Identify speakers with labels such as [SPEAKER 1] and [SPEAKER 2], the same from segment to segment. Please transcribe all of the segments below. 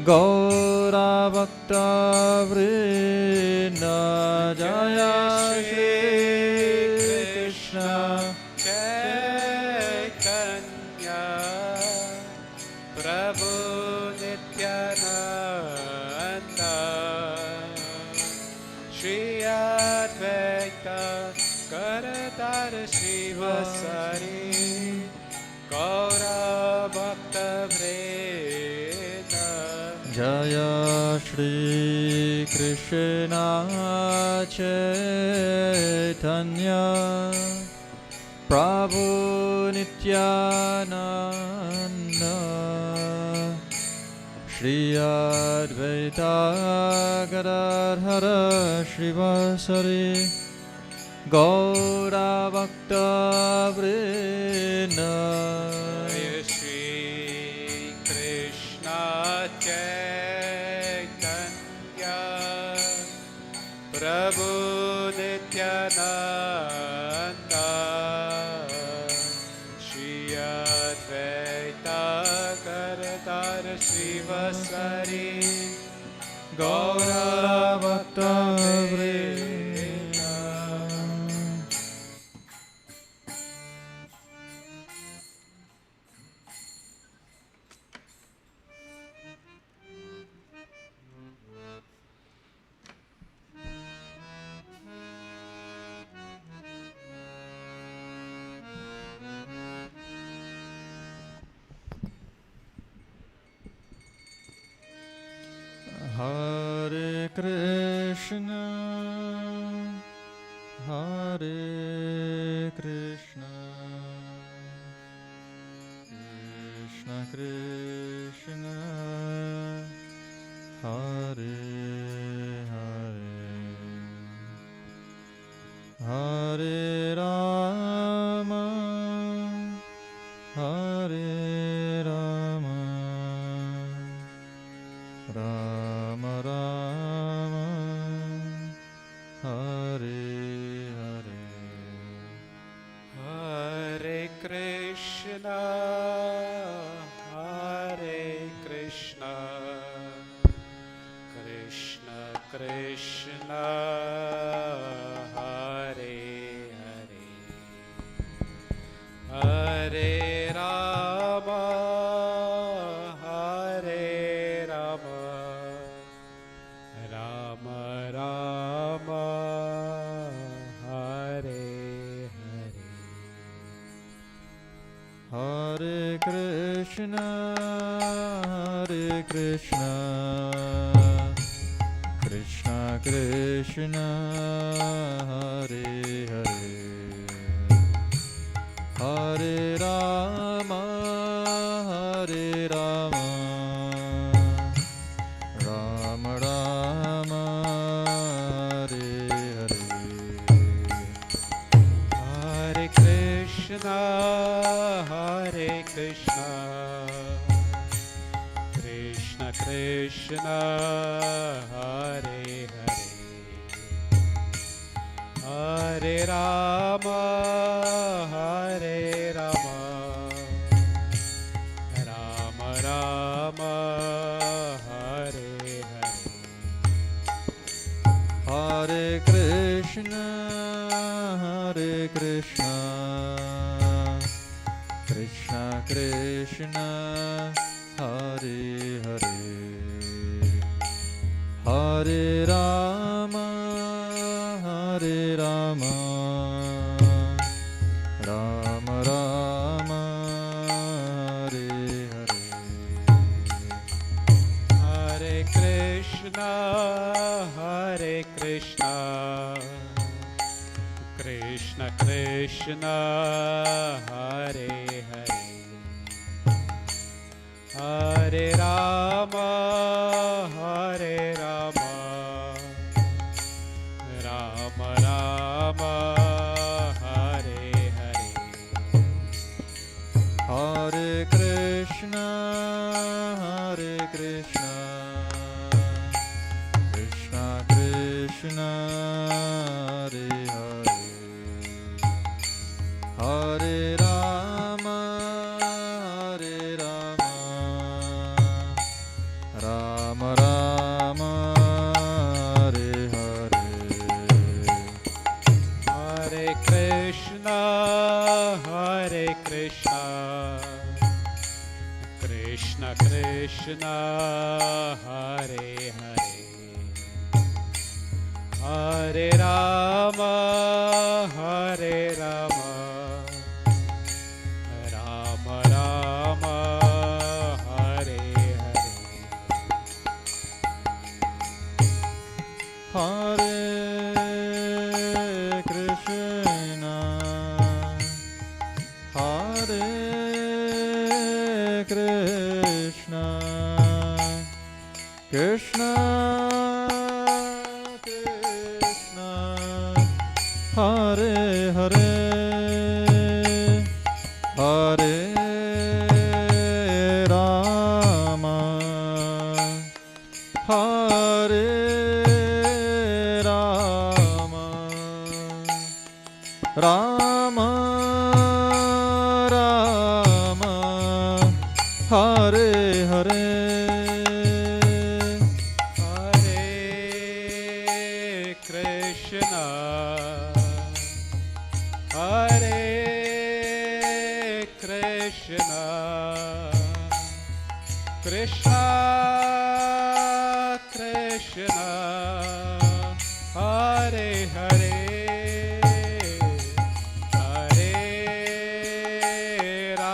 [SPEAKER 1] Gaura Bhakta Vrinda Jaya Shri Krishna
[SPEAKER 2] Chaitanya Prabhu Nityananda Shri Advaita Gadadhara Shivasari Gaura Bhakta Vrinda
[SPEAKER 1] Jaya Shri Krishna Chaitanya Prabhu Nityananda Shri Advaita Gadadhara Shivasari Gaura Bhakta Vrinda
[SPEAKER 2] Jaya Shri Krishna Chaitanya Prabhu Nityananda Shri Advaita Gadadhara Shivasari Gaura Bhakta Vrinda.
[SPEAKER 1] Hare Krishna, Hare Krishna, Krishna Krishna, Hare Hare, Hare Rama, Hare Rama, Rama Rama, Hare Hare,
[SPEAKER 2] Hare Krishna, Hare Krishna, Krishna Krishna, Hare Hare, Hare Rama, Hare Rama, Rama Rama, Hare Hare.
[SPEAKER 1] Hare Krishna, Hare Krishna, Krishna Krishna, Hare Hare, Hare Rama, Hare Rama, Rama Rama, Hare Hare.
[SPEAKER 2] Hare Krishna, Hare Krishna, Krishna Krishna, Hare Hare, Hare Rama, Hare Rama, Rama Rama, Hare Hare.
[SPEAKER 1] Hare Krishna, Hare Krishna, Krishna Krishna, Hare Hare, Hare Rama, Hare Rama, Rama Rama, Hare Hare.
[SPEAKER 2] Hare Krishna, Hare Krishna, Krishna Krishna, Hare Hare, Hare Rama, Hare Rama, Rama Rama, Hare Hare.
[SPEAKER 1] Hare Krishna, Hare Krishna, Krishna Krishna, Hare Hare, Hare Rama, Hare Rama, Rama
[SPEAKER 2] Krishna, Hare Hare, Hare Rama, Hare Rama, Rama Rama, Hare Hare.
[SPEAKER 1] Hare Krishna, Hare Krishna, Krishna Krishna, Hare Hare, Hare Rama, Hare Rama, Rama Rama, Hare Hare,
[SPEAKER 2] Hare Krishna, Hare Krishna, Krishna Krishna, Hare Hare, Hare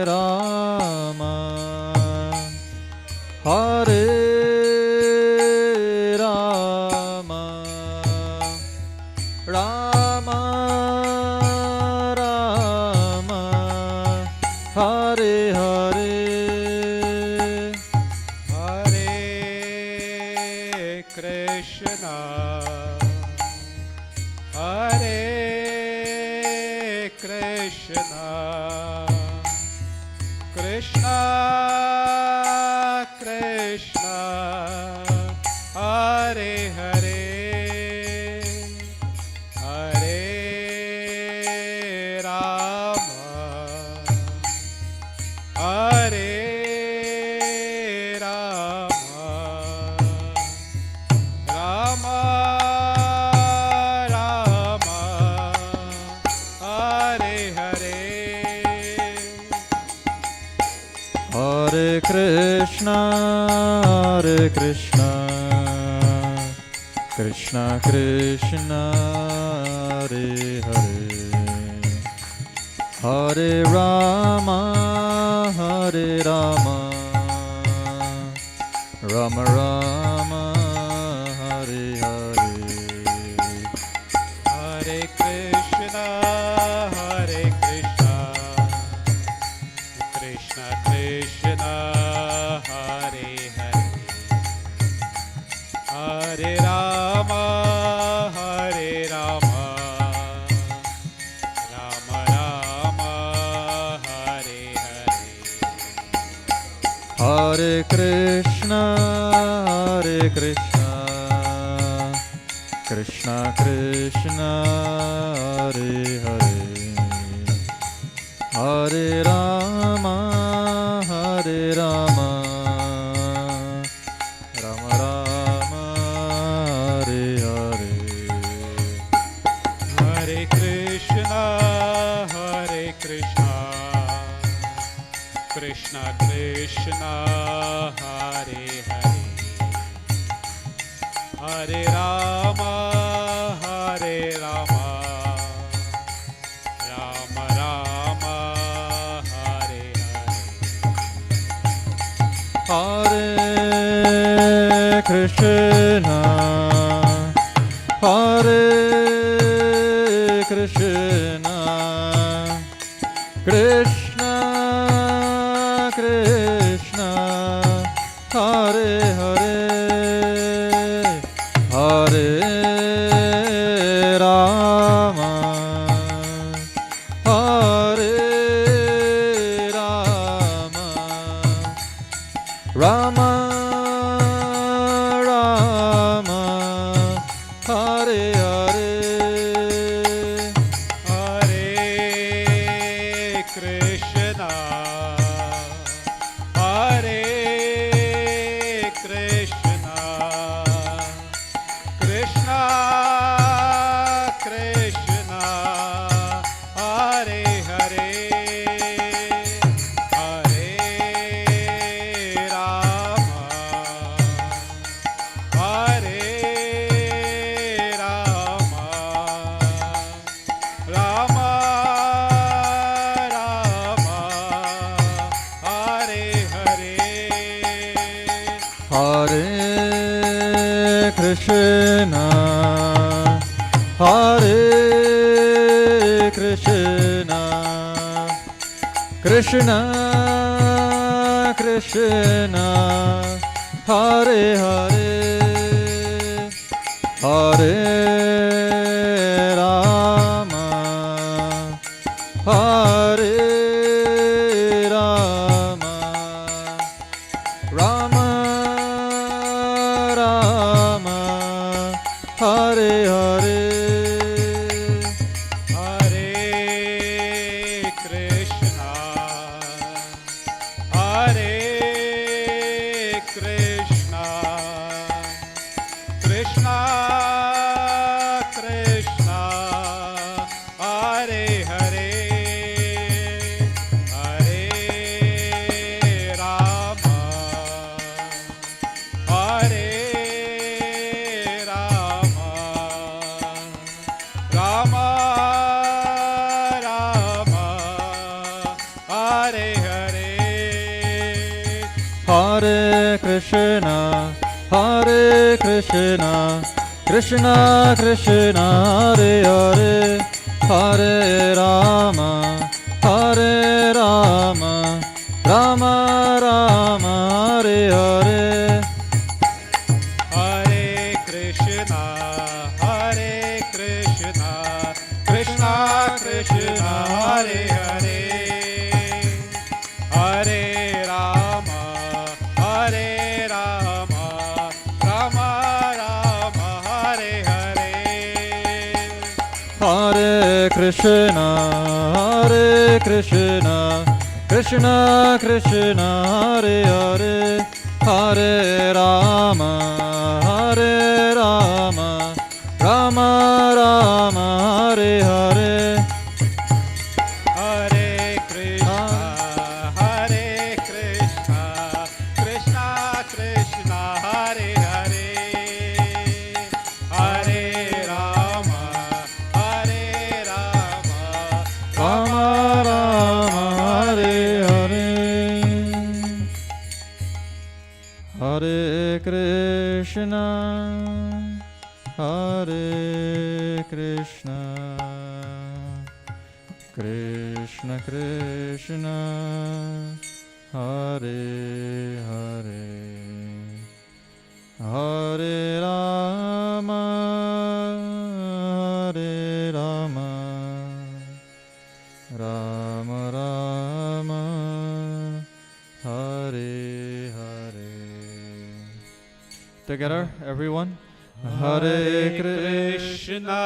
[SPEAKER 2] Rama, Hare Rama, Rama Rama, Hare Hare,
[SPEAKER 1] Hare Krishna, Hare Krishna, Krishna Krishna, Hare Hare, Hare Rama, Hare Rama, Rama Rama, Hare Hare,
[SPEAKER 2] Hare Krishna, Hare Krishna, Krishna Krishna, Hare Hare, Hare Rama, Hare Rama, Rama Rama, Hare Hare,
[SPEAKER 1] Hare Krishna, Hare Krishna, Krishna Krishna, Hare Hare, Hare Rama, Hare Rama, Rama Rama, Hare Hare,
[SPEAKER 2] Hare Krishna, Hare Krishna, Krishna Krishna, Hare Hare, Hare Rama, Hare Rama, Rama Rama, Hare Hare,
[SPEAKER 1] Hare Krishna, Hare Krishna, Krishna Krishna, Hare Hare, Hare Rama, Hare Rama, Rama Rama, Hare Hare,
[SPEAKER 2] Hare Krishna, Hare Krishna, Krishna Krishna, Hare Hare, Hare Rama, Hare Rama, Rama Rama, Hare Hare,
[SPEAKER 1] Hare Krishna, Hare Krishna, Krishna Krishna, Hare Hare, Hare Rama, Hare Rama, Rama Rama, Hare Hare,
[SPEAKER 2] Hare Krishna, Hare Krishna, Krishna Krishna, Hare Hare, Hare Rama, Hare Rama, Rama Rama, Hare Hare,
[SPEAKER 1] Hare Krishna, Hare Krishna, Krishna Krishna, Hare Hare, Hare Rama, Hare Rama, Rama Rama, Hare Hare,
[SPEAKER 2] Hare Krishna, Hare Krishna, Krishna Krishna, Hare Hare, Hare Rama, Hare Rama, Rama Rama, Hare Hare,
[SPEAKER 1] Hare Krishna, Hare Krishna, Krishna Krishna, Hare Hare, Hare Rama, Hare Rama, Rama Rama, Hare Hare,
[SPEAKER 2] Hare Krishna, Hare Krishna, Krishna Krishna, Hare Hare, Hare Rama, Hare Rama, Rama Rama, Hare Hare,
[SPEAKER 1] Hare Krishna, Hare Krishna, Krishna Krishna, Hare Hare, Hare Rama, Hare Rama, Rama Rama, Hare Hare,
[SPEAKER 2] Hare Krishna, Hare Krishna, Krishna Krishna, Hare Hare, Hare Rama, Hare Rama,
[SPEAKER 1] Rama Rama, Hare Hare, Hare Krishna, Hare Krishna, Krishna Krishna, Hare Hare, Hare Rama, Hare Rama, Rama Rama, Hare Hare. Together, everyone. Hare Krishna,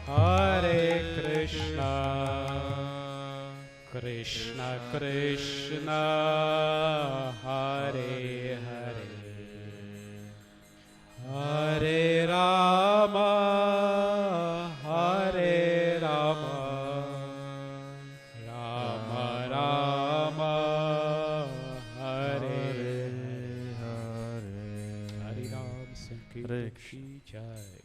[SPEAKER 2] Hare Krishna, Krishna Krishna, Hare Hare, Hare Rama, Hare Rama, Rama Rama, Hare
[SPEAKER 1] Hare.
[SPEAKER 2] Hare Ram Sankirtan ki jai.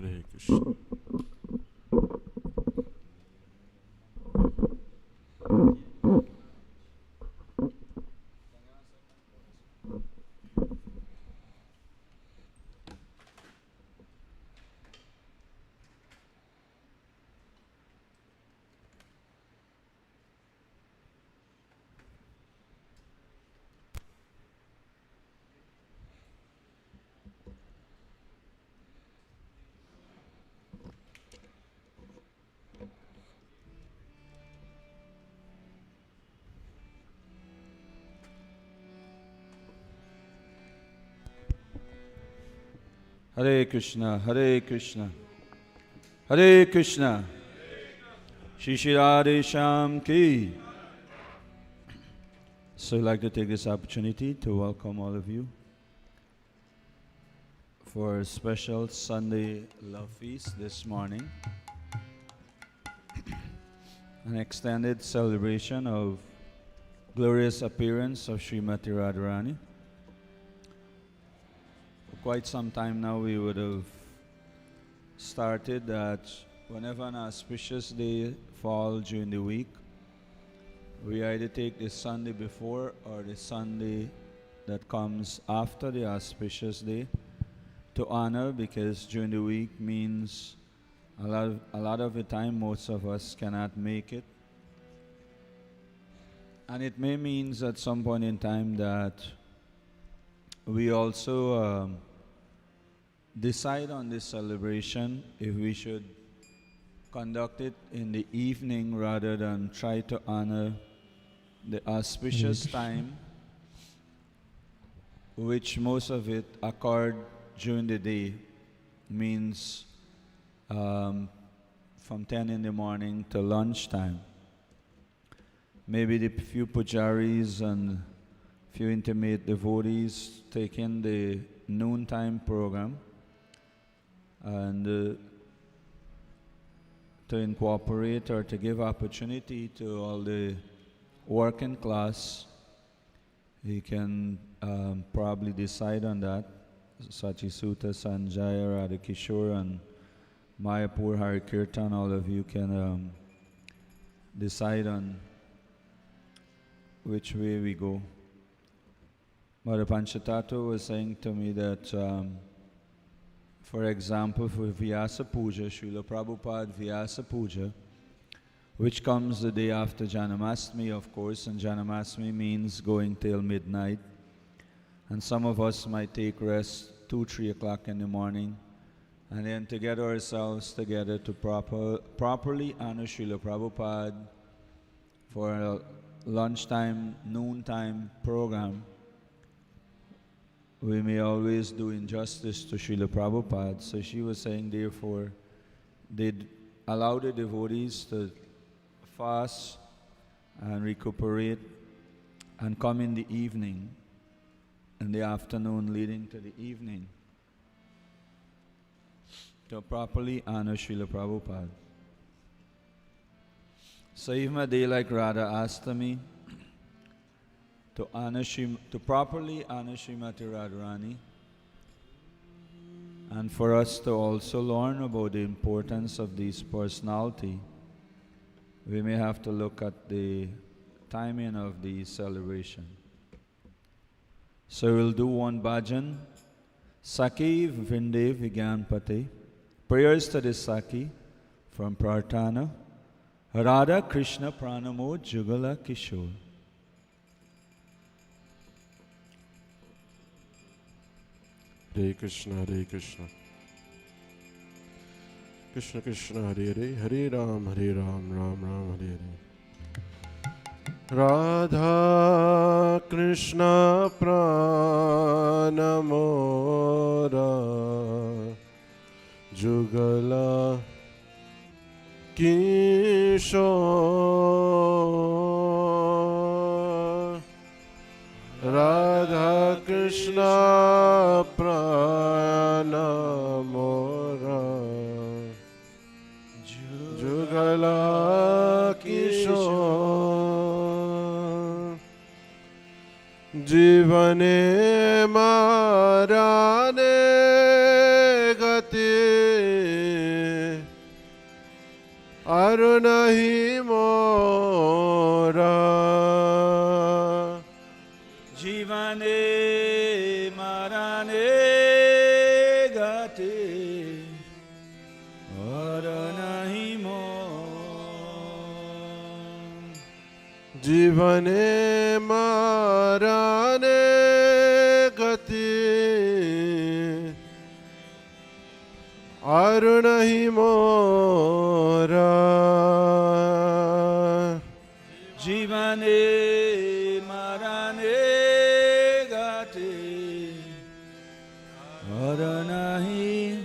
[SPEAKER 3] Hare Krishna.
[SPEAKER 4] Hare Krishna, Hare Krishna, Hare Krishna, Shri Shri Radhe Shyam Ki. So I'd like to take this opportunity to welcome all of you for a special Sunday love feast this morning. An extended celebration of glorious appearance of Srimati Radharani. For quite some time now we would have started that whenever an auspicious day falls during the week, we either take the Sunday before or the Sunday that comes after the auspicious day to honor, because during the week means a lot of the time most of us cannot make it. And it may means at some point in time that we also decide on this celebration if we should conduct it in the evening rather than try to honor the auspicious time, which most of it occurred during the day, means from 10 in the morning to lunchtime. Maybe the few pujaris and few intimate devotees taking the noontime program and to incorporate or to give opportunity to all the working class. He can probably decide on that. Sachisuta, Sanjaya, Radhakishore and Mayapur Hari Kirtan, all of you can decide on which way we go. Mother Panchatattva was saying to me that, for example, for Vyasa Puja, Srila Prabhupada Vyasa Puja, which comes the day after Janamastami, of course, and Janamastami means going till midnight. And some of us might take rest 2-3 o'clock in the morning, and then to get ourselves together to properly honor Srila Prabhupada for a lunchtime, noontime program. We may always do injustice to Srila Prabhupada. So she was saying, therefore, they'd allow the devotees to fast and recuperate and come in the evening, in the afternoon leading to the evening, to properly honor Srila Prabhupada. So even a day like Radha Astami, to properly honor Srimati Radharani, and for us to also learn about the importance of this personality, we may have to look at the timing of the celebration. So we'll do one bhajan, Saki Vinde Vigyanpate, prayers to the Saki from Prarthana, Radha Krishna Pranamo Jugala Kishore.
[SPEAKER 3] Hare Krishna, Hare Krishna. Krishna Krishna, Hare Hare, Hare Ram, Ram Ram, Hare Hare. Radha Krishna Pranamora Jugala Kishore. Radha Krishna Pranamora Jugala Kishore. Jivane Marane Gati અરુણહિ મોરા
[SPEAKER 4] જીવને મારાને ગાતે ઓર નહીં
[SPEAKER 3] જીવને મારાને ગતિ અરુણહિ મોરા
[SPEAKER 4] જીવને મારાને ગાતે ઓર નહીં.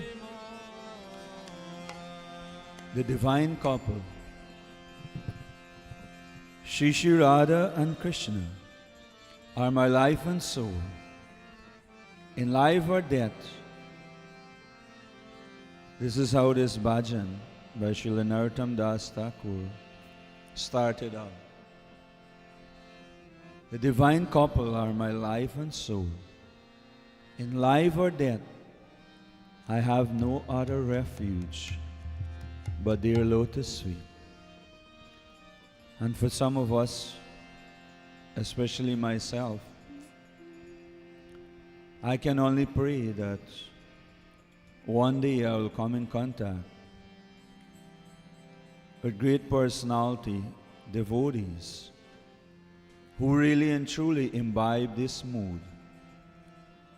[SPEAKER 4] The divine couple, Shri Shri Radha and Krishna, are my life and soul. In life or death, this is how this bhajan by Srila Narottam Das Thakur started out. The divine couple are my life and soul. In life or death, I have no other refuge but dear lotus feet. And for some of us, especially myself, I can only pray that one day I will come in contact with great personality, devotees, who really and truly imbibe this mood,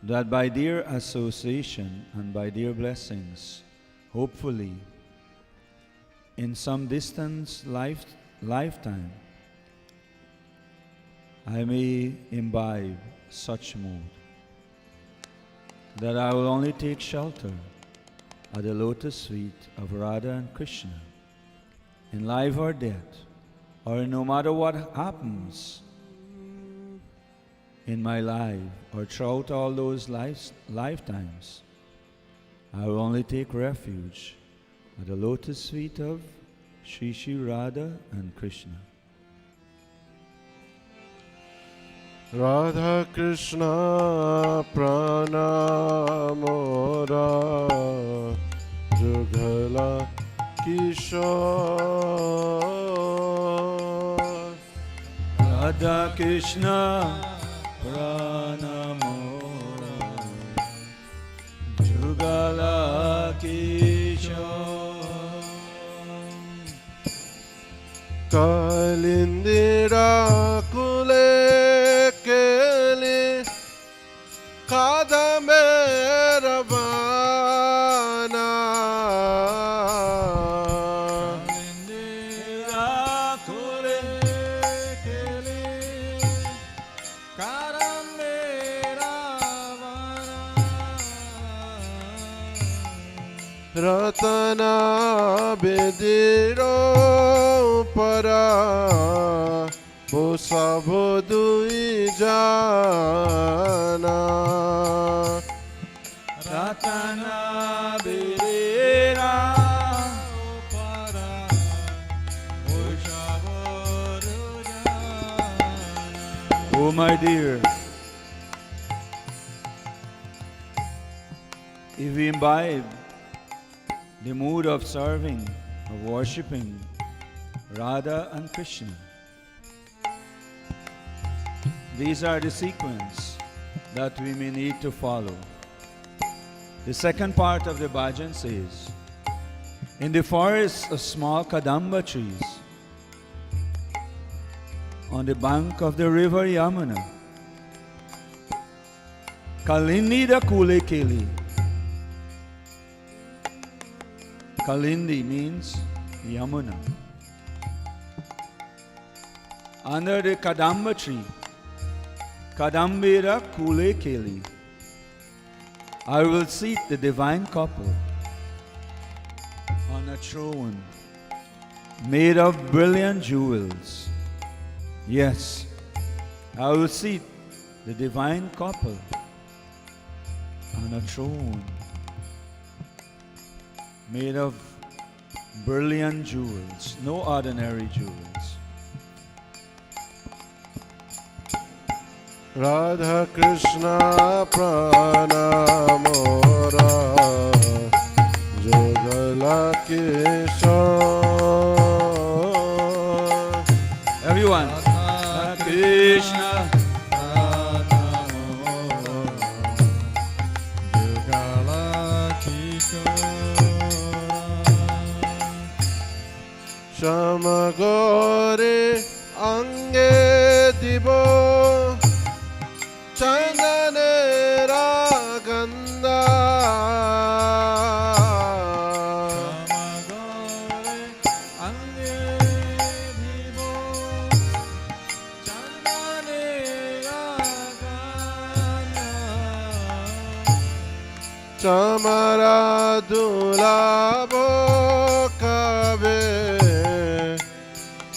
[SPEAKER 4] that by their association and by their blessings, hopefully, in some distant lifetime, I may imbibe such mood, that I will only take shelter at the lotus feet of Radha and Krishna, in life or death, or no matter what happens in my life or throughout all those lifetimes, I will only take refuge at the lotus feet of Shri Shri Radha and Krishna.
[SPEAKER 3] Radha Krishna Pranamora Jugala Kishore
[SPEAKER 4] Radha Krishna Pranamo Jugala Kishore
[SPEAKER 3] Kalindira Kule Keli Kadameravana
[SPEAKER 4] Kalindira Kule Keli Kadameravana
[SPEAKER 3] Ratana Bediro Para Bosa Bodui Jana
[SPEAKER 4] Ratana Birera Para Oh my dear, if we imbibe the mood of serving, of worshipping Radha and Krishna, these are the sequence that we may need to follow. The second part of the bhajan says, in the forest of small kadamba trees, on the bank of the river Yamuna, Kalindi da Kule Keli. Kalindi means Yamuna. Under the Kadamba tree, Kadambira Kule Keli, I will seat the divine couple on a throne made of brilliant jewels. Yes, I will seat the divine couple on a throne made of brilliant jewels, no ordinary jewels.
[SPEAKER 3] Radha Krishna Pranamora Jogala Kishore
[SPEAKER 4] everyone. Krishna.
[SPEAKER 1] Yugala Kishora
[SPEAKER 3] Shamagore Ange Dibo Chandanera Ganda
[SPEAKER 1] Samagore Ange Divo Chandane Ragana
[SPEAKER 3] Chamara Dulabo Kabe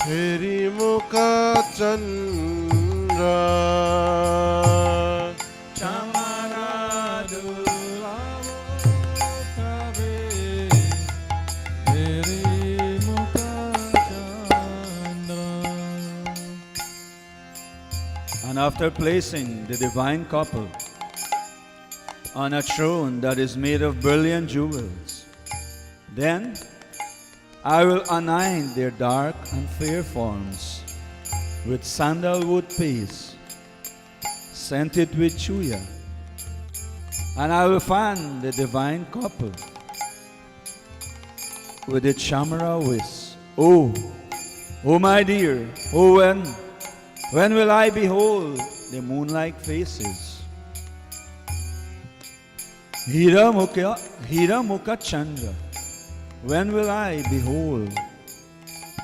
[SPEAKER 3] Heri Mukha Chandra
[SPEAKER 4] And after placing the divine couple on a throne that is made of brilliant jewels, then I will anoint their dark and fair forms with sandalwood paste, scented with chuya, and I will fan the divine couple with the chamara whisk. Oh, my dear, oh, when will I behold the moon-like faces? Hira Mukha Chandra. When will I behold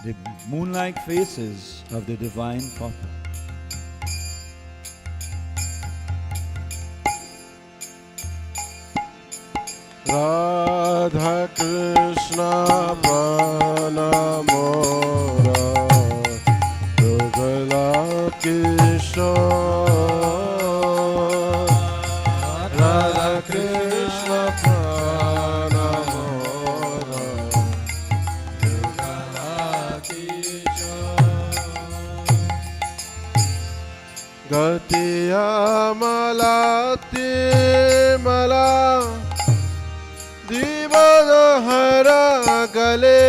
[SPEAKER 4] the moon-like faces of the divine couple?
[SPEAKER 3] Radha Krishna Pranamora Yugala Kishore Radha Krishna Pranamora Yugala Kishore Gatiya Malati Mala Divadhara Gale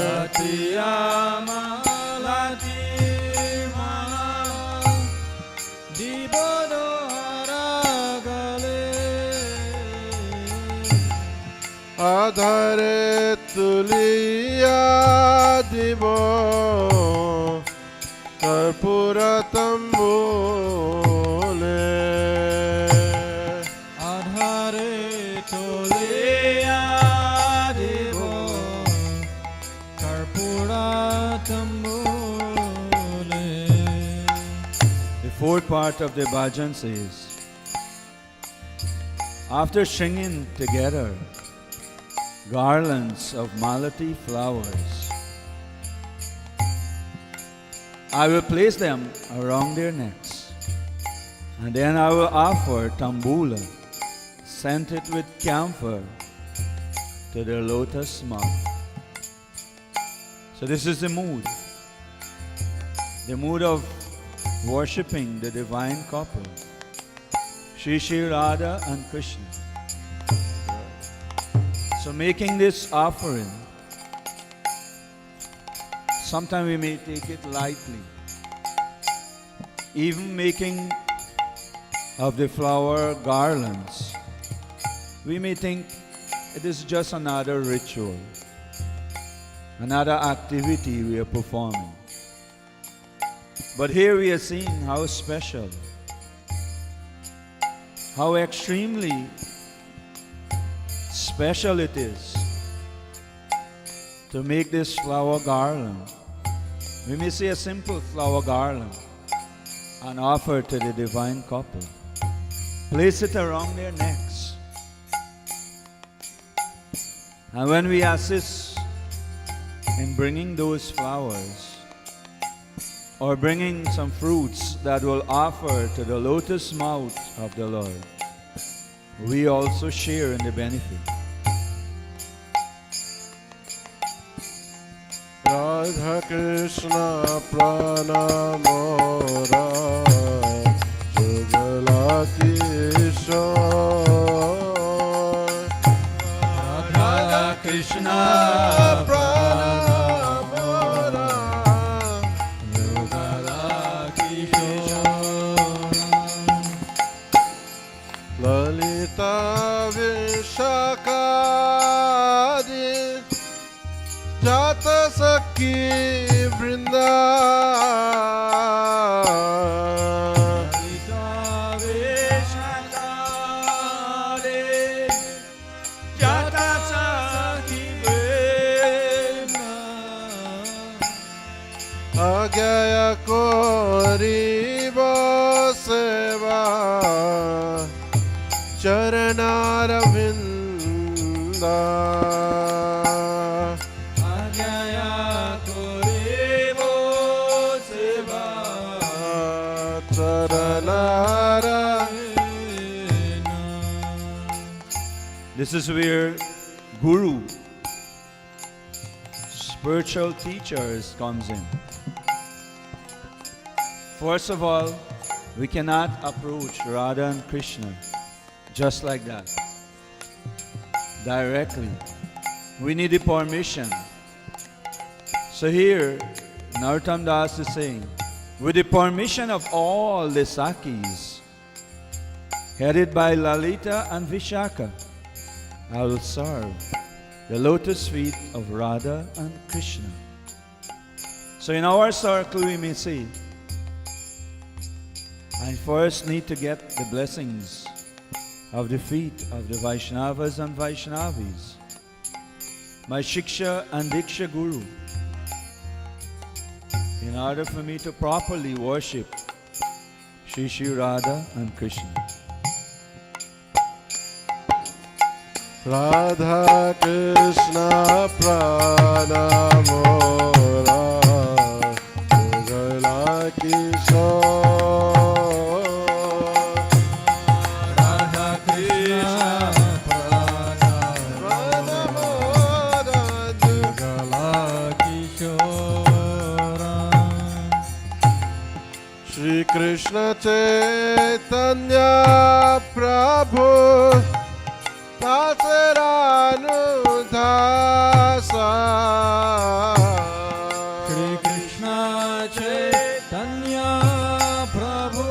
[SPEAKER 1] Gatiya Malati Mala Divadhara Gale
[SPEAKER 3] Adhare Tuliya Divo Karpura Tambule
[SPEAKER 4] The fourth part of the bhajan says, after stringing together garlands of malati flowers, I will place them around their necks, and then I will offer tambula scented with camphor to their lotus mouth. So this is the mood of worshipping the divine couple, Shri Shri Radha and Krishna. So making this offering, sometimes we may take it lightly. Even making of the flower garlands, we may think it is just another ritual, another activity we are performing. But here we are seeing how special, how extremely special it is to make this flower garland. We may say a simple flower garland and offer to the divine couple. Place it around their necks. And when we assist in bringing those flowers, or bringing some fruits that will offer to the lotus mouth of the Lord, we also share in the benefit.
[SPEAKER 3] Radha Krishna Pranamora Yugala Kishore
[SPEAKER 1] Radha Krishna
[SPEAKER 3] Pranamora की वृंदा आज्ञा कोरी सेवा चरणारविंदा
[SPEAKER 4] This is where Guru, spiritual teachers, comes in. First of all, we cannot approach Radha and Krishna just like that, directly. We need the permission. So here, Narottam Das is saying, with the permission of all the Sakis, headed by Lalita and Vishaka, I will serve the lotus feet of Radha and Krishna. So in our circle we may say, I first need to get the blessings of the feet of the Vaishnavas and Vaishnavis, my Shiksha and Diksha Guru, in order for me to properly worship Shri Shri Radha and Krishna.
[SPEAKER 3] Radha Krishna Prana Mora Jugala Kishore
[SPEAKER 1] Radha Krishna Prana
[SPEAKER 3] Mora
[SPEAKER 1] Jugala Kishora
[SPEAKER 3] Shri Krishna Chaitanya Prabhu Dasaranudhasa
[SPEAKER 1] Shri Krishna Chaitanya Prabhu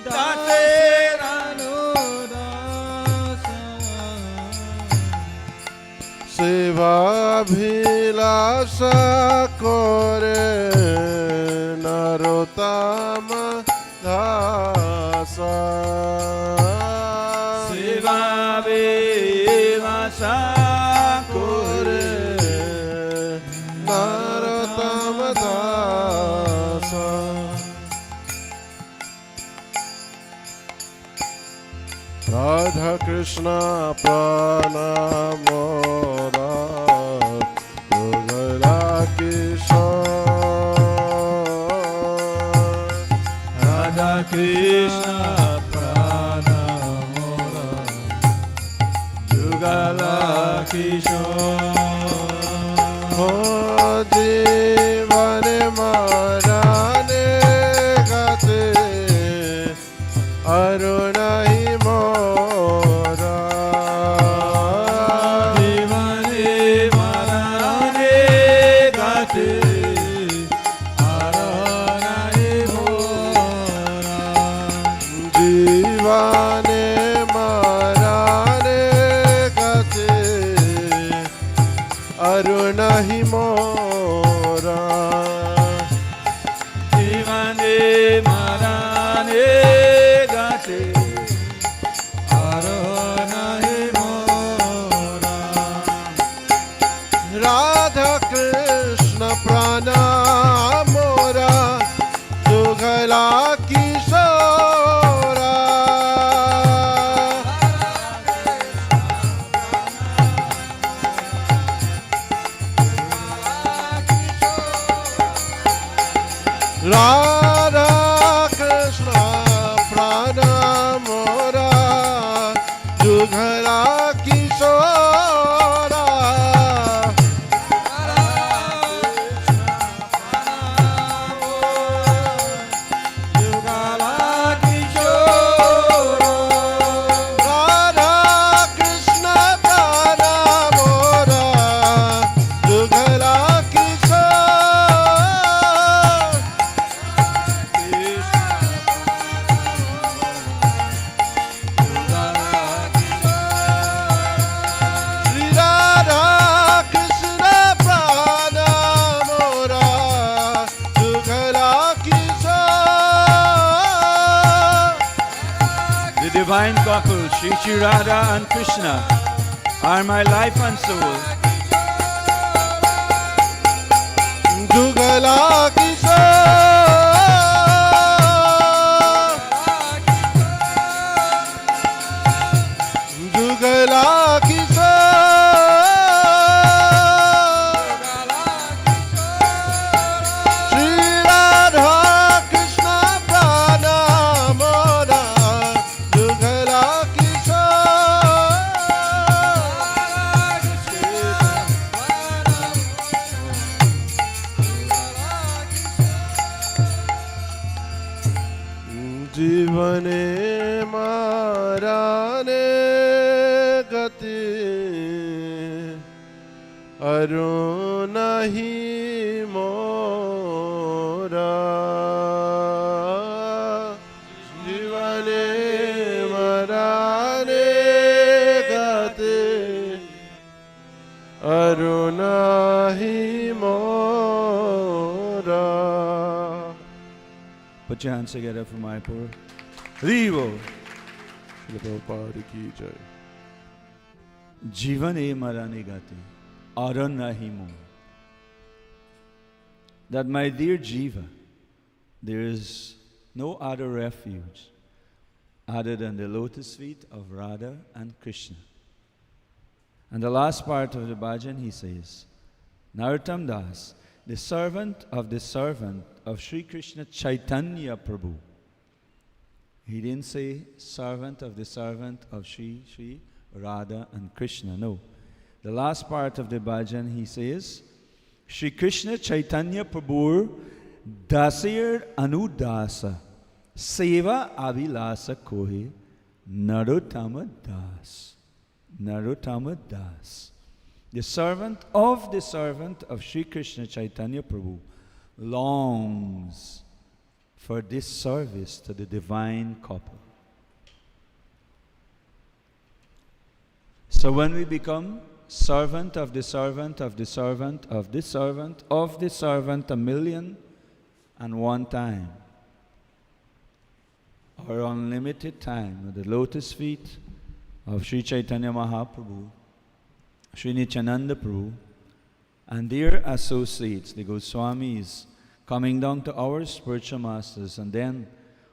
[SPEAKER 1] Dasaranudhasa
[SPEAKER 3] Seva Bhilasa Kore Narottama Dasa Kore Narottama Dasa Radha Krishna Pranamora Jugala Kishore
[SPEAKER 1] Radha Krishna Pranamora Jugala Kishore
[SPEAKER 3] जीवन माराने गाते अरुण ही मोरा
[SPEAKER 1] जीवने माराने गाते अरुणाई मोरा
[SPEAKER 3] जीवाने माराने गाते अरुण ही मोरा
[SPEAKER 1] जीवने माराने गाते अरुणाई मोरा
[SPEAKER 3] राधा कृष्ण प्राणा मोरा जुगला किशोरा राधा कृष्ण प्राणा मोरा जुगला किशोरा
[SPEAKER 1] जुगला किशोर
[SPEAKER 3] राधा कृष्ण प्राणा मोरा जुगला किशोर
[SPEAKER 4] divine couple, Shri Shri Radha and Krishna, are my life and soul.
[SPEAKER 3] Jugla किशोर जुगला श्री राधा कृष्ण प्राण मोरा जुगला जीवने माराने गति अरु नहीं मोरा जीवने माराने गति अरु नहीं मोरा.
[SPEAKER 4] Put your hands together for Mayapur. Rivo.
[SPEAKER 3] Srila Prabhupada ki jai.
[SPEAKER 4] Jivan e marane gati, aran nahi mo. That my dear Jiva, there is no other refuge other than the lotus feet of Radha and Krishna. And the last part of the bhajan he says, Narottam Das, the servant of Sri Krishna Chaitanya Prabhu. He didn't say servant of Sri Sri Radha and Krishna. No. The last part of the bhajan he says, Sri Krishna Chaitanya Prabhu Dasir Anudasa Seva Avilasa Kohe Narottama Das. Narottama Das. The servant of Sri Krishna Chaitanya Prabhu longs for this service to the divine couple. So when we become servant of the servant of the servant of the servant of the servant 1,000,001 time, or unlimited time at the lotus feet of Sri Chaitanya Mahaprabhu, Sri Nityananda Prabhu, and their associates, the Goswamis, coming down to our spiritual masters, and then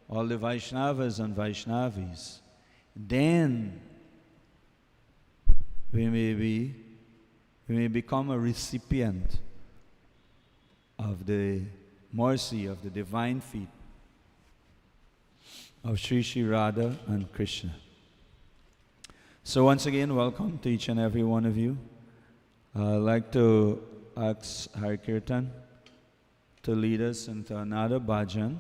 [SPEAKER 4] all the Vaishnavas and Vaishnavis, then we may become a recipient of the mercy of the divine feet of Sri Sri Radha and Krishna. So once again, welcome to each and every one of you. I'd like to ask Hari Kirtan to lead us into another bhajan.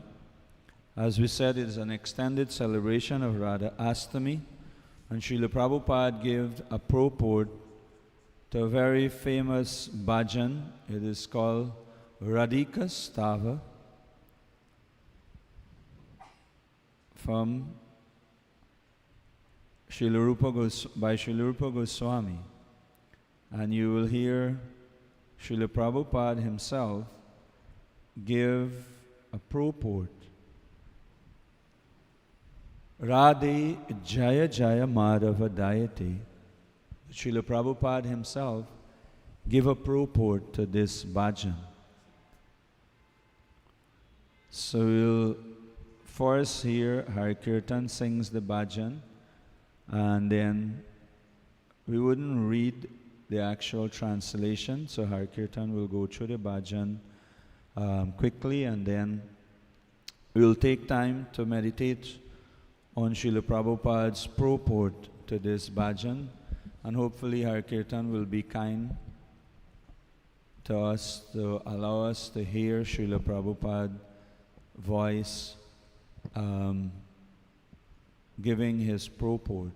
[SPEAKER 4] As we said, it is an extended celebration of Radha Astami, and Srila Prabhupada gave a purport to a very famous bhajan. It is called Radhika Stava from by Srila Rupa Goswami, and you will hear Srila Prabhupada himself give a purport. Radhe Jaya Jaya Madhava Dayate. Srila Prabhupada himself give a purport to this bhajan. So we'll first hear Hari Kirtan sings the bhajan, and then we wouldn't read the actual translation, so Hari Kirtan will go through the bhajan quickly, and then we'll take time to meditate on Srila Prabhupada's purport to this bhajan, and hopefully Hari Kirtan will be kind to us to allow us to hear Srila Prabhupada's voice giving his purport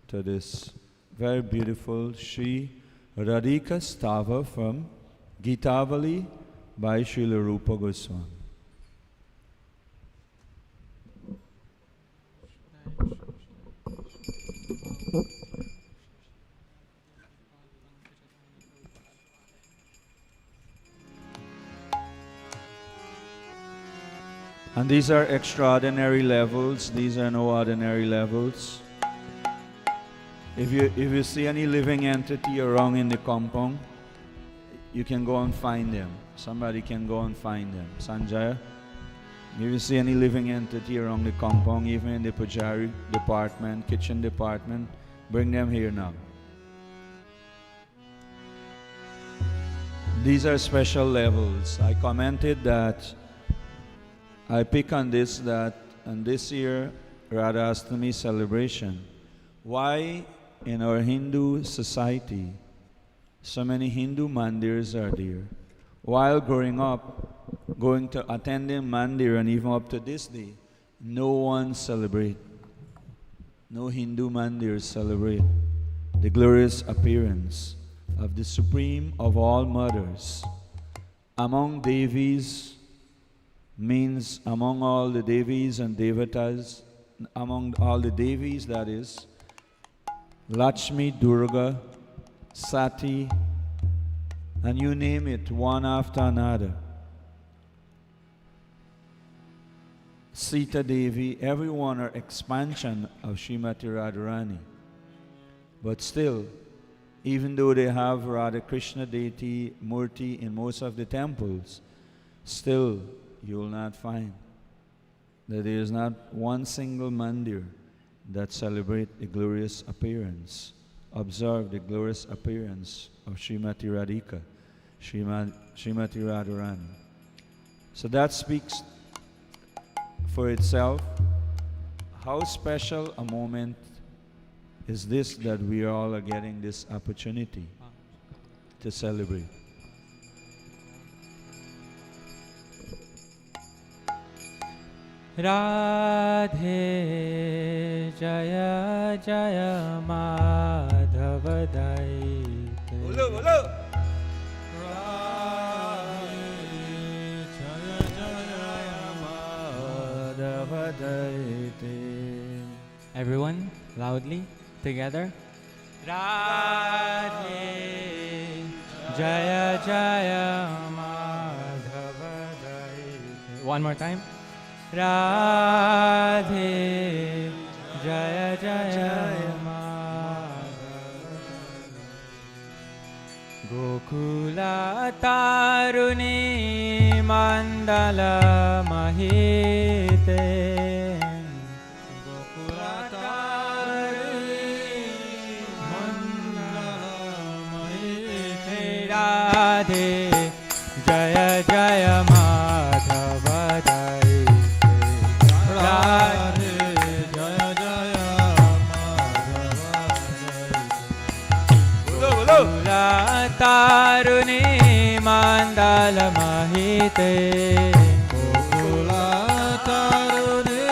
[SPEAKER 4] to this very beautiful Sri Radhika Stava from Gitavali by Srila Rupa Goswami. And these are extraordinary levels. These are no ordinary levels. If you see any living entity around in the compound, you can go and find them. Somebody can go and find them. Sanjaya, if you see any living entity around the compound, even in the pujari department, kitchen department, bring them here now. These are special levels. I commented that I pick on this, that on this year Radha Astami celebration, why in our Hindu society so many Hindu mandirs are there? While growing up, going to attending mandir, and even up to this day, no one celebrate. No Hindu mandirs celebrate the glorious appearance of the supreme of all mothers. Among Devis means among all the Devis and Devatas, among all the Devis, that is, Lakshmi, Durga, Sati, and you name it, one after another. Sita Devi, everyone are expansion of Srimati Radharani. But still, even though they have Radha Krishna deity Murti in most of the temples, still you will not find that there is not one single mandir that celebrate the glorious appearance, observe the glorious appearance of Srimati Radhika, Srimati Radharani. So that speaks for itself. How special a moment is this that we all are getting this opportunity to celebrate.
[SPEAKER 2] Radhe Jaya Jaya Madhava Daite.
[SPEAKER 4] Bolo, bolo.
[SPEAKER 1] Radhe Jaya Jaya
[SPEAKER 4] Madhava Daite.
[SPEAKER 2] Everyone, loudly, together. Radhe Jaya Jaya Madhava Daite. One more time. Radhe Jaya Jaya Madhava. Gokula Taruni Mandala Mahite.
[SPEAKER 1] Gokula Taruni Mandala Mahite.
[SPEAKER 2] Radhe Jaya Jaya Madhava Daite.
[SPEAKER 1] Radhe Jaya Jaya Madhava Daite.
[SPEAKER 4] Bolo, bolo.
[SPEAKER 2] Taruni Mandala Mahite.
[SPEAKER 1] Gokula Taruni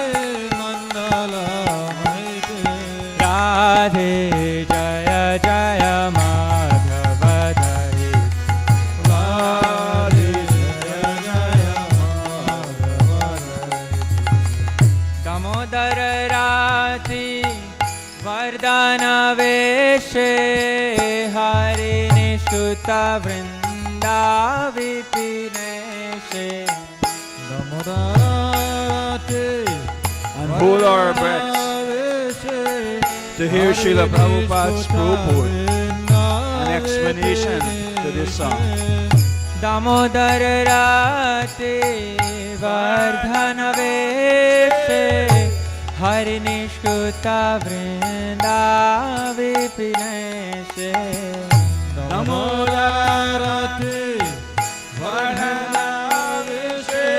[SPEAKER 1] Mandala Mahite.
[SPEAKER 2] Radhe Jaya Jaya Madhava Daite.
[SPEAKER 1] Radhe Jaya Jaya Madhava Daite.
[SPEAKER 2] Damodara Rati Vardhana Veshe Hari Nishuta Vrinda Vipineshe.
[SPEAKER 1] Damodara-rati
[SPEAKER 4] And hold our breaths to hear Srila Prabhupada's purport and explanation to this song.
[SPEAKER 2] Damodara Rati Vardhana Veshe Hari Nishkuta Vrinda Vipineshe.
[SPEAKER 1] Damodara-rati Vardhana Veshe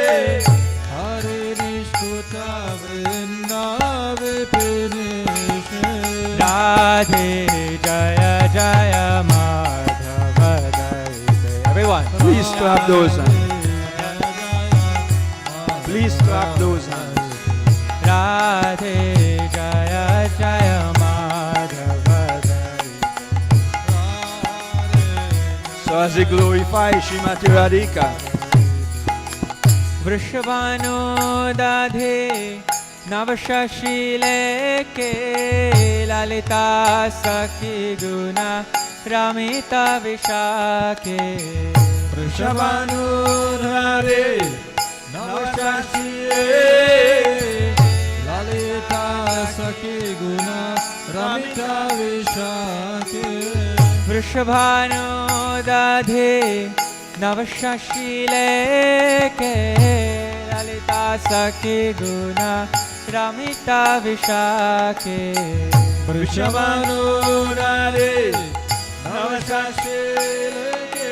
[SPEAKER 1] Hari Nishkuta Vrinda Vipineshe.
[SPEAKER 2] Radhe Jaya Jaya Madhava Daite. Everyone,
[SPEAKER 4] Please clap those hands. Please clap those hands.
[SPEAKER 2] Radhe Jaya Jaya Madhava Daite.
[SPEAKER 4] So as they glorify Srimati Radhika,
[SPEAKER 2] Vrishabhanu Dadhe Navashashi Leke Lalita Sakhi Guna Ramita Vishake.
[SPEAKER 1] Vrishabhanu Dhare Navashashi Radhe Lalita Sakhi Guna Ramita Vishake
[SPEAKER 2] Vrishabhanu Dadhe Navashashileke Lalita Sakhi Guna Ramita Vishake
[SPEAKER 1] Vrishabhanu Radhe Navashashileke.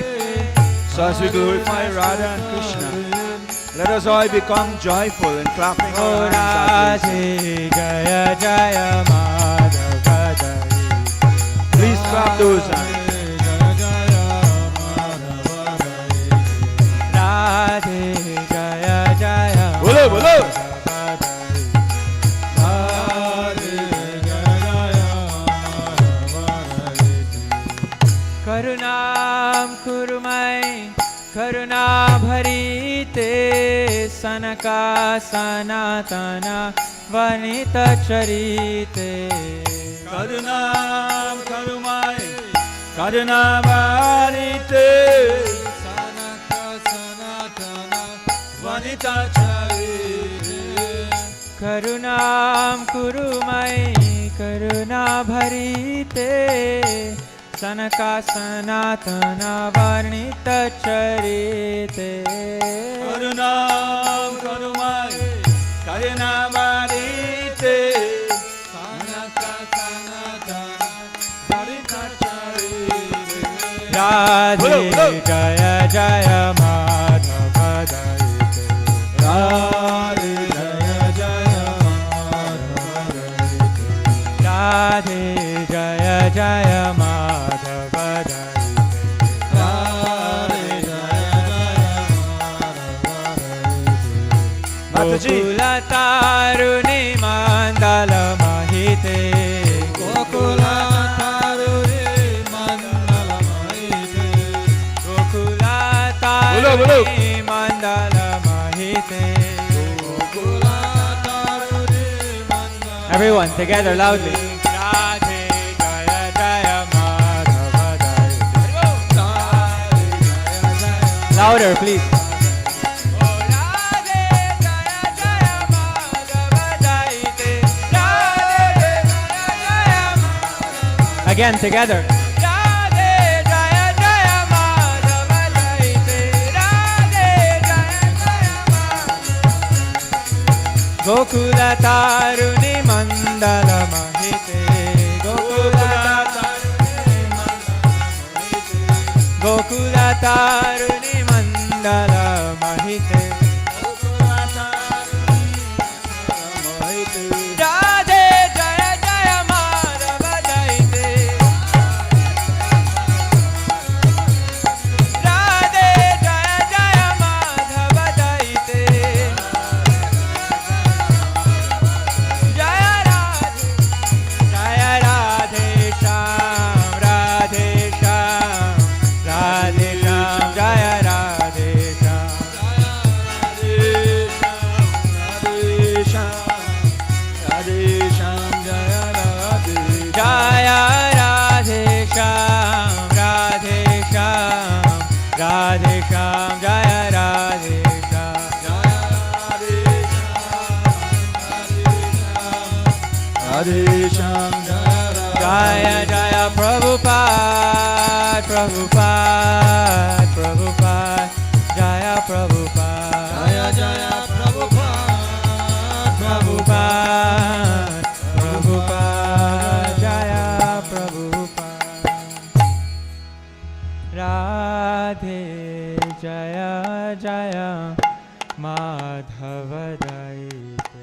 [SPEAKER 4] So as we glorify Radha and Krishna, let us all become joyful and clapping
[SPEAKER 2] O
[SPEAKER 4] our hands. as we
[SPEAKER 2] Radhe Jaya Jaya Madhava Jaya.
[SPEAKER 4] Please clap those hands.
[SPEAKER 2] Radhe Jaya Jaya
[SPEAKER 4] Bolo, bolo.
[SPEAKER 2] Madhava Jaya. Karunam Kurumai Karuna Bharite Sanaka Sanatana Vanita Charite
[SPEAKER 4] Karunam Karumai Karunavarite
[SPEAKER 1] Sanaka Sanatana Vanita Charite
[SPEAKER 2] Karunam Kurumai Karuna Bharite Sanaka Sanatana Varnita Charite
[SPEAKER 4] Karunam Karumai Karunavarite
[SPEAKER 1] Sanaka Sanatana Vanita Charite
[SPEAKER 2] Radhe
[SPEAKER 4] Bolo, bolo.
[SPEAKER 2] Jaya Jaya Madhava Daite
[SPEAKER 1] Radhe Jaya Jaya Madhava Daite
[SPEAKER 2] Radhe Jaya Jaya Madhava Daite
[SPEAKER 1] Radhe Jaya Jaya Madhava Daite
[SPEAKER 4] Mataji.
[SPEAKER 2] Gokula Taruni Mandala Mahite
[SPEAKER 1] Gokula Tarune Mandala Mahite
[SPEAKER 2] Gokula
[SPEAKER 4] Bolo, bolo.
[SPEAKER 2] Taruni Mandala Mahite
[SPEAKER 1] Gokula Tarune Mandala
[SPEAKER 2] Everyone together loudly Radhe Jaya Jaya Madhava Daite Louder please Again together Gokula Taruni Mandala Mahite Gokula Gokula Taruni Mandala Mahite Radhe Jaya Jaya Madhava Daite Radhe Jaya Jaya Madhava Daite Jaya Radhe Jaya Radhe Shyam Radhe Shyam Radhe Shyam Jaya Radhe Shyam Jaya Radhe Shyam Radhe Shyam Radhe Shyam Jaya Radhe Shyam Jaya Jaya Prabhupada Prabhupada Prabhupada Jaya Prabhupada
[SPEAKER 1] Jaya Jaya Prabhupada
[SPEAKER 2] Prabhupada Prabhupada Jaya Prabhupada Radhe Jaya Jaya Madhava Daite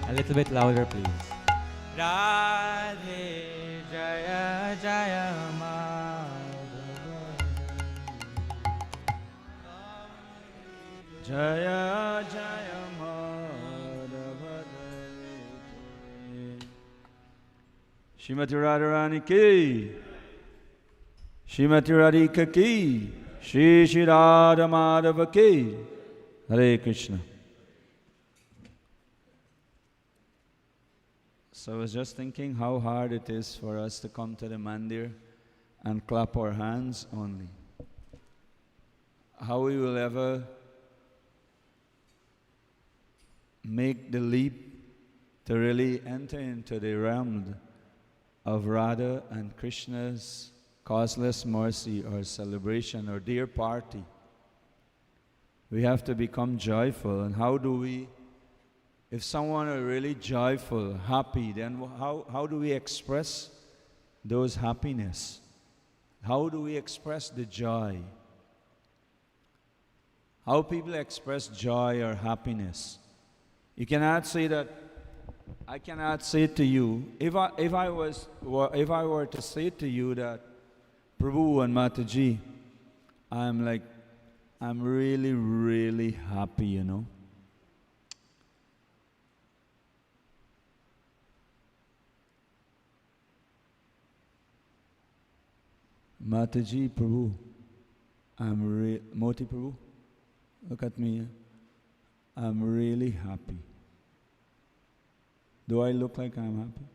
[SPEAKER 2] A little bit louder please Radhe Jaya Jaya Madhava
[SPEAKER 4] Jaya Jaya Madhava Daite. Shrimati Radharani ki, Shrimati Radhika ki, Shri Shri Radha Madhava ki. Hare Krishna. So I was just thinking how hard it is for us to come to the mandir and clap our hands only. How we will ever make the leap to really enter into the realm of Radha and Krishna's causeless mercy or celebration or dear party. We have to become joyful. And how do we, if someone are really joyful, happy, then how do we express those happiness? How do we express the joy? How people express joy or happiness? You cannot say that. I cannot say to you, if I were to say to you that, Prabhu and Mataji, I'm really, really happy, you know. Mataji, Prabhu, Moti Prabhu, look at me. I'm really happy. Do I look like I'm happy?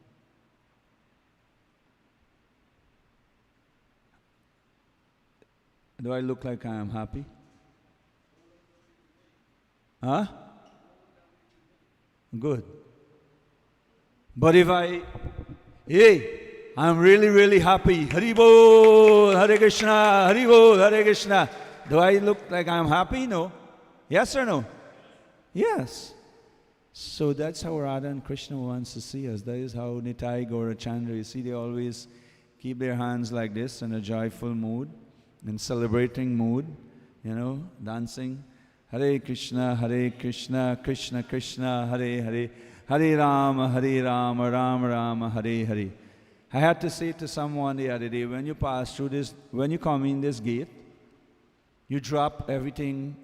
[SPEAKER 4] Do I look like I am happy? Huh? Good. But if I'm really, really happy. Hari Bol, Hare Krishna, Hari Bol, Hare Krishna. Do I look like I'm happy? No. Yes or no? Yes. So that's how Radha and Krishna wants to see us. That is how Nitai Gaurachandra, you see, they always keep their hands like this in a joyful mood, in celebrating mood, you know, dancing. Hare Krishna, Krishna Krishna, Hare Hare, Hare Rama, Rama Rama, Hare Hare. I had to say to someone the other day, when you pass through this, when you come in this gate, you drop everything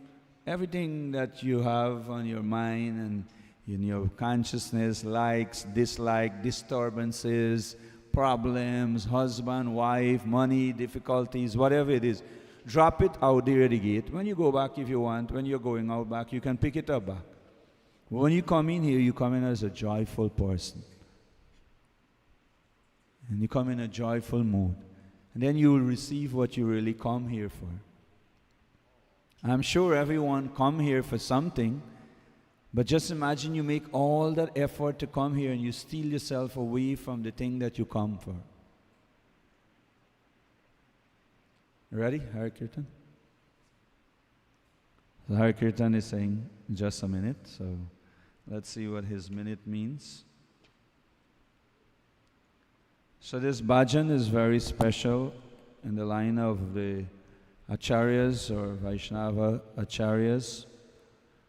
[SPEAKER 4] that you have on your mind and in your consciousness, likes, dislike, disturbances, problems, husband, wife, money, difficulties, whatever it is. Drop it out there at the gate. When you go back, if you want, when you're going out back, you can pick it up back. When you come in here, you come in as a joyful person. And you come in a joyful mood. And then you will receive what you really come here for. I'm sure everyone come here for something, but just imagine you make all that effort to come here and you steal yourself away from the thing that you come for. Ready? Hare Kirtan? So Hare Kirtan is saying just a minute, so let's see what his minute means. So this bhajan is very special in the line of the Acharyas or Vaishnava Acharyas.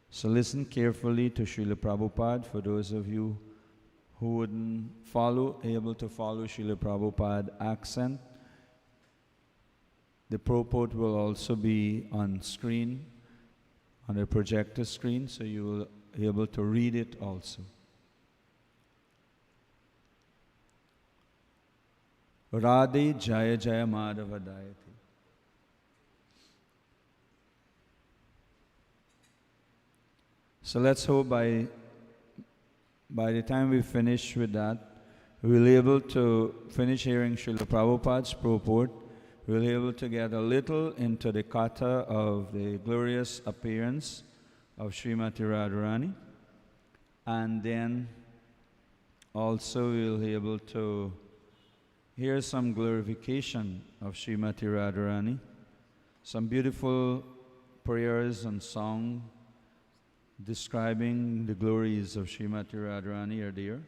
[SPEAKER 4] So listen carefully to Srila Prabhupada for those of you who wouldn't able to follow Srila Prabhupada accent. The purport will also be on screen, on the projector screen, so you will be able to read it also. Radhe Jaya Jaya Madhava Dayati. So let's hope by the time we finish with that, we'll be able to finish hearing Srila Prabhupada's purport. We'll be able to get a little into the katha of the glorious appearance of Srimati Radharani. And then also we'll be able to hear some glorification of Srimati Radharani, some beautiful prayers and song describing the glories of Srimati Radharani are there.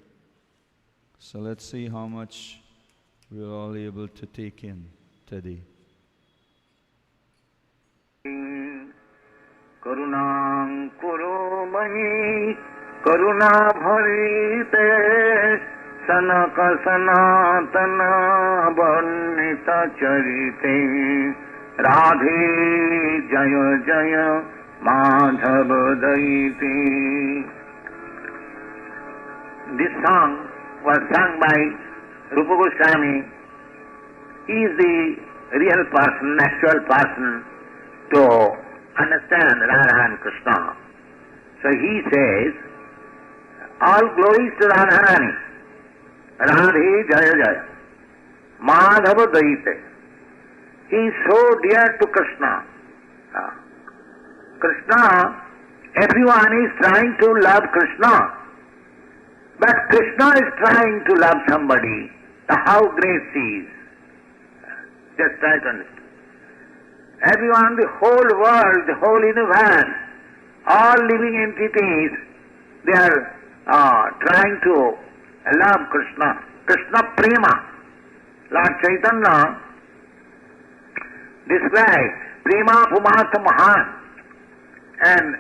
[SPEAKER 4] So let's see how much we're all able to take in today.
[SPEAKER 5] Karunam kuru mahi karuna bharite sanaka sanatana varnita charite Radhe Jaya Jaya Madhava Daiti. This song was sung by Rupa Goswami. He is the real person, actual person to understand Radha and Krishna. So he says, all glories to Radharani. Radhe Jaya Jaya. Madhava Daite. He is so dear to Krishna. Krishna, everyone is trying to love Krishna. But Krishna is trying to love somebody. How great he is. Just try to understand. Everyone, the whole world, the whole universe, all living entities, they are trying to love Krishna. Krishna Prema. Lord Chaitanya described Prema Pumartha Mahan. And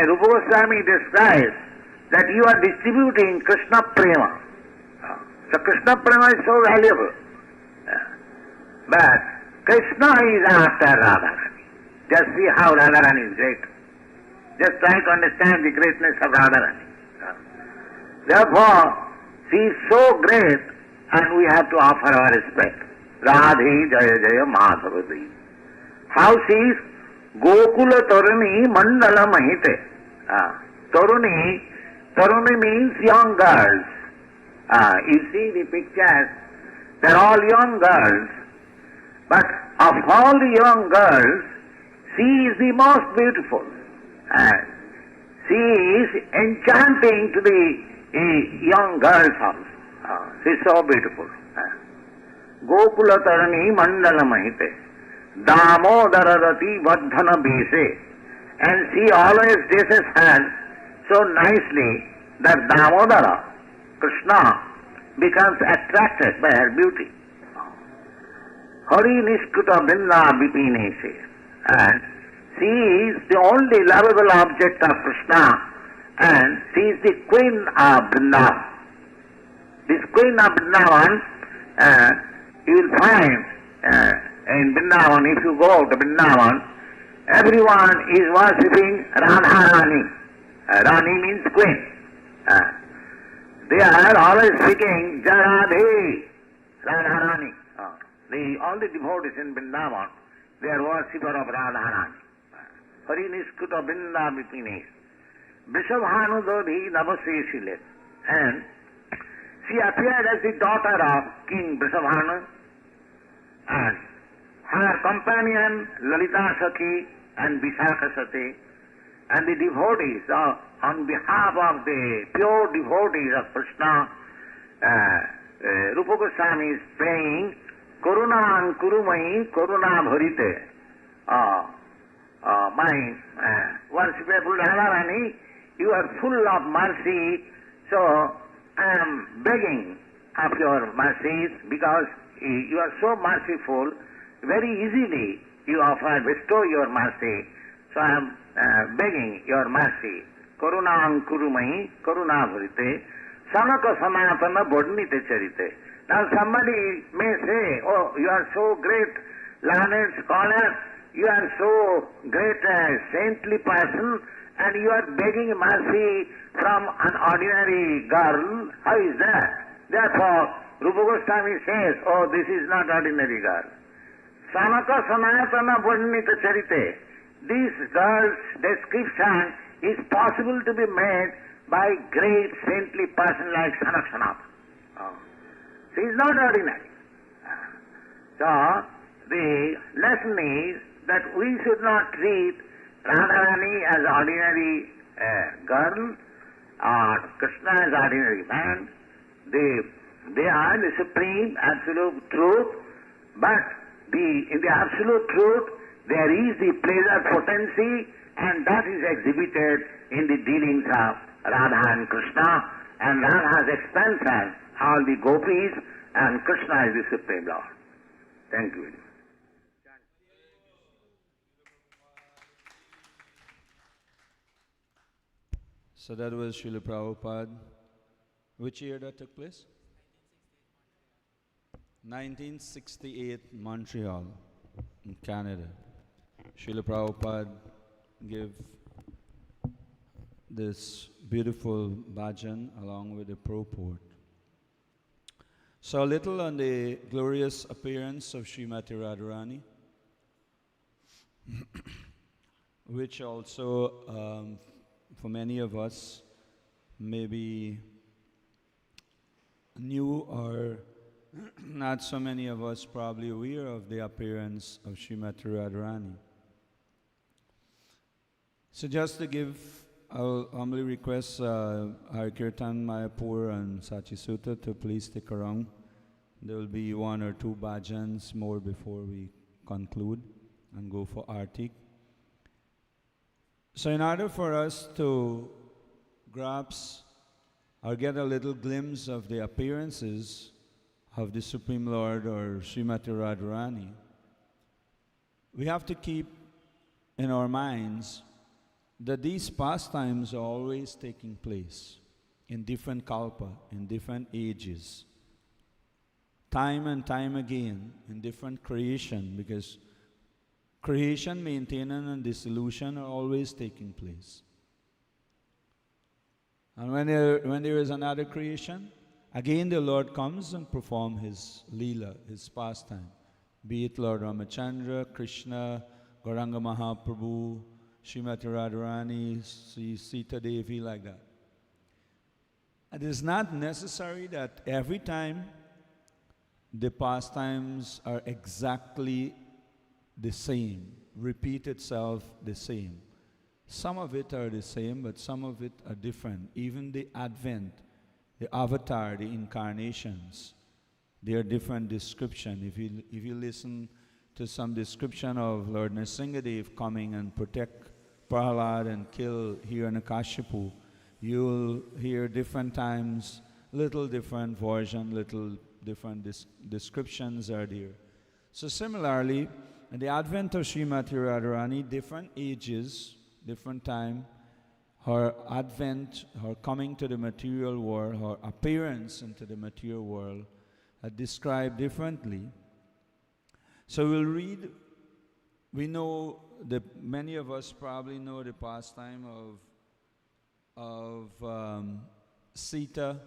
[SPEAKER 5] Rupa Goswami describes that you are distributing Krishna Prema. So Krishna Prema is so valuable. But Krishna is after Radharani. Just see how Radharani is great. Just try to understand the greatness of Radharani. Therefore, she is so great and we have to offer our respect. Radhe Jaya Jaya Madhavati. How she is Gokula Taruni Mandala Mahite. Taruni means young girls. You see the pictures, they are all young girls. But of all the young girls, she is the most beautiful. She is enchanting to the young girls also. She is so beautiful. Gokula Tarani Mandala Mahite. Damodarati Vardhana Bese. And she always dresses her so nicely that Damodara, Krishna, becomes attracted by her beauty. Hari Nishkuta Vrinda Vipinese. And she is the only lovable object of Krishna, and she is the queen of Vrindavan. This queen of Vrindavan, you will find in Vrindavan, if you go to Vrindavan, everyone is worshipping Radharani. Rani means queen. They are always speaking Jaradhe, Radharani. All the devotees in Vrindavan, they are worshipper of Radharani. Hari Nishkuta Vrinda Vipines. Vrishabhanu Dodhi Navaseshile. And she appeared as the daughter of King Vrishabhanu, and her companion Lalita Sakhi and Vishakha Sati, and the devotees on behalf of the pure devotees of Krishna, Rupa Goswami is praying Karuna Ankurumai Karuna Bharite. My worshipful Radharani, you are full of mercy, so I am begging of your mercies because you are so merciful, very easily you bestow your mercy, so I am begging your mercy. Karuna Ankurumai Karuna Bharite Sanaka Sanatana Bodnite Charite. Now somebody may say, oh, you are so great, learned scholar, you are so great saintly person, and you are begging mercy from an ordinary girl. How is that? Therefore, Rupa Goswami says, oh, this is not ordinary girl. Sanaka Sanatana Varnita Charite. This girl's description is possible to be made by great saintly person like Sanak Sanat. She is not ordinary. So, the lesson is that we should not treat Radharani as ordinary girl or Krishna as ordinary man. They are the supreme absolute truth, but in the absolute truth there is the pleasure potency, and that is exhibited in the dealings of Radha and Krishna, and Radha's expansion, all the gopis, and Krishna is the Supreme Lord. Thank you.
[SPEAKER 4] So that was Srila Prabhupada. Which year that took place? 1968, Montreal, in Canada. Srila Prabhupada gave this beautiful bhajan along with the purport. So a little on the glorious appearance of Srimati Radharani, which also for many of us may be new or not so many of us probably aware of the appearance of Srimati Radharani. So just to give, I'll humbly request Harikirtan Mayapur and Sachi Sutta to please stick around. There will be one or two bhajans more before we conclude and go for Artik. So in order for us to grasp or get a little glimpse of the appearances of the Supreme Lord or Srimati Radharani, we have to keep in our minds that these pastimes are always taking place in different kalpa, in different ages, time and time again, in different creation, because creation, maintenance, and dissolution are always taking place. And when there is another creation, again the Lord comes and performs His Leela, His pastime. Be it Lord Ramachandra, Krishna, Gauranga Mahaprabhu, Srimati Radharani, Sita Devi, like that. It is not necessary that every time the pastimes are exactly the same, repeat itself the same. Some of it are the same, but some of it are different. Even the advent, the avatar, the incarnations, they are different description. If you listen to some description of Lord Nrsingadev coming and protect Prahlad and kill Hiranyakashipu, you'll hear different times, little different version, little different descriptions are there. So similarly, in the advent of Srimati Radharani, different ages, different time, her advent, her coming to the material world, her appearance into the material world are described differently. So we'll read, we know, many of us probably know the pastime of Sita.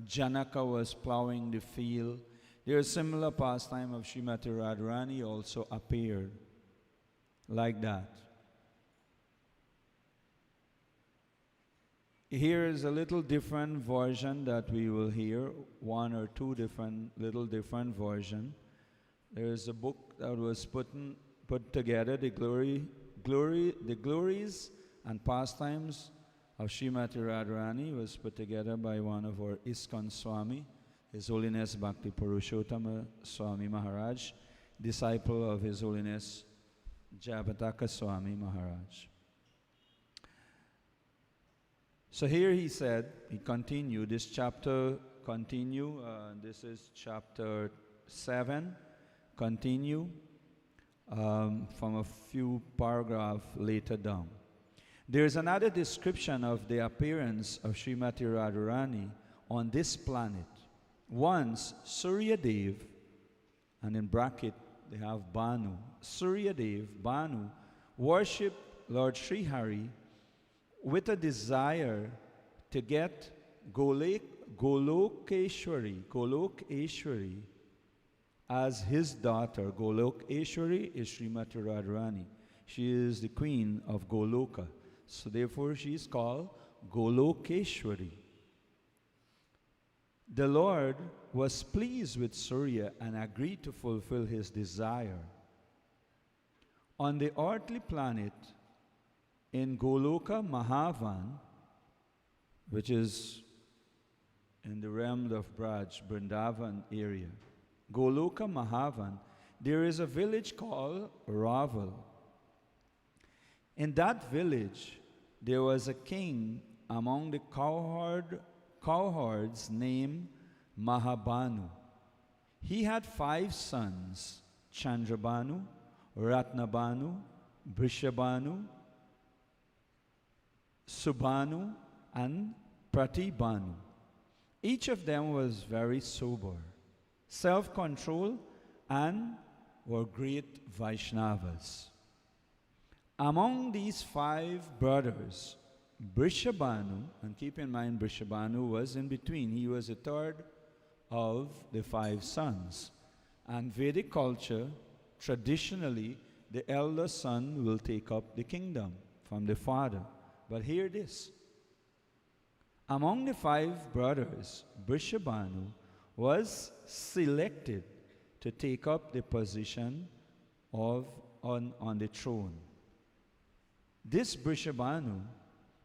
[SPEAKER 4] Janaka was plowing the field. There is a similar pastime of Srimati Radharani also appeared like that. Here is a little different version that we will hear, one or two little different version. There is a book that was put together, the glories and pastimes of Srimati Radharani was put together by one of our ISKCON Swami, His Holiness Bhakti Purushottama Swami Maharaj, disciple of His Holiness Jayapataka Swami Maharaj. So here he said, he continued, this chapter continue, this is chapter 7, continue from a few paragraphs later down. There is another description of the appearance of Srimati Radharani on this planet. Once, Surya Dev, and in bracket they have Banu, Surya Dev, Banu, worship Lord Sri Hari with a desire to get Golokeshwari as his daughter. Golokeshwari is Srimati Radharani. She is the queen of Goloka. So therefore she is called Golokeshwari. The Lord was pleased with Surya and agreed to fulfill his desire. On the earthly planet, in Goloka Mahavan, which is in the realm of Braj, Vrindavan area, Goloka Mahavan, there is a village called Raval. In that village, there was a king among the cowherds named Mahabanu. He had 5 sons, Chandrabanu, Ratnabanu, Brishabanu, Subhanu, and Pratibhanu. Each of them was very sober, self-controlled, and were great Vaishnavas. Among these 5 brothers, Brishabhanu, and keep in mind Brishabhanu was in between, he was a third of the 5 sons. And Vedic culture, traditionally, the elder son will take up the kingdom from the father. But hear this. Among the 5 brothers, Brishabhanu was selected to take up the position on the throne. This Brishabhanu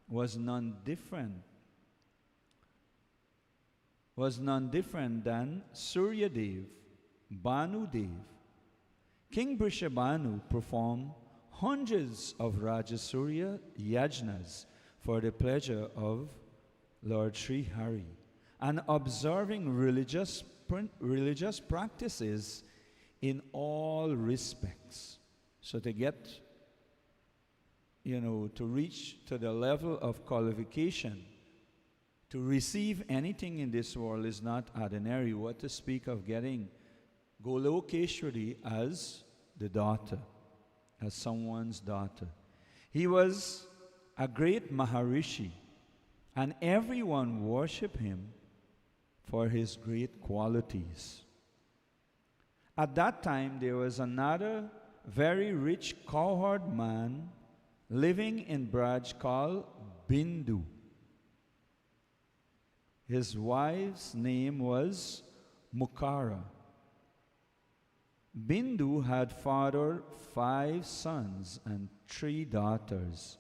[SPEAKER 4] was none different than Suryadev, Bhanudev. King Brishabhanu performed hundreds of Rajasurya yajnas for the pleasure of Lord Sri Hari, and observing religious practices in all respects. So to get, to reach to the level of qualification, to receive anything in this world is not ordinary. What to speak of getting Golokeshwari as the daughter, as someone's daughter. He was a great Maharishi, and everyone worshiped him for his great qualities. At that time, there was another very rich cowherd man living in Braj called Bindu. His wife's name was Mukara. Bindu had fathered 5 sons and 3 daughters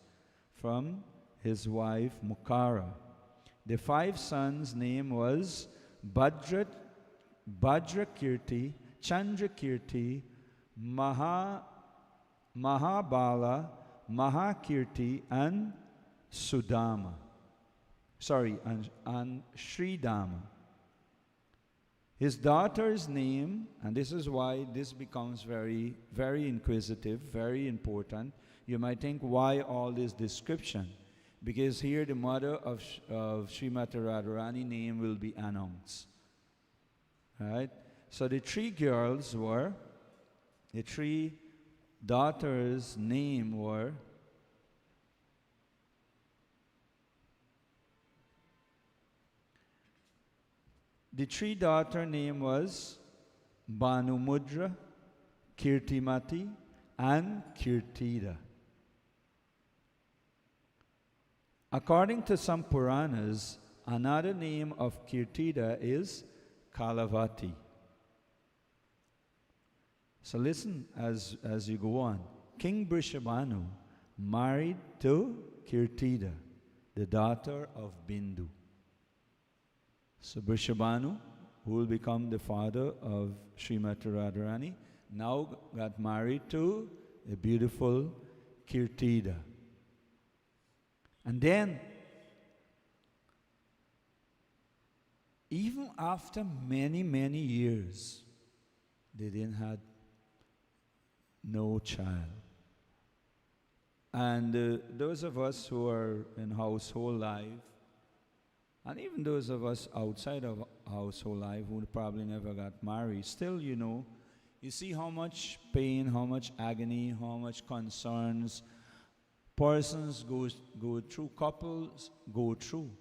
[SPEAKER 4] from his wife Mukara. The 5 sons' name was Bhadrakirti, Chandrakirti, Mahabala, Mahakirti, and Sudama. And Sridama. His daughter's name, and this is why this becomes very, very inquisitive, very important. You might think, why all this description? Because here the mother of Srimati Radharani name will be announced. Right? So the 3 daughters' name were was Bhanumudra, Kirtimati, and Kirtida. According to some Puranas, another name of Kirtida is Kalavati. So listen as you go on. King Brishabhanu married to Kirtida, the daughter of Bindu. So Brishabhanu, who will become the father of Srimati Radharani, now got married to a beautiful Kirtida. And then, even after many, many years, they didn't have no child. And those of us who are in household life, and even those of us outside of household life who probably never got married, still, you see how much pain, how much agony, how much concerns persons go through, couples go through,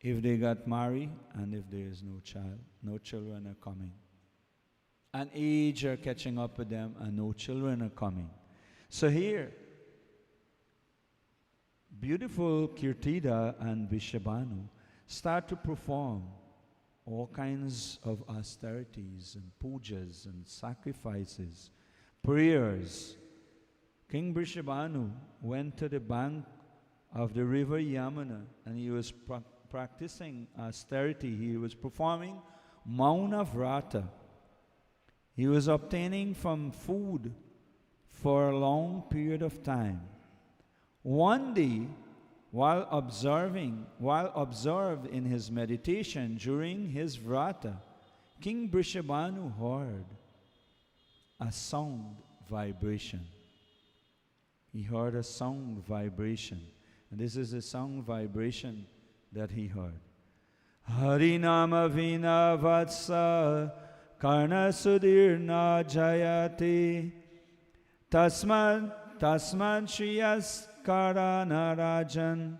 [SPEAKER 4] if they got married and if there is no child, no children are coming. And age are catching up with them and no children are coming. So here, beautiful Kirtida and Brishabhanu start to perform all kinds of austerities and pujas and sacrifices, prayers. King Brishabhanu went to the bank of the river Yamuna and he was practicing austerity. He was performing Mauna Vrata. He was obtaining from food for a long period of time. One day, while observed in his meditation during his vrata, King Brishabhanu heard a sound vibration. He heard a sound vibration. And this is the sound vibration that he heard. Harinama vina vatsa karna sudirna jayati tasman shriyas karana rajan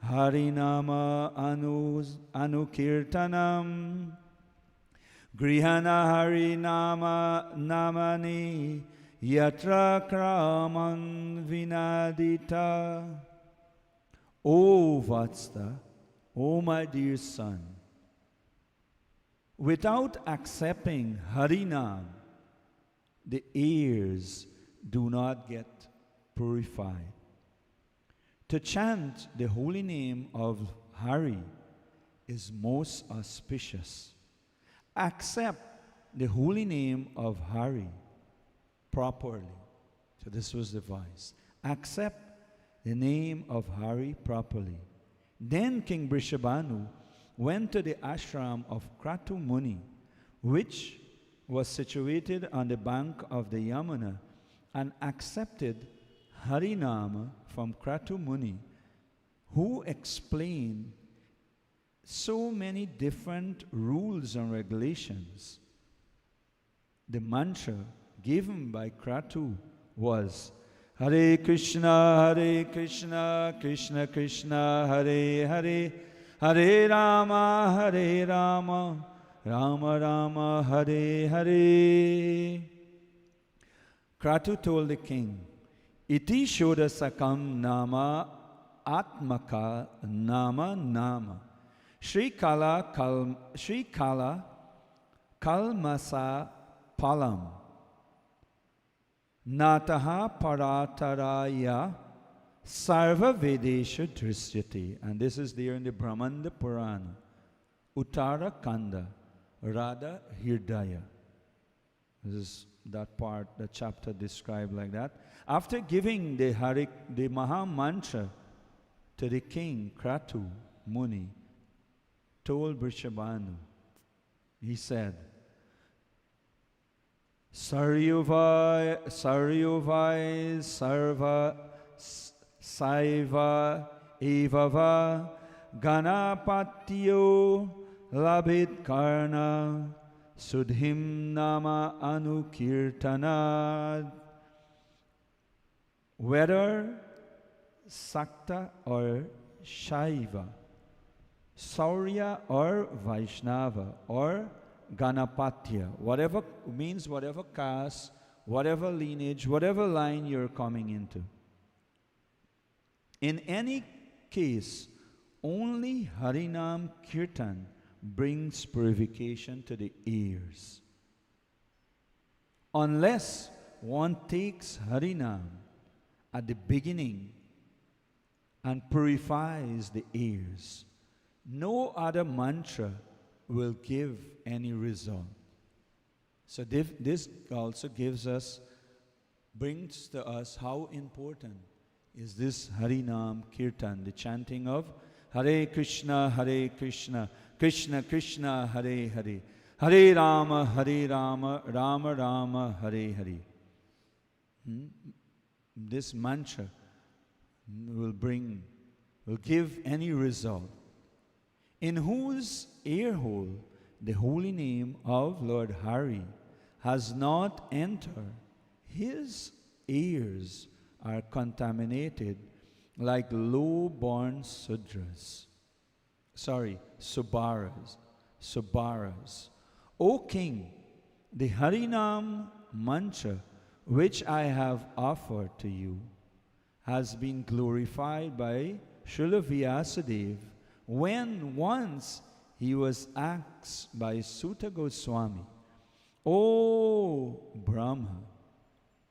[SPEAKER 4] harinama anukirtanam grihana harinama namani yatra kraman vinadita. O Vatsa, O my dear son, Without accepting Harinam, the ears do not get purified. To chant the holy name of Hari is most auspicious. Accept the holy name of Hari properly. So this was the voice. Accept the name of Hari properly. Then King Brishabhanu went to the ashram of Kratu Muni, which was situated on the bank of the Yamuna, and accepted Harinama from Kratu Muni, who explained so many different rules and regulations. The mantra given by Kratu was Hare Krishna, Krishna Krishna, Hare Hare, Hare Rama, Rama Rama, Hare Hare. Kratu told the king, Iti Shoda Sakam Nama Atmaka Nama Sri Kala Kalmasa Palam Nataha Parataraya Sarva Vedesha Drishyati. And this is there in the Brahmanda Purana, Uttara Kanda, Radha Hirdaya. This is that part, the chapter described like that. After giving the Maha Mantra to the king, Kratu Muni told Brishabhanu, he said, Saryuvai Sarva Saiva Evava Ganapatyo Labit Karna Sudhim Nama Anukirtanad. Whether Sakta or Shaiva, Saurya or Vaishnava or Ganapatya, whatever means, whatever caste, whatever lineage, whatever line you're coming into. In any case, only Harinam Kirtan brings purification to the ears. Unless one takes Harinam at the beginning and purifies the ears, no other mantra will give any result. So this also brings to us how important is this Harinam Kirtan, the chanting of Hare Krishna, Krishna Krishna, Hare Hare, Hare Rama, Rama Rama, Hare Hare. This mantra will give any result. In whose ear hole the holy name of Lord Hari has not entered, his ears are contaminated like low-born Subaras. O king, the Harinam mantra which I have offered to you has been glorified by Srila Vyasadeva when once he was asked by Sutta Goswami, O Brahma,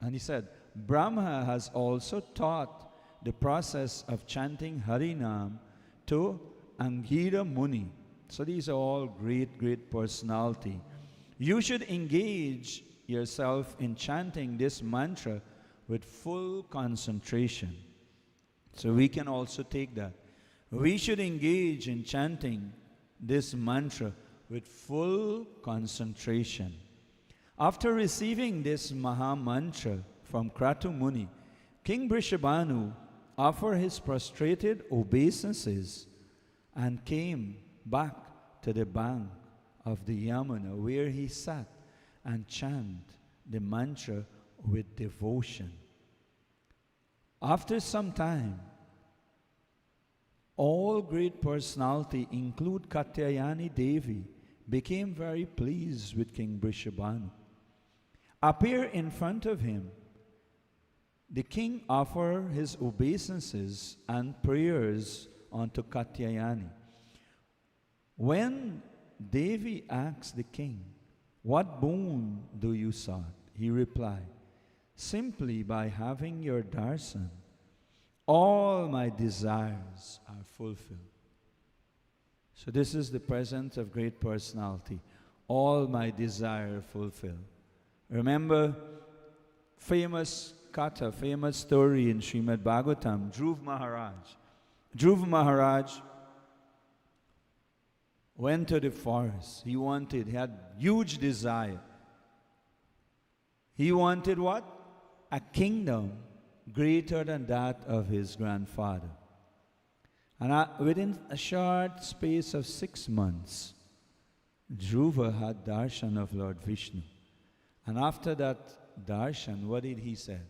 [SPEAKER 4] and he said, Brahma has also taught the process of chanting Harinam to Angira Muni. So these are all great personality. You should engage yourself in chanting this mantra with full concentration. So we can also take that. We should engage in chanting this mantra with full concentration. After receiving this Maha Mantra from Kratu Muni, King Brishabhanu offered his prostrated obeisances and came back to the bank of the Yamuna, where he sat and chanted the mantra with devotion. After some time, all great personality, include Katyayani Devi, became very pleased with King Brishabhanu. Appear in front of him. The king offered his obeisances and prayers unto Katyayani. When Devi asked the king, "What boon do you sought?" He replied, "Simply by having your darshan, all my desires are fulfilled." So this is the presence of great personality. All my desire fulfilled. Remember, famous katha, famous story in Srimad Bhagavatam, Dhruv Maharaj. Dhruv Maharaj went to the forest. He had huge desire. He wanted what? A kingdom greater than that of his grandfather. And within a short space of 6 months, Dhruva had darshan of Lord Vishnu. And after that darshan, what did he say?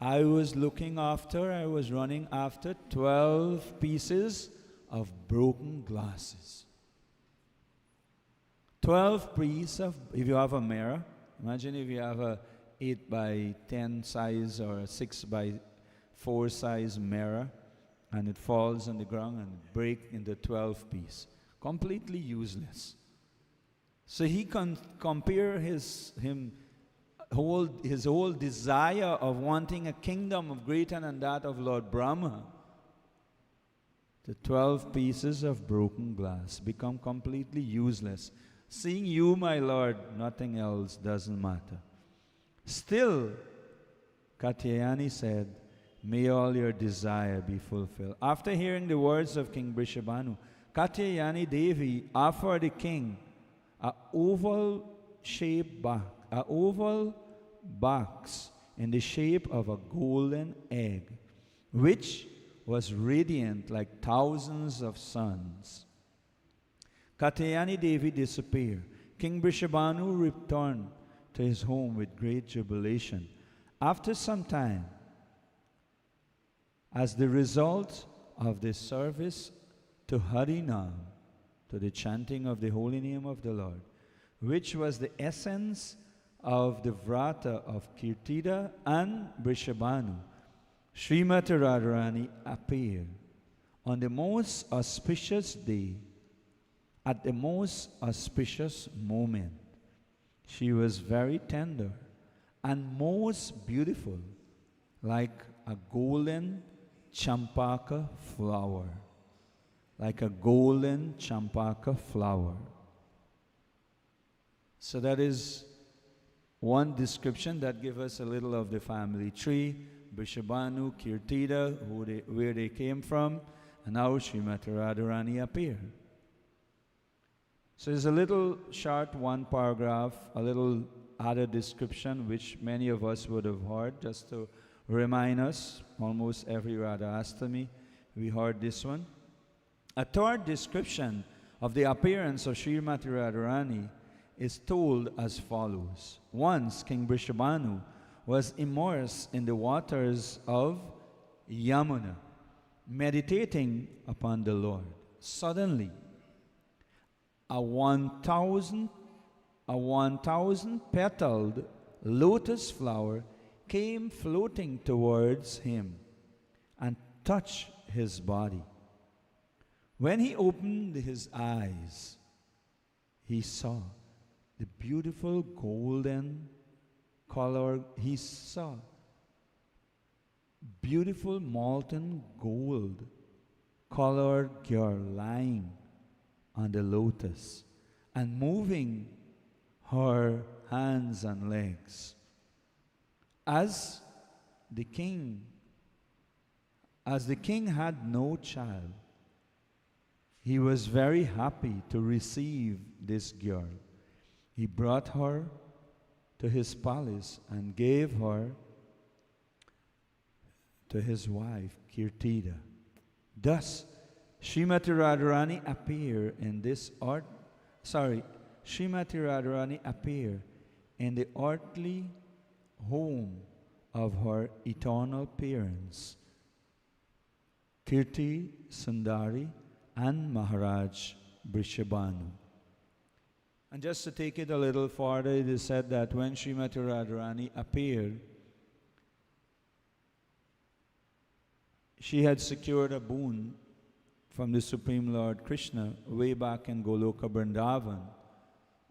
[SPEAKER 4] I was running after 12 pieces of broken glasses. 12 pieces of, if you have a mirror, imagine if you have a 8 by 10 size or a 6 by 4 size mirror, and it falls on the ground and break into 12 pieces. Completely useless. So he compare his whole desire of wanting a kingdom of greater than that of Lord Brahma to 12 pieces of broken glass, become completely useless. Seeing you, my Lord, nothing else doesn't matter. Still, Katyayani said, "May all your desire be fulfilled." After hearing the words of King Vrishabhanu, Katyayani Devi offered the king a oval box in the shape of a golden egg, which was radiant like thousands of suns. Katyayani Devi disappeared. King Vrishabhanu returned to his home with great jubilation. After some time, as the result of the service to Harinam, to the chanting of the holy name of the Lord, which was the essence of the vrata of Kirtida and Vrishabhanu, Srimati Radharani appeared on the most auspicious day, at the most auspicious moment. She was very tender and most beautiful, like a golden champaka flower. Like a golden champaka flower. So that is one description that gives us a little of the family tree. Vrishabhanu, Kirtida, where they came from, and now Srimati Radharani appeared. So there's a little short one paragraph, a little added description which many of us would have heard, just to remind us. Almost every Radha Astami we heard this one. A third description of the appearance of Srimati Radharani is told as follows. Once King Vrishabhanu was immersed in the waters of Yamuna, meditating upon the Lord. Suddenly, a 1,000 petaled lotus flower came floating towards him and touched his body. When he opened his eyes, he saw the beautiful golden color. He saw beautiful molten gold colored girl lying on the lotus and moving her hands and legs. As the king had no child, he was very happy to receive this girl. He brought her to his palace and gave her to his wife, Kirtida. Thus, Srimati Radharani appeared in the earthly home of her eternal parents, Kirti, Sundari, and Maharaj Vrishabhanu. And just to take it a little farther, it is said that when Srimati Radharani appeared, she had secured a boon from the Supreme Lord Krishna way back in Goloka Vrindavan,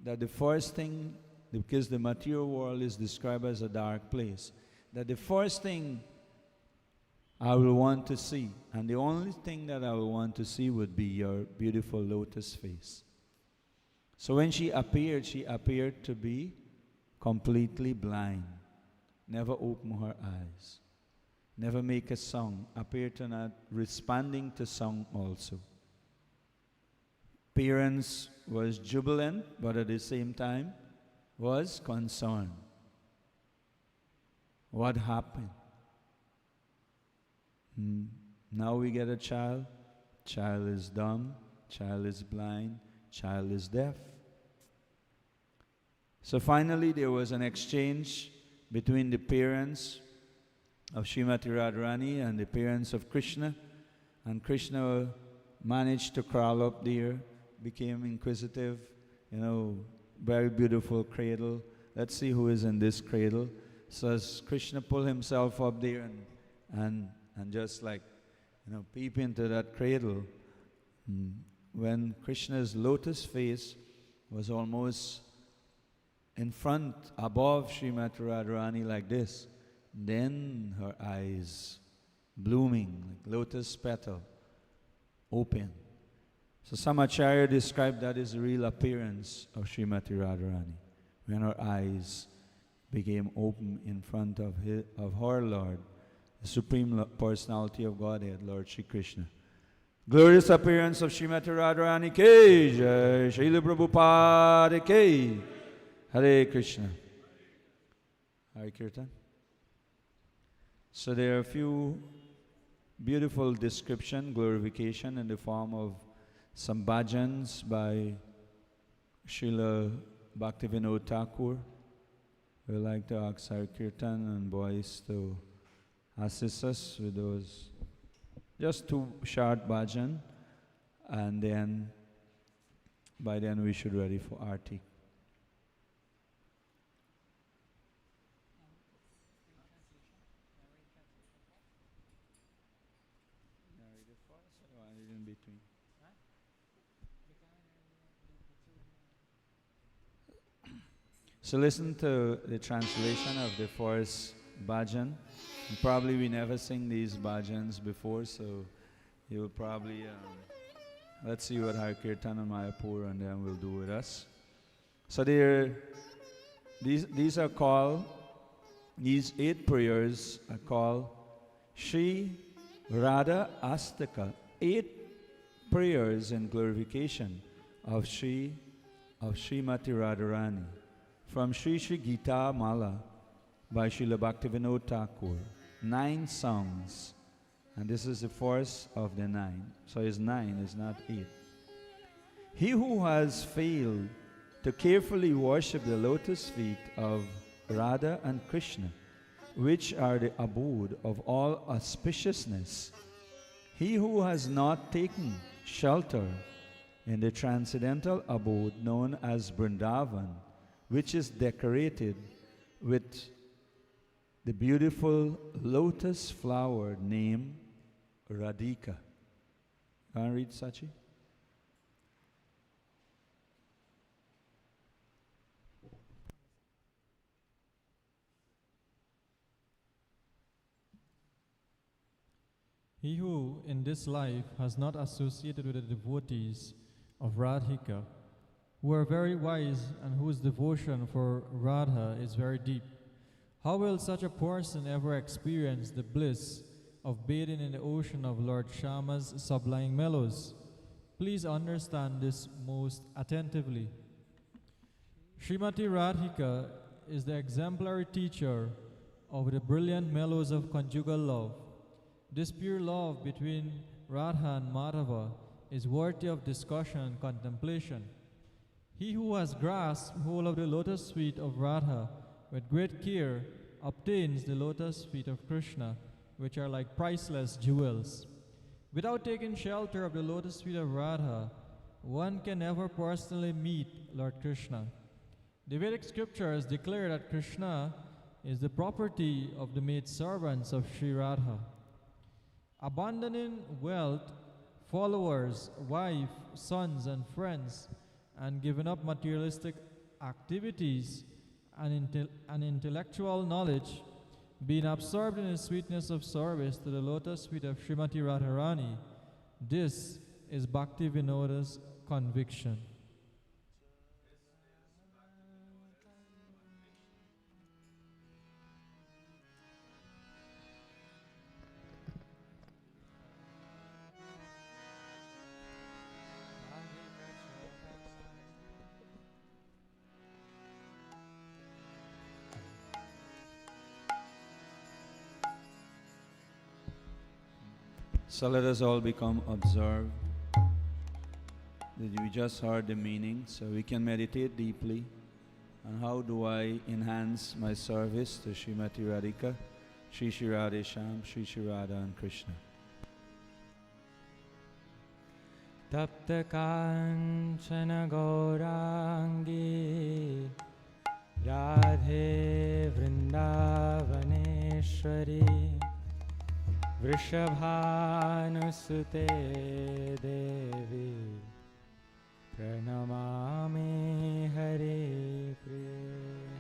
[SPEAKER 4] that the first thing, because the material world is described as a dark place, that the first thing I will want to see, and the only thing that I will want to see would be your beautiful lotus face. So when she appeared to be completely blind, never open her eyes, never make a song, appeared to not responding to song also. Parents was jubilant, but at the same time was concerned. What happened? Now we get a child is dumb, child is blind, child is deaf. So finally there was an exchange between the parents of Srimati Radharani and the parents of Krishna, and Krishna managed to crawl up there, became inquisitive, very beautiful cradle. Let's see who is in this cradle. So as Krishna pulled himself up there and just peep into that cradle, when Krishna's lotus face was almost in front, above Srimati Radharani like this, then her eyes blooming like lotus petal, open. So some Acharya described that as the real appearance of Srimati Radharani, when her eyes became open in front of her Lord, the Supreme Personality of Godhead, Lord Shri Krishna. Glorious appearance of Srimati Radharani Ki Jai, Srila Prabhupada Ki. Hare Krishna. Hare Kirtan. So there are a few beautiful description, glorification in the form of some bhajans by Srila Bhaktivinoda Thakur. We like to ask Hare Kirtan and boys to assist us with those. Just two short bhajan, and then by then we should ready for Arti. So listen to the translation of the first bhajan. And probably we never sing these bhajans before, so you will probably, let's see what Hare Kirtan and Mayapur and then will do with us. So these are called, these 8 prayers are called Shri Radha Astaka, 8 prayers in glorification of Srimati Radharani, from Sri Sri Gita Mala by Srila Bhaktivinoda Thakur. 9 songs, and this is the first of the 9. So it's 9, it's not 8. He who has failed to carefully worship the lotus feet of Radha and Krishna, which are the abode of all auspiciousness, he who has not taken shelter in the transcendental abode known as Vrindavan, which is decorated with the beautiful lotus flower named Radhika. Can I read, Sachi?
[SPEAKER 2] He who in this life has not associated with the devotees of Radhika, who are very wise and whose devotion for Radha is very deep, how will such a person ever experience the bliss of bathing in the ocean of Lord Shama's sublime mellows? Please understand this most attentively. Srimati Radhika is the exemplary teacher of the brilliant mellows of conjugal love. This pure love between Radha and Madhava is worthy of discussion and contemplation. He who has grasped hold of the lotus feet of Radha with great care obtains the lotus feet of Krishna, which are like priceless jewels. Without taking shelter of the lotus feet of Radha, one can never personally meet Lord Krishna. The Vedic scriptures declare that Krishna is the property of the maidservants of Sri Radha. Abandoning wealth followers, wife, sons, and friends, and given up materialistic activities and intellectual knowledge, being absorbed in the sweetness of service to the lotus feet of Srimati Radharani, this is Bhakti Vinoda's conviction.
[SPEAKER 4] So let us all become observed. We just heard the meaning, so we can meditate deeply on how do I enhance my service to Srimati Radhika, Shri Shri Radhe Shyam, Shri Shri Radha and Krishna.
[SPEAKER 6] Tapta Kanchana Gaurangi Radhe Vrindavaneshwari Vrishabhanusute Devi Pranamami Hare Priya.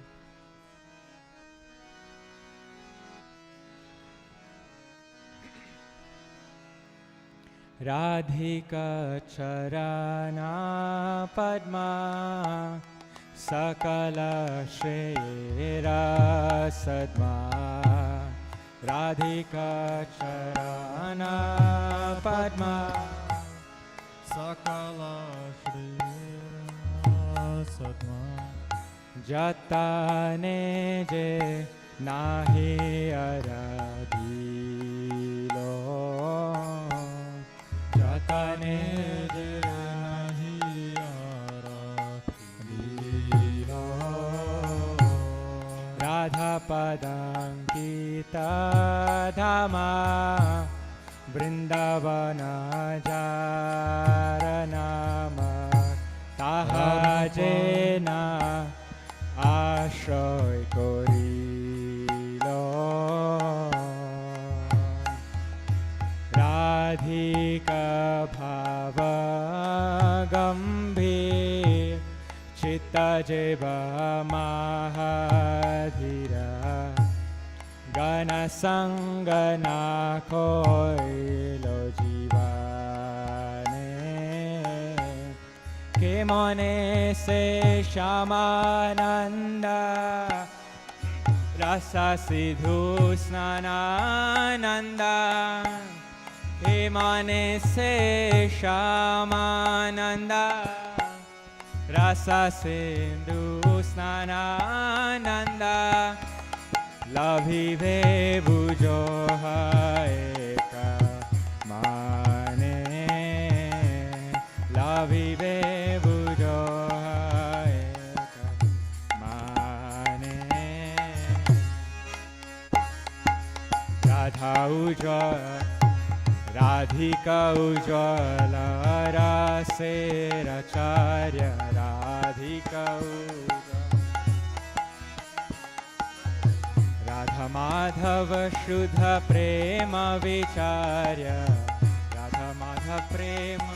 [SPEAKER 6] Radhika Charana Padma Sakala Shreya Sadma. Radhika Charana Padma
[SPEAKER 2] Sakala Shri Sadma
[SPEAKER 6] Jatane Je Nahi Aradhilo Jatane Je Nahi Aradhilo Radha Padankita Dhama Vrindavana Jaranama Taha Jena Ashroy Korilo Radhika Bhava Gambhir Chitta Jeva Mahadhira Gana Sangana Koilo Jivane Ke Mone Se Shamananda Rasa Sidhu Snanananda Ke Mone Se Shamananda Rasa Sindhu Snanananda Labhive bujo haeka mane Labhive bujo haeka mane Radha ujjwala Radhika ujjwala Rasera Radhika ujjwala Radha Madhava Shuddha Prema Vicharya Radha Madhava Prema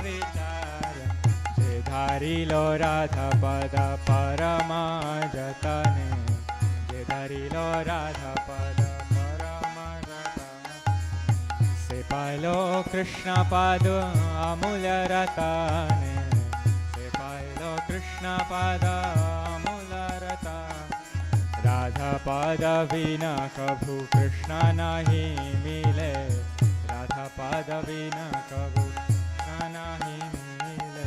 [SPEAKER 6] Vicharya Je Dharilo Radha Pada Parama Jatane Je Dharilo Radha Pada Parama Jatane Se Pailo Krishna Padu Amulya Ratane Se Pailo Krishna Pada Amulya Ratane Radha Pada Vina Kabhu Krishna Nahi Mile Radha Pada Vina Kabhu Krishna Nahi Mile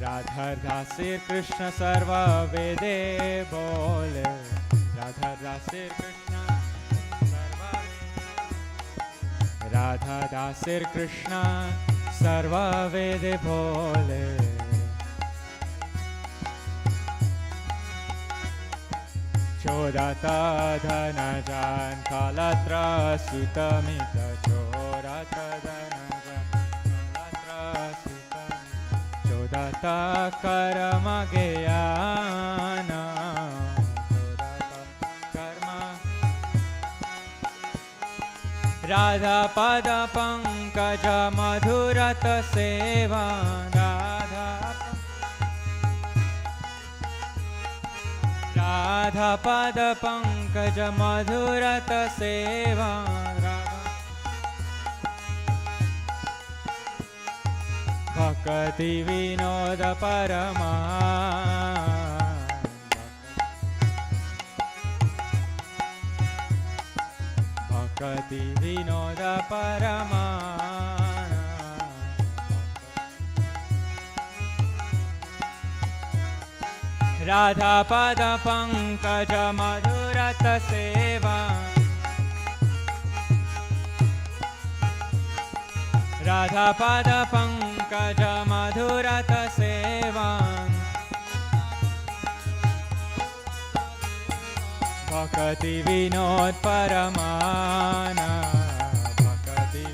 [SPEAKER 6] Radha Dasir Krishna Sarva Vede Bole Radha Dasir Krishna Sarva Vede Radha Dasir Krishna Sarva Vede Bole Chodata dhanajan kalatra sutamita Chodata dhanajan kalatra sutamita Chodata karamageyana Chodata karma Radha पद पंकज मधुरत सेवा राधा पद पंकज मधुरत सेवा भक्ति विनोद परमा भक्ति विनोद परमा राधा पद पंकज मधुरत सेवा राधा पद पंकज मधुरत सेवा भक्ति विनोद परमाना भक्ति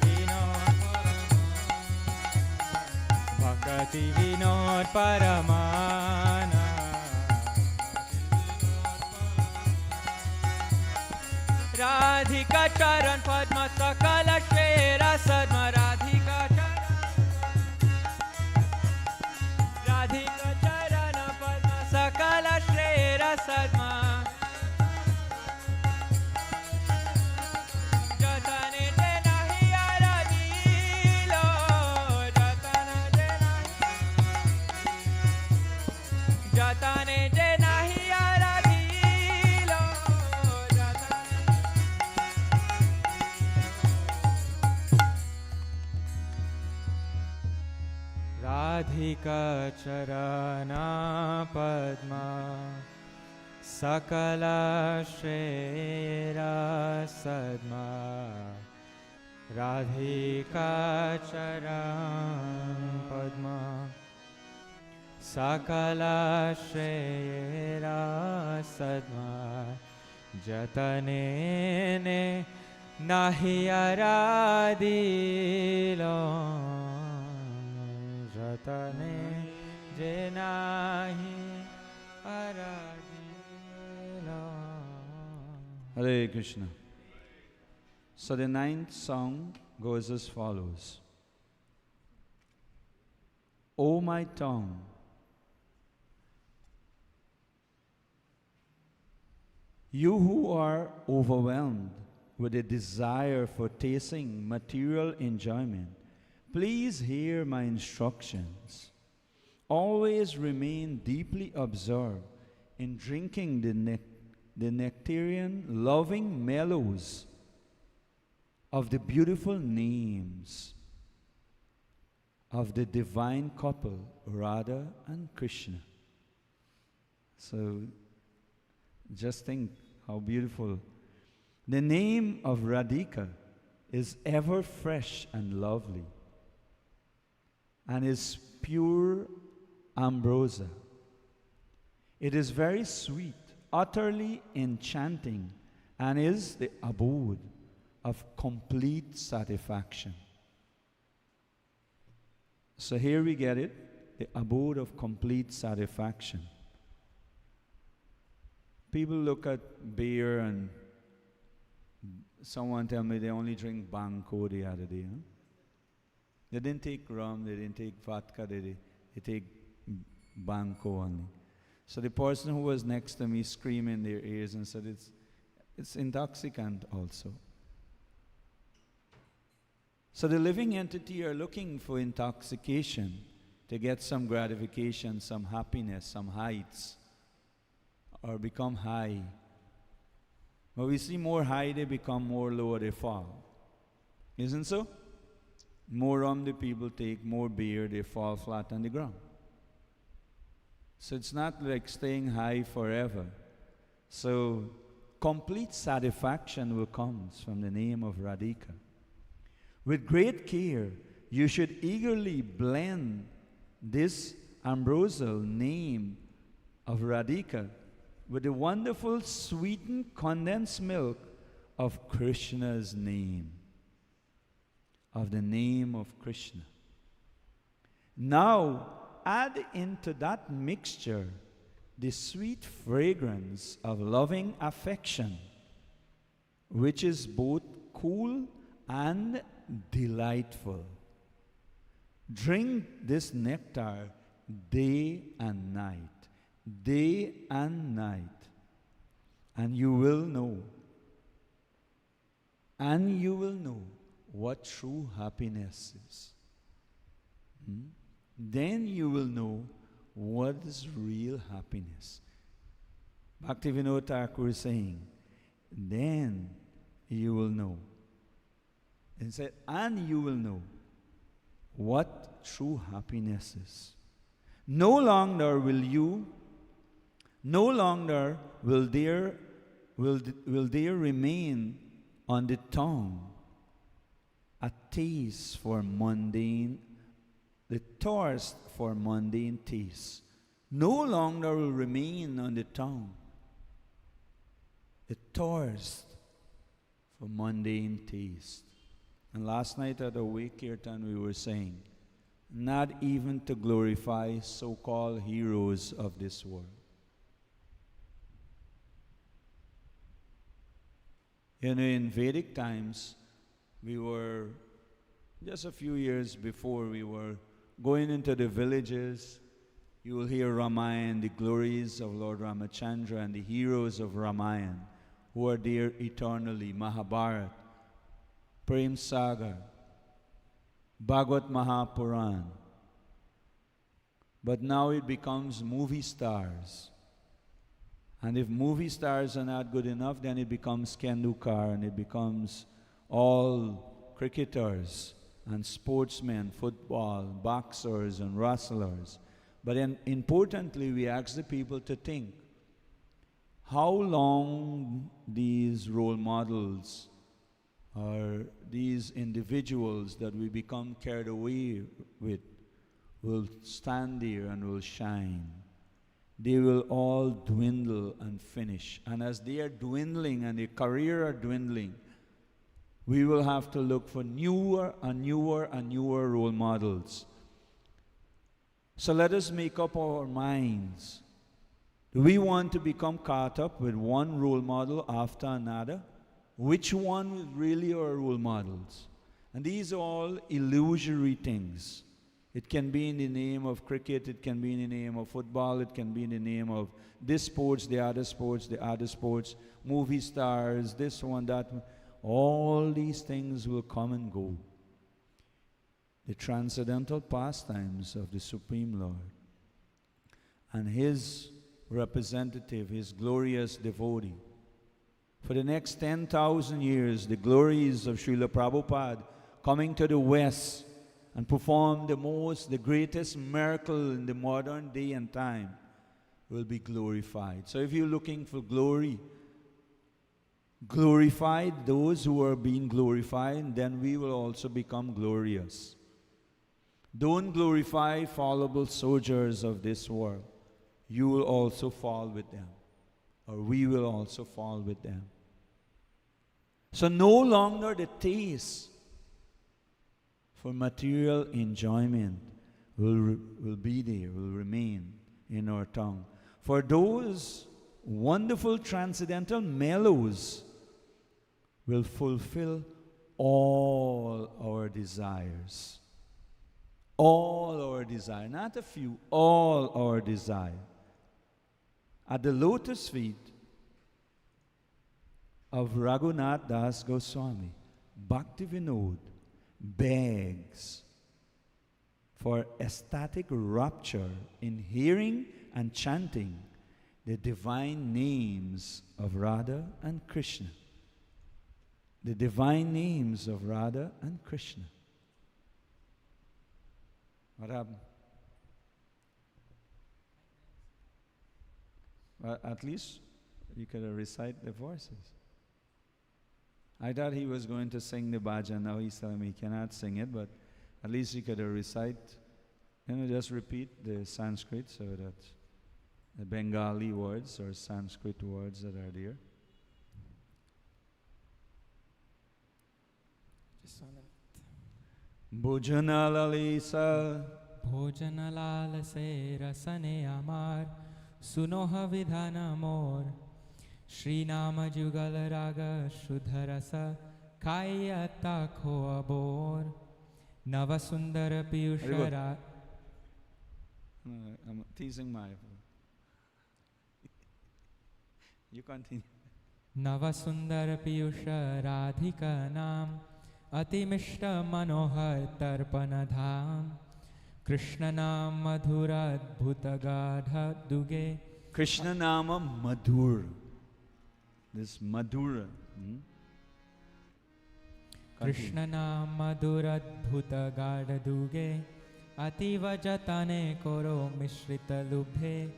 [SPEAKER 6] विनोद परमाना राधिका चरण पद्म सकल शेर सद्म राधिका चरण पद्म सकल शेर सद्म जतने जे नहीं आराधिलो जतने जे नहीं आराधिलो राधिका चरणा पद्मा सकल श्रेरा सद्मा राधिका चरण पद्मा सकल श्रेरा सद्मा जतने ने नाही आराधिलो जतने जे नाही आराधिलो.
[SPEAKER 4] Hare Krishna. So the 9th song goes as follows. O my tongue, you who are overwhelmed with a desire for tasting material enjoyment, please hear my instructions. Always remain deeply absorbed in drinking the nectarian, loving mellows of the beautiful names of the divine couple, Radha and Krishna. So, just think how beautiful. The name of Radhika is ever fresh and lovely, and is pure ambrosia. It is very sweet, utterly enchanting, and is the abode of complete satisfaction. So here we get it, the abode of complete satisfaction. People look at beer, and someone tell me they only drink Banco the other day. Huh? They didn't take rum, they didn't take vodka, they take Banco only. So the person who was next to me screamed in their ears and said, it's intoxicant also. So the living entity are looking for intoxication to get some gratification, some happiness, some heights, or become high. But we see more high, they become more low, they fall. Isn't so? More rum the people take, more beer, they fall flat on the ground. So it's not like staying high forever. So complete satisfaction will come from the name of Radhika. With great care, you should eagerly blend this ambrosial name of Radhika with the wonderful sweetened condensed milk of Krishna's name, of the name of Krishna. Now, add into that mixture the sweet fragrance of loving affection, which is both cool and delightful. Drink this nectar day and night, and you will know what true happiness is. Then you will know what is real happiness. Bhaktivinoda Thakur is saying, then you will know. And said, and you will know what true happiness is. No longer will there remain on the tongue a taste for mundane, the thirst for mundane taste. No longer will remain on the tongue the thirst for mundane taste. And last night at the Wake Kirtan we were saying, not even to glorify so-called heroes of this world. You know, in Vedic times, we were, just a few years before, we were going into the villages. You will hear Ramayana, the glories of Lord Ramachandra and the heroes of Ramayana who are there eternally. Mahabharata, Prem Sagar, Bhagavad Mahapuran. But now it becomes movie stars. And if movie stars are not good enough, then it becomes Kendukar, and it becomes all cricketers and sportsmen, football, boxers and wrestlers. But then importantly, we ask the people to think how long these role models or these individuals that we become carried away with will stand there and will shine. They will all dwindle and finish. And as they are dwindling and their career are dwindling, we will have to look for newer and newer and newer role models. So let us make up our minds. Do we want to become caught up with one role model after another? Which one really are role models? And these are all illusory things. It can be in the name of cricket, it can be in the name of football, it can be in the name of this sports, the other sports, movie stars, this one, that one. All these things will come and go. The transcendental pastimes of the Supreme Lord and His representative, His glorious devotee. For the next 10,000 years, the glories of Srila Prabhupada coming to the West and perform the greatest miracle in the modern day and time will be glorified. So if you're looking for glory, glorify those who are being glorified, then we will also become glorious. Don't glorify fallible soldiers of this world. You will also fall with them, or we will also fall with them. So no longer the taste for material enjoyment will be there, will remain in our tongue. For those wonderful transcendental mellows will fulfill all our desires. All our desire, not a few, all our desire. At the lotus feet of Raghunath Das Goswami, Bhaktivinoda begs for ecstatic rapture in hearing and chanting the divine names of Radha and Krishna. The divine names of Radha and Krishna. What happened? Well, at least you could recite the verses. I thought he was going to sing the bhajan. Now he's telling me he cannot sing it, but at least you could recite. Just repeat the Sanskrit so that the Bengali words or Sanskrit words that are there. Bhujanalisa
[SPEAKER 6] भोजनलाल से रसने अमार सुनोह विधान मोर श्री नाम जुगल राग शुद्ध रस Kayata Khoabor Navasundara Piyushara.
[SPEAKER 4] I'm teasing my. You continue.
[SPEAKER 6] Navasundara Piyusha Radhika Nam Atimishta Manohar Tarpanadham Krishna Nam Madhura Bhutagadha Duge.
[SPEAKER 4] Krishna Nama Madhur. This Madhura.
[SPEAKER 6] Krishna Nam Madhura Bhutagadha Duge Ativa Jatane Koro Mishrita Lubhe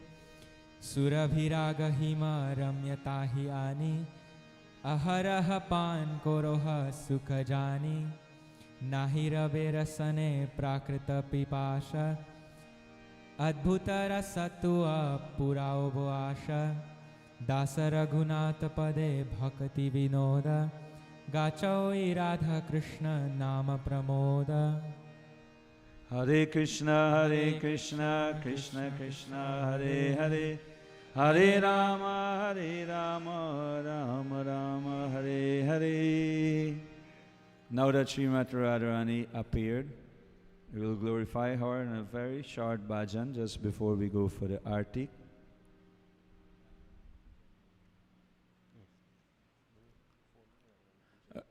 [SPEAKER 6] Surabhiraga Hima Ramyatahi Ani Aharaha Pan Koroha Sukhajani Nahira Verasane Prakrita Pipasha Adbhutara Satua Purao Asha Dasara Gunata Pade Bhakti Vinoda Gachoi Radha Krishna Nama Pramoda.
[SPEAKER 4] Hare Krishna, Krishna Krishna, Hare Hare, Hare Rama, Rama Rama, Hare Hare. Now that Srimati Radharani appeared, we will glorify her in a very short bhajan just before we go for the Arti.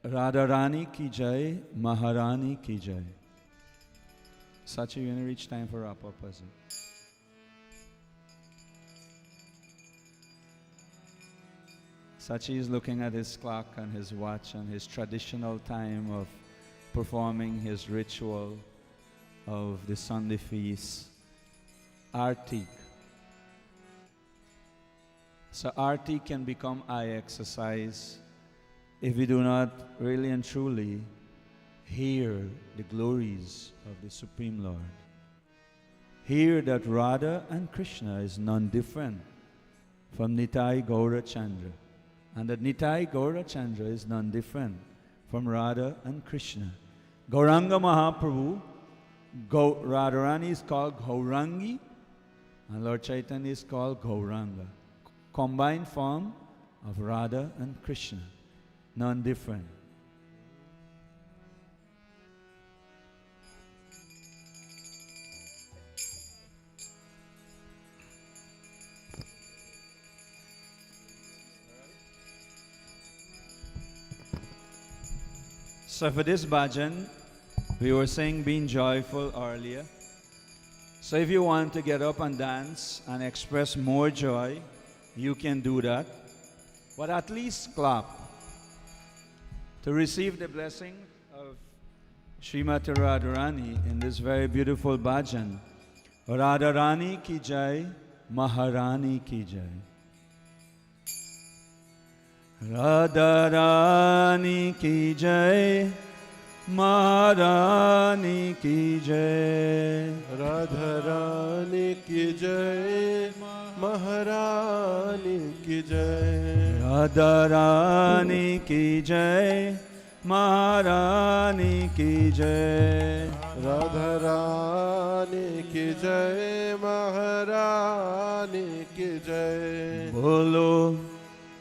[SPEAKER 4] Radharani ki jai, Maharani ki jai. Sachi, you're going to reach time for wrap up, isn't it? Sachi is looking at his clock and his watch and his traditional time of performing his ritual of the Sunday feast, Arti. So Arti can become eye exercise if we do not really and truly hear the glories of the Supreme Lord. Hear that Radha and Krishna is none different from Nitai Gaura Chandra, and that Nitai Gaura Chandra is none different from Radha and Krishna. Gauranga Mahaprabhu, Radharani is called Gaurangi, and Lord Chaitanya is called Gauranga. Combined form of Radha and Krishna, none different. So for this bhajan, we were saying being joyful earlier. So if you want to get up and dance and express more joy, you can do that. But at least clap to receive the blessing of Srimati Radharani in this very beautiful bhajan. Radharani ki jai, Maharani ki jai. Radharani ki jai, Maharani ki jai.
[SPEAKER 3] Radharani ki jai, Maharani ki jai.
[SPEAKER 4] Radharani ki jai, Maharani ki jai.
[SPEAKER 3] Radharani ki jai, Maharani ki jai.
[SPEAKER 4] Bolo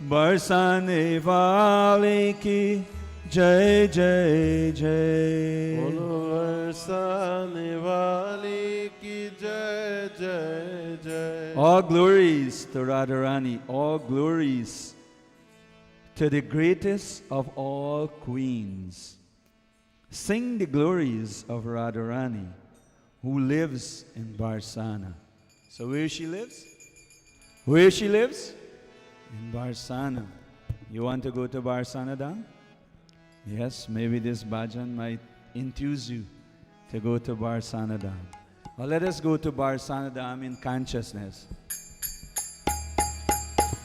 [SPEAKER 4] बरसाने वाले की जय जय जय.
[SPEAKER 3] Bolo बरसाने वाले की जय जय जय.
[SPEAKER 4] All glories to Radharani, all glories to the greatest of all queens. Sing the glories of Radharani, who lives in Barsana. So where she lives? Where she lives? In Barsana. You want to go to Barsana Dham? Yes, maybe this bhajan might enthuse you to go to Barsana Dham. Well, let us go to Barsana Dham in consciousness.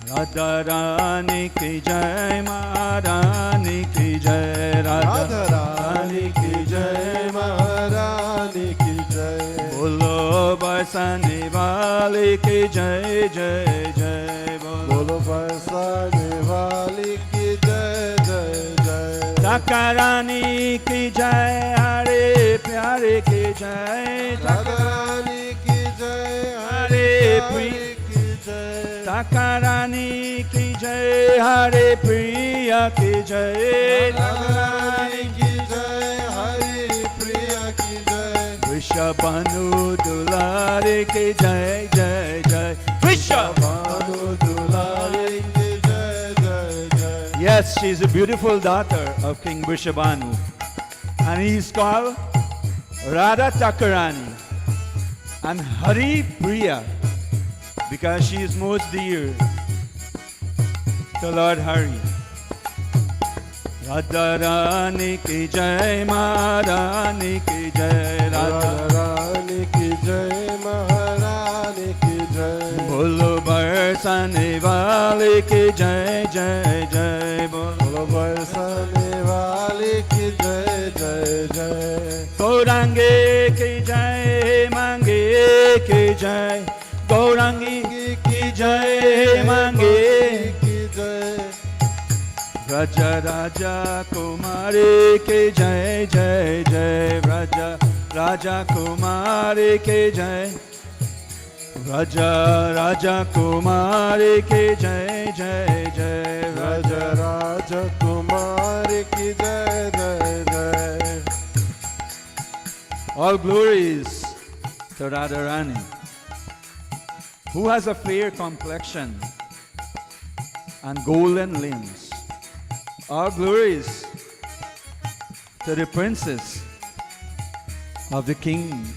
[SPEAKER 4] Radharani ki jai, Maharani ki jai.
[SPEAKER 3] Radharani ki jai, Maharani ki jai.
[SPEAKER 4] Bolo Barsane wale ki jai jai jai.
[SPEAKER 3] Bolo Barsane wale ki jai jai jai.
[SPEAKER 4] Takarani ki jai, Hare Pyare ki jai.
[SPEAKER 3] Radharani ki jai,
[SPEAKER 4] Hare
[SPEAKER 3] Hare ki jai.
[SPEAKER 4] Radha Rani ki jai, Hare Priya ki jai,
[SPEAKER 3] Radharani ki jai, Hari Priya ki jai,
[SPEAKER 4] Vrishabhanu Dulare ki jai, jai jai, Vrishabhanu.
[SPEAKER 3] Bhanu Dulare ki jai, jai jai.
[SPEAKER 4] Yes, she is a beautiful daughter of King Vrishabhanu, and he is called Radha Takarani and Hari Priya because she is most dear to Lord Hari. Radha Rani ki jai, Maharani ki jai, Radha
[SPEAKER 3] Radharani ki jai, Maharani ki jai,
[SPEAKER 4] Bolo barsane wale ki jai, jai jai, bolo.
[SPEAKER 3] Bolo barsane wali ki jai, jai jai.
[SPEAKER 4] Gaurangi ki jai, Mangi ki jai, Gaurangi ki jai, Mangi
[SPEAKER 3] ki jai,
[SPEAKER 4] Raja Raja Kumari ki jai, jai jai, Raja Raja Kumari ki jai, Raja Raja Kumari ki jai, jai jai,
[SPEAKER 3] Raja Raja Kumari ki jai, jai jai.
[SPEAKER 4] All glories to Radharani, who has a fair complexion and golden limbs. All glories to the princess of the king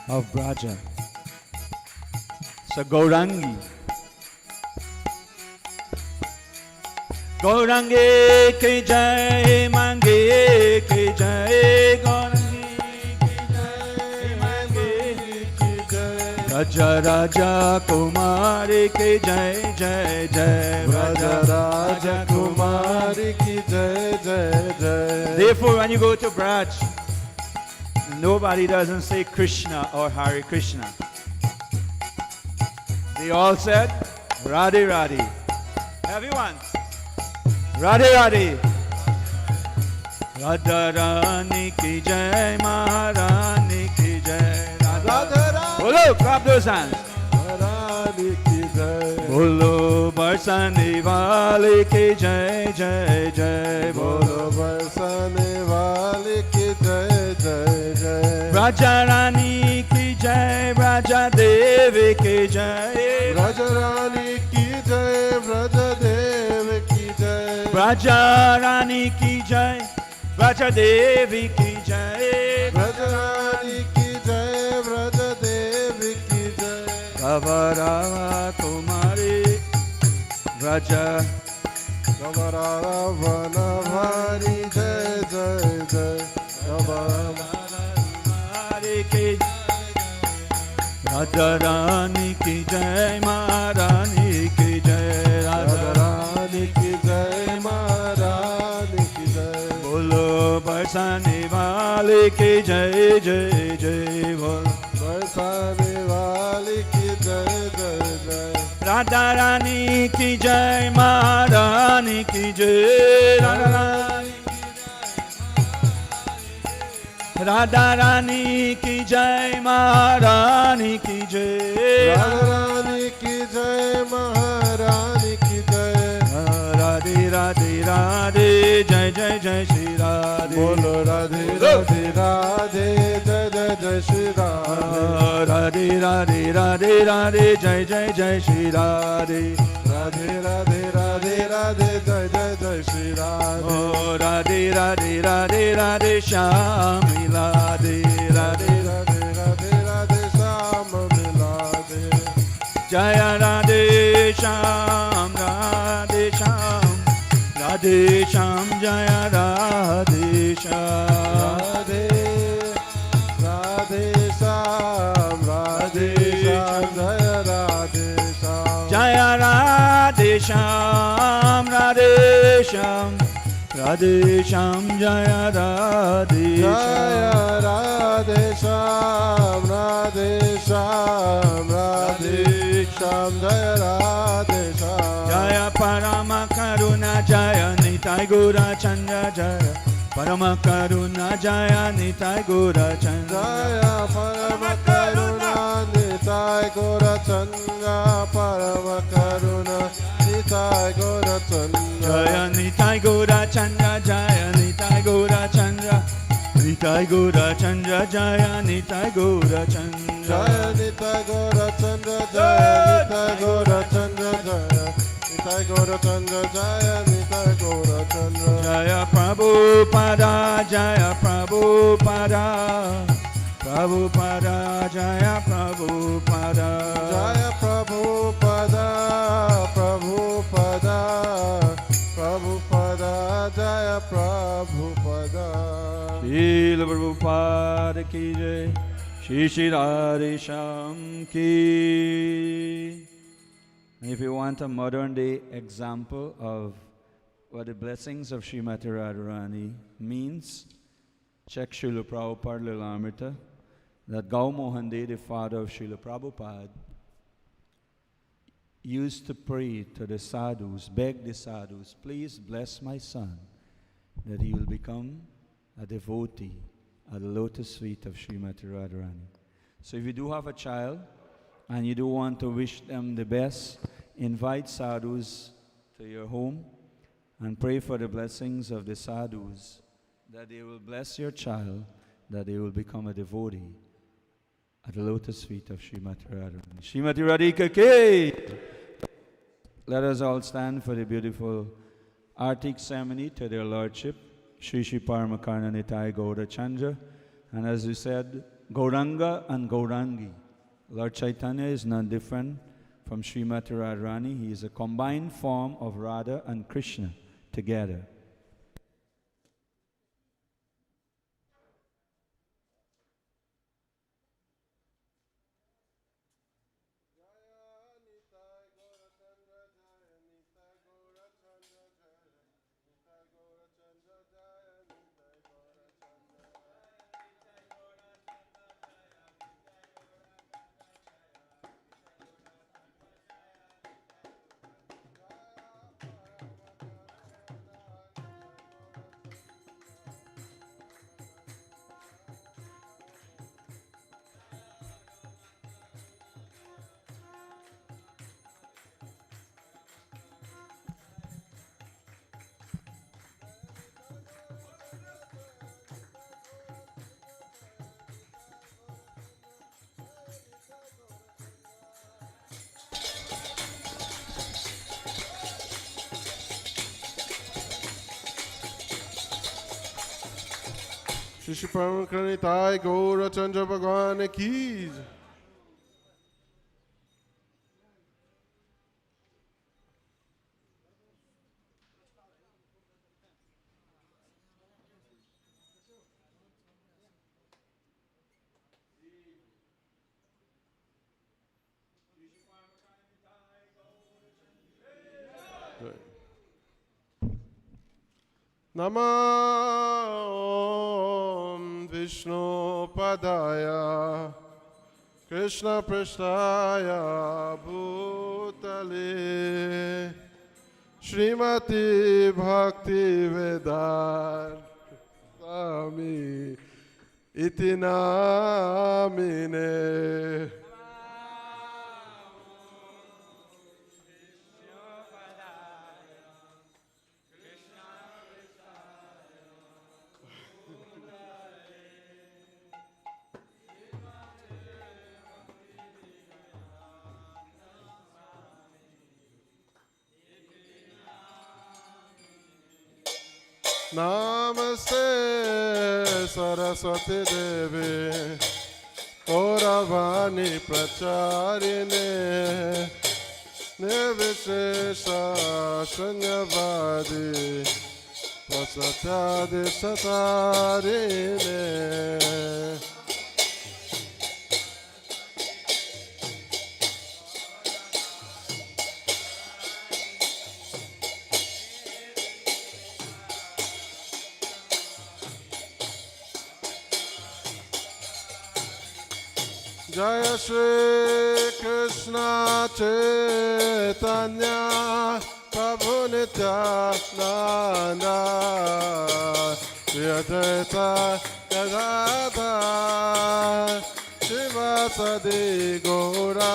[SPEAKER 4] of Braja. So Gaurangi. Gaurangi ki jai, Mangi ki jai, Gaurangi ki jai, Mangi ki jai. Raja Raja Kumari ki jai, jai jai,
[SPEAKER 3] Raja Raja Kumari ki jai, jai jai.
[SPEAKER 4] Therefore, when you go to Braj, nobody doesn't say Krishna or Hare Krishna. They all said Radhe Radhe. Everyone. Radhe Radhe. Radha Rani ki jai, Maharani ki jai.
[SPEAKER 3] Radharani
[SPEAKER 4] Bolo, clap those hands.
[SPEAKER 3] ki jai,
[SPEAKER 4] Bolo barsane wale ki jai, jai jai.
[SPEAKER 3] Bolo barsane wali ki jai, jai jai.
[SPEAKER 4] Raja Rani ki jai, Raja Devi ki jai.
[SPEAKER 3] Raja Rani ki jai, Raja Dev ki jai,
[SPEAKER 4] Raja Rani ki jai, Raja Devi ki jai.
[SPEAKER 3] Raja Rani ki jai, Raja Dev ki jai.
[SPEAKER 4] Ravarava Kumari, Raja
[SPEAKER 3] Ravarava Vanabhari jai, jai jai. Ravarava
[SPEAKER 4] Kumari ki Radha Rani ki jai, Maharani ki jai. Radha
[SPEAKER 3] Radharani ki jai, Maharani ki jai.
[SPEAKER 4] Bolo barsane wale ki jai, jai jai. Bolo
[SPEAKER 3] Barsane wali ki jai, jai jai.
[SPEAKER 4] Radha Rani ki jai, Maharani ki jai. Radha Rani Radha Rani ki jai, Maharani ki jai.
[SPEAKER 3] Radharani ki jai, Maharani ki jai.
[SPEAKER 4] Radhe Radhe Radhe, jai jai jai Shri Radhe.
[SPEAKER 3] Bolo Radhe Radhe Radhe, jai jai jai Shri Radhe.
[SPEAKER 4] Radhe Radhe Radhe Radhe, jai jai jai Shri Radhe.
[SPEAKER 3] Radhe Radhe Radhe Radhe, jai jai jai Shri Radhe.
[SPEAKER 4] Oh Radhe Radhe Radhe Radhe, Shyam Milade. Radhe
[SPEAKER 3] Radhe Radhe Radhe, Sham Milade.
[SPEAKER 4] Jaya Radhe Shyam, Radhe Shyam, Radhe Shyam, Jaya Radhe Shyam.
[SPEAKER 3] Radhe Radhe Sham, Radhe Sham, Jaya Radhe Sham.
[SPEAKER 4] Jaya Radhe Shyam, Radhe Shyam, Radhe Shyam, Jaya Radhe
[SPEAKER 3] Jaya
[SPEAKER 4] Shyam.
[SPEAKER 3] Radhe Sham, Radhe Sham, Radhe Sham, Jaya Radhe Sham.
[SPEAKER 4] Jaya Parama Karuna Jaya Nitai Gura Chandra Jaya Parama Karuna Jaya Nitai Gura Chandra
[SPEAKER 3] Jaya Parama Karuna Nitai Gaurachandra Parama Karuna Nitai Gaurachandra
[SPEAKER 4] Jaya Nitai Gaurachandra, Jaya Nitai Gaurachandra, Nitai Gaurachandra, Jaya Nitai Gaurachandra.
[SPEAKER 3] Jaya Nitai Gaurachandra Jaya Nitai Gaurachandra Jaya Nitai Gaurachandra Jaya Nitai Gaurachandra
[SPEAKER 4] Jaya Prabhupada, Jaya Prabhupada, Prabhupada, Jaya Prabhupada.
[SPEAKER 3] Jaya Prabhupada Prabhupada Prabhupada Jaya Prabhupada
[SPEAKER 4] Srila Prabhupada ki jai, Shri Shri Radhe Shyam ki. If you want a modern day example of what the blessings of Srimati Radharani means, check Srila Prabhupada Lilamrita, that Gau Mohan De, the father of Srila Prabhupada, used to pray to the sadhus, beg the sadhus, please bless my son, that he will become a devotee at the lotus feet of Srimati Radharani. So if you do have a child, and you do want to wish them the best, invite sadhus to your home and pray for the blessings of the sadhus, that they will bless your child, that they will become a devotee at the lotus feet of Srimati Radharani. Srimati Radhika Ki! Let us all stand for the beautiful Artik ceremony to their Lordship, Shri Shri Paramakarna Nitai Gaurachandra. And as we said, Gauranga and Gaurangi. Lord Chaitanya is not different from Srimati Radharani. He is a combined form of Radha and Krishna together.
[SPEAKER 3] Shri Shri Paramakarna Nitai Gaurachandra Bhagwan Ki Jai. Namah Vishnu Padaya Krishna Prasthaya Bhutale Srimati Bhakti Vedanta Swami Iti Namine. Namaste Saraswati Devi Gauravani Pracharine Nirvishesha Shanyavadi Prasatyadi Satarine. Jaya Shri Krishna Chaitanya Prabhu Nityananda Shri Advaita Gadadhar Shivasadi Gaura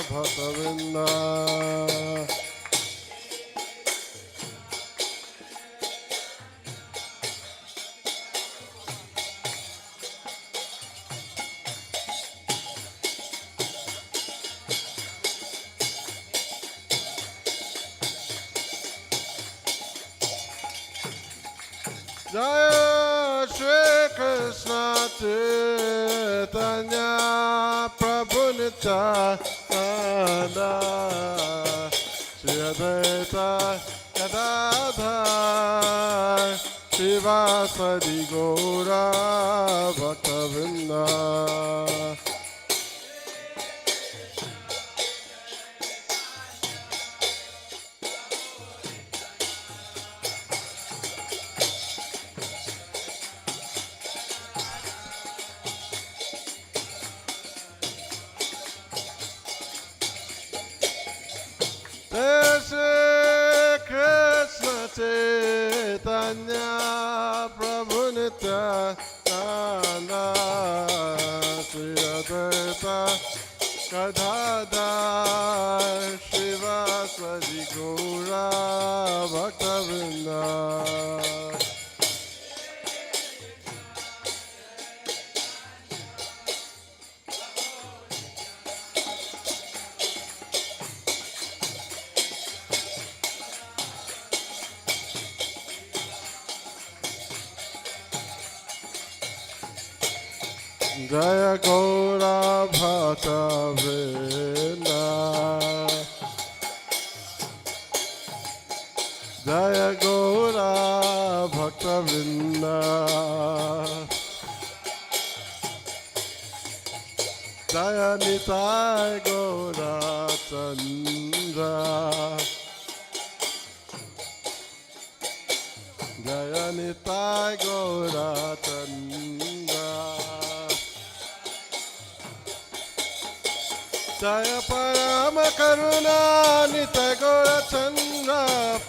[SPEAKER 3] Bhaktavinda. Jaya Shri Krishna Chaitanya Prabhu Nityananda Shri Advaita Gadadhar Shivasadi Gaura Bhaktavinda. Krishna Chaitanya Prabhu Nityananda Shri Advaita Gadadhar Shivasadi Gaura Bhaktavinda. Jaya Gaura Bhaktavinda. Jaya Gaura Bhaktavinda. Jaya Nitai Gaura Chandra. Jaya Nitai Gaura Chandra. Jaya Parama Karuna Nitai Gaura Chandra.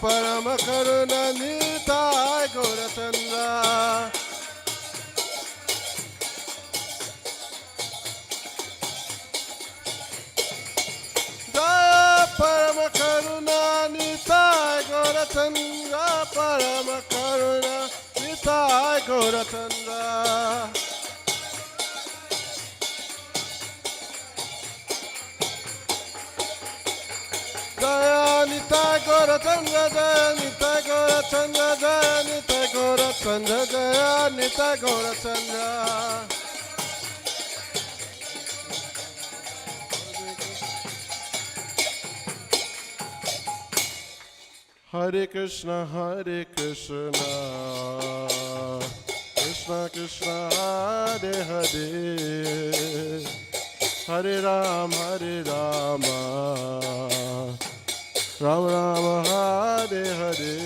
[SPEAKER 3] Parama Karuna Nitai Gaura Chandra. Jaya Parama Karuna Nitai Gaura Chandra. Parama Karuna Nitai Gaura Chandra. Jaya Nitai Gaura Chandra, Jaya Nitai Gaura Chandra, Jaya Nitai Gaura Chandra, Jaya Nitai Gaura Chandra. Hare Krishna, Hare Krishna, Krishna Krishna, Hare Hare, Hare Ram, Hare Rama, Ram Ram, Hare Hare.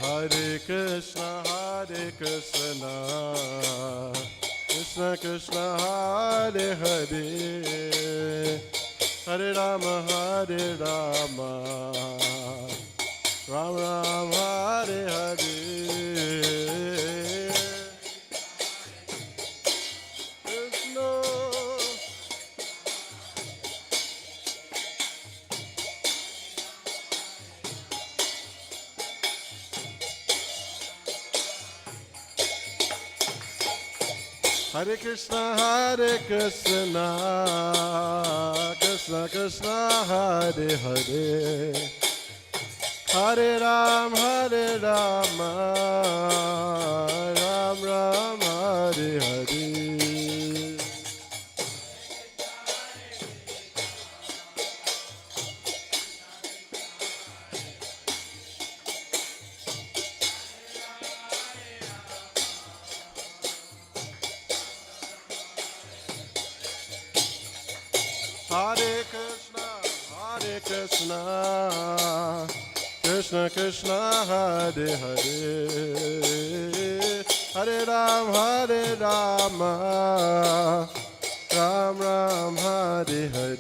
[SPEAKER 3] Hare Krishna, Hare Krishna, Krishna Krishna, Hare Hare, Hare Rama, Hare Rama, Ram Ram, Hare Hare. Krishna. Hare Krishna, Hare Krishna, Krishna Krishna, Hare Hare, Hare Ram, Hare Rama, Ram Ram, Hare Hare. Hare Krishna, Hare Krishna, Krishna Krishna, Hare Hare, Hare Ram, Hare Rama, Ram Ram, Hare Hare.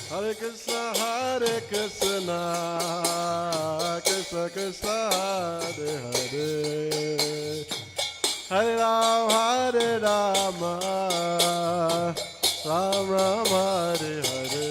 [SPEAKER 3] Hare Krishna, Krishna Krishna, Hare Hare, Hare Rama, Ram Ram, Hare Hare.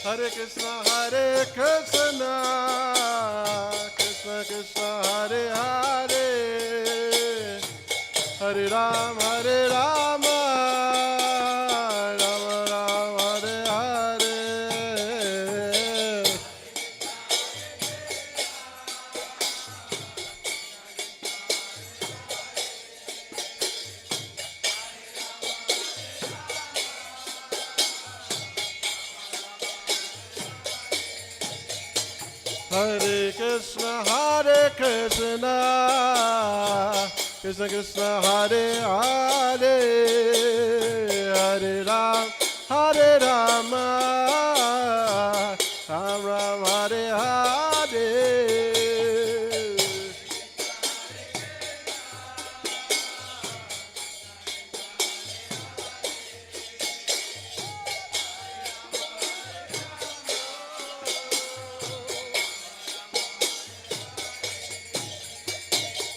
[SPEAKER 3] Hare Krishna, Krishna Krishna, Hare Hare, Hare Ram, Ram Ram, Hare Hare. Hare Krishna, Krishna Krishna, Hare Hare, Hare Ram, Ram Ram, Hare Hare.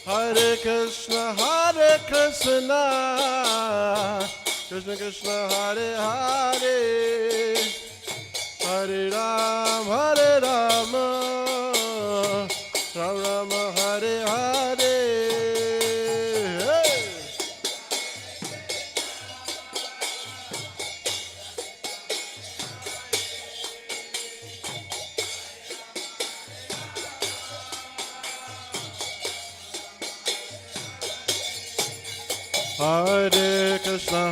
[SPEAKER 3] Hare Krishna, Krishna Krishna, Hare Hare, Hare Ram, Ram Ram, Hare Hare. Hey! Hare Krishna,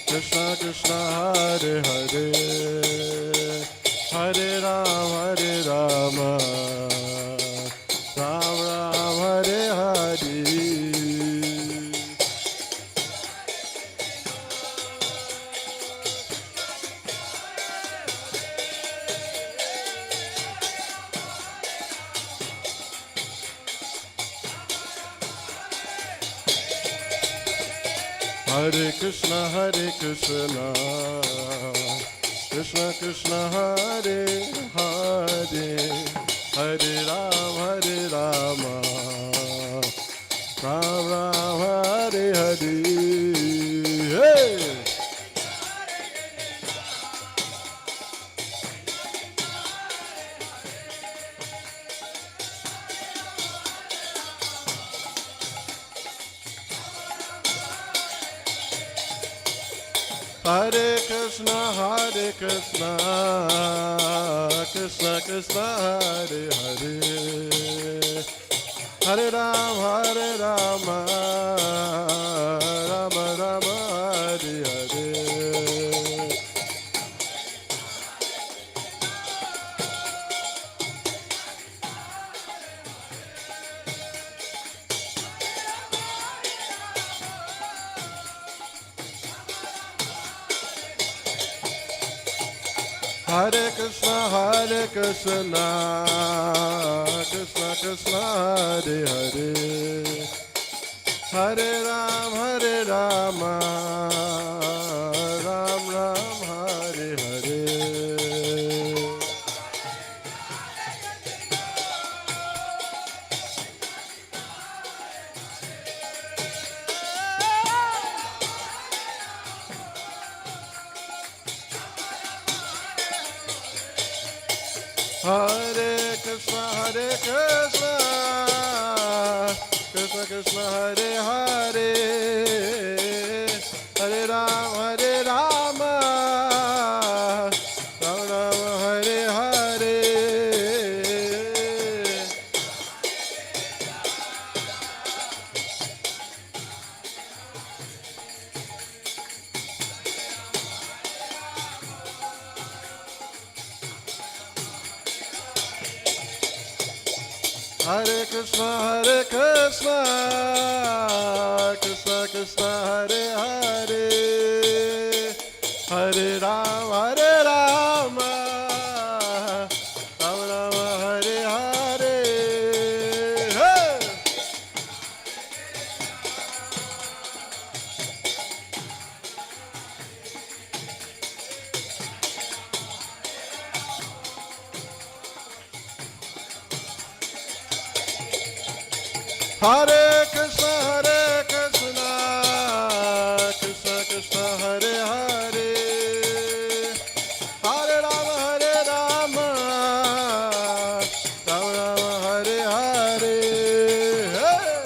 [SPEAKER 3] Krishna Krishna, Hare Hare, Hare Rama, Ram Ram, Hare Hare. Hare Krishna, Krishna Krishna, Hare Hare, Hare Rama, Ram Ram, Hare Hare. Hey! Hare Krishna, Krishna Krishna, Hare Hare, Hare Rama, Ram Ram, Hare Hare. Hare Krishna, Krishna Krishna, Hare Hare, Hare Rama, Ram Ram, Hare Hare. Hare Krishna, Krishna Krishna, Hare Hare, Hare Rama, Ram Hare Krishna, Krishna Krishna, Hare Hare, Hare Rama, Rama Rama, Hare Hare. Hey! Hare Krishna, Krishna Krishna, Hare Hare, Hare Rama, Rama Rama, Hare Hare. Hey!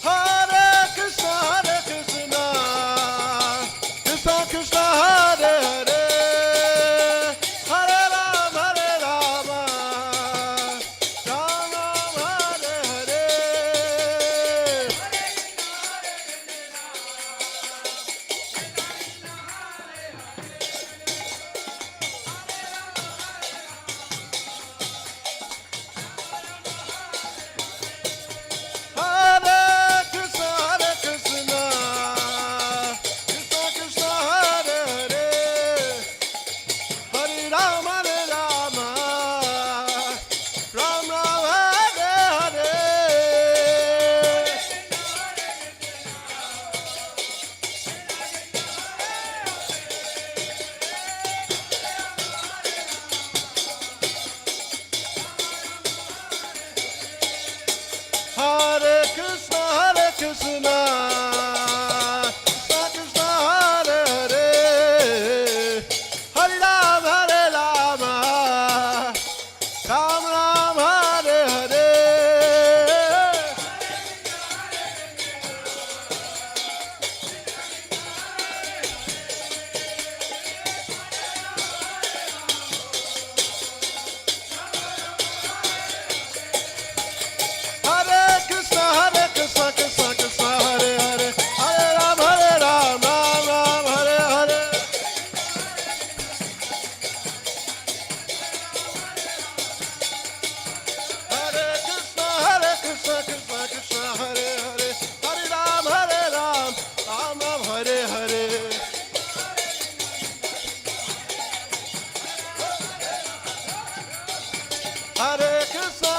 [SPEAKER 3] Hare Krishna, Krishna Krishna, Hare Hare, Hare Rama, Rama Rama, Hare Hare. Hare Krishna, Krishna Krishna, Hare Hare, Hare Rama, Rama Rama, Hare Hare. Hare Krishna, Krishna Krishna, Hare Hare, Hare Rama, Rama Rama, Hare Hare. Hare Krishna, Krishna Krishna, Hare Hare, Hare Rama, Rama Hare Hare. Hare Krishna, Krishna Krishna, Hare Hare, Hare Rama, Rama Hare Hare. Hare Krishna,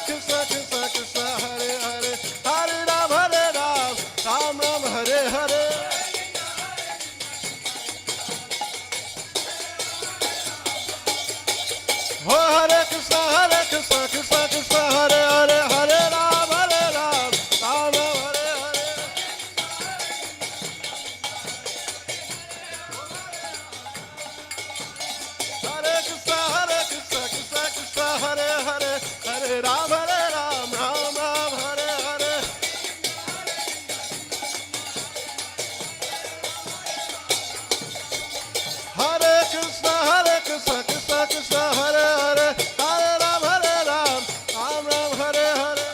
[SPEAKER 3] Krishna Krishna, Hare Hare, Hare Rama, Rama Hare Hare. Oh, Hare Krishna, Krishna Krishna, Hare Hare, Hare Rama, Rama Hare Hare. Hare Krishna, Krishna Hare Hare, Hare Rama, Rama Hare Hare. Hare Krishna, Krishna Hare Hare, Hare Rama, Rama Hare Hare.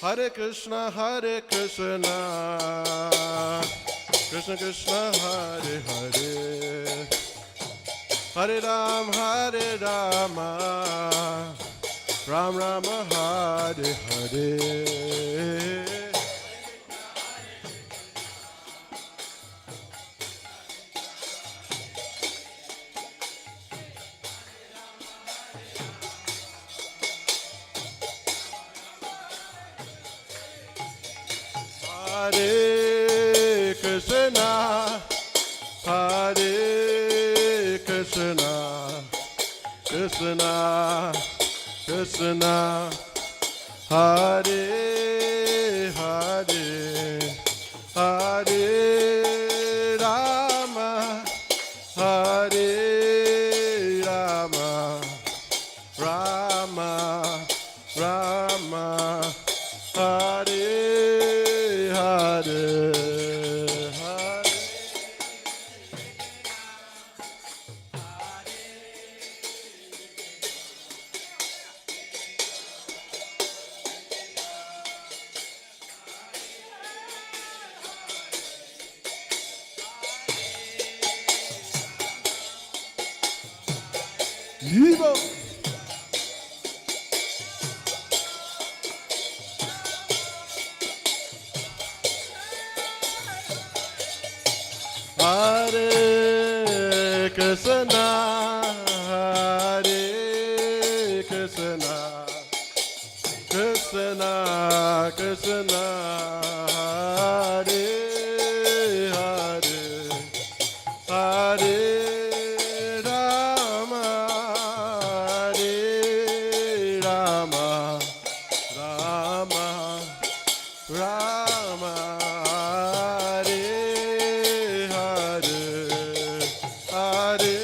[SPEAKER 3] Hare Krishna, Krishna Krishna, Hare Hare, Hare Rama, Rama Hare Hare. Hare Krishna, Hare Krishna, Krishna Krishna, Hare Hare, Hare Rama, Hare Rama, Rama Rama, Hare Hare, Hare. Viva! Hare Krishna, Hare Krishna, Krishna Krishna, Hare Hare, Hare Rama, Hare Rama, Rama Rama, Hare Hare, Hare.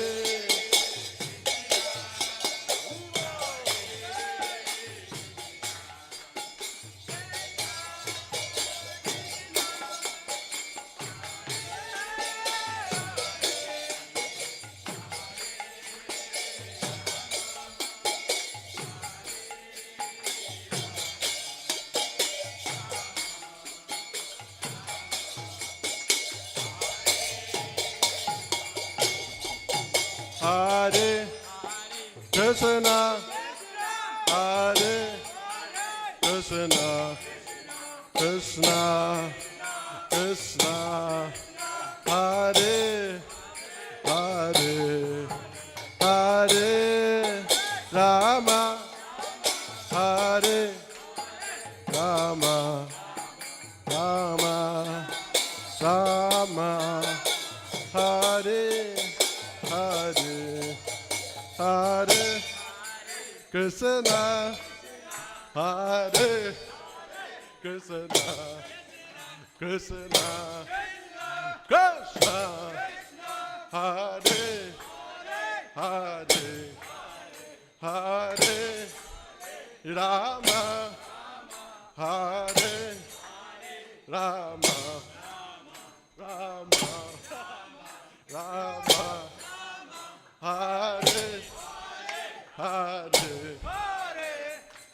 [SPEAKER 3] Hare Krishna, Hare Krishna, Krishna Krishna, Hare Hare, Hare Rama, Hare Rama, Rama Rama, Hare Hare, Hare Krishna, Hare Krishna, Krishna Krishna, Hare Hare, Hare Rama, Hare Rama, Rama Rama, Hare Hare,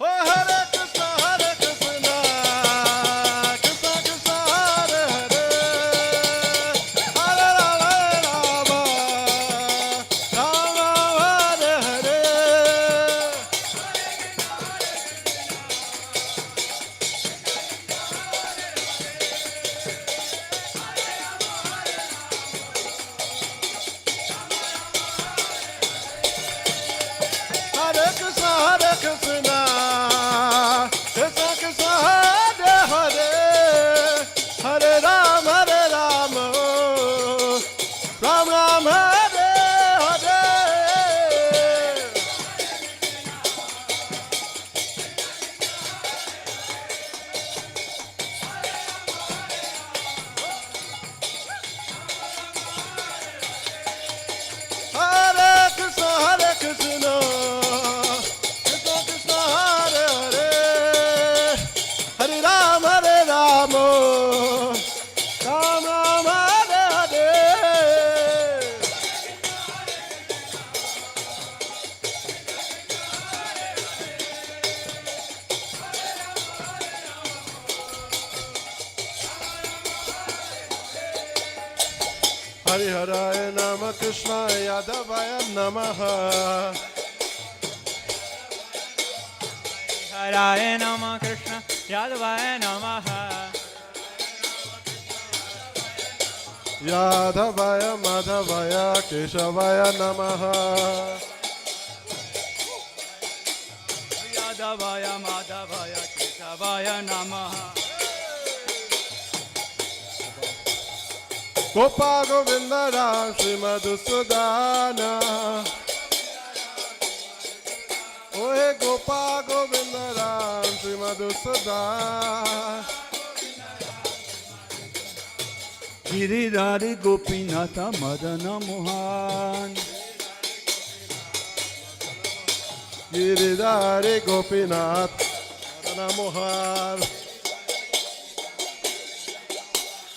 [SPEAKER 3] oh Hare Krishna, Hare Krishna, Krishna Krishna, Hare Hare, Hare Rama, Rama Hare Hare. Hare Krishna, Hare Krishna, Krishna Krishna, Hare Hare, Hare Rama, Ram Ram, Hare Hare. Hare Krishna, Hare Krishna, Krishna Krishna, Hare Hare, Hare Rama, Ram Ram, Hare Hare. Hari Haraya Nama Krishna Yadavaya Namaha.
[SPEAKER 6] Haraye Namah Krishna Yadavaya Namaha.
[SPEAKER 3] Yadavaya Madhavaya Keshavaya Namaha.
[SPEAKER 6] Yadavaya Madhavaya Keshavaya Namaha.
[SPEAKER 3] Gopa Govinda Ram Shri Madhusudana. Ohe Gopa Govinda Ram Shri Madhusudana.
[SPEAKER 4] Giridhari Gopinatha Madana Mohan,
[SPEAKER 3] Giridhari Gopinath Madana Mohan.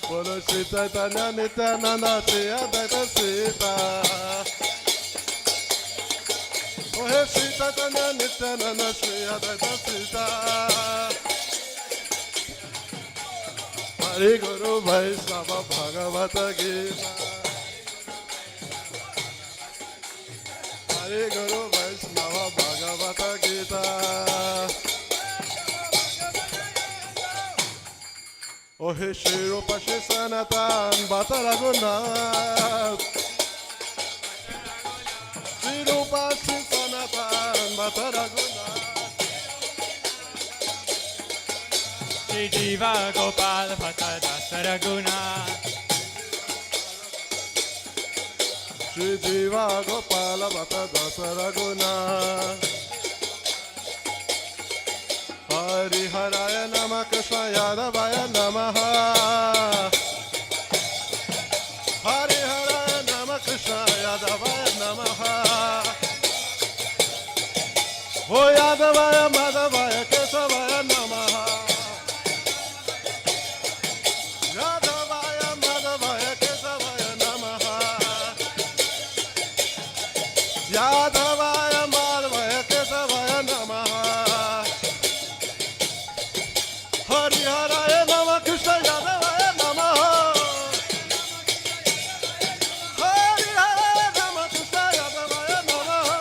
[SPEAKER 3] Bolo Shri Chaitanya Nityananda Shri Advaita Sita. Ohe Shri Chaitanya Nityananda Shri Advaita Sita. Hari Guru Vaishnava Bhagavata Gita. Hare Guru Vaishnava Bhagavata Gita. Oh He Shri Rupa Shri Sanatan Bhata Raghunath. Shri Rupa Shri Sanatan Bhata Raghunath.
[SPEAKER 6] Shri Jiva Gopal Bhatta Dasa Raguna.
[SPEAKER 3] Shri Jiva Gopala Bhatta Dasa Raghunath. Hari Haraya Namah Krishna Yadavaya Namaha. Hari Haraya Namah Krishna Yadavaya Namaha. Oh Yadavaya Madhavaya Kesavaya Namaha. Yadavaya Madhavaya Kesavaya Namaha. Yadavaya Madhavaya Kesavaya Namaha. Hari Haraya Namah Krishna Yadavaya Namaha. Hari Haraya Namah Krishna Yadavaya Namaha.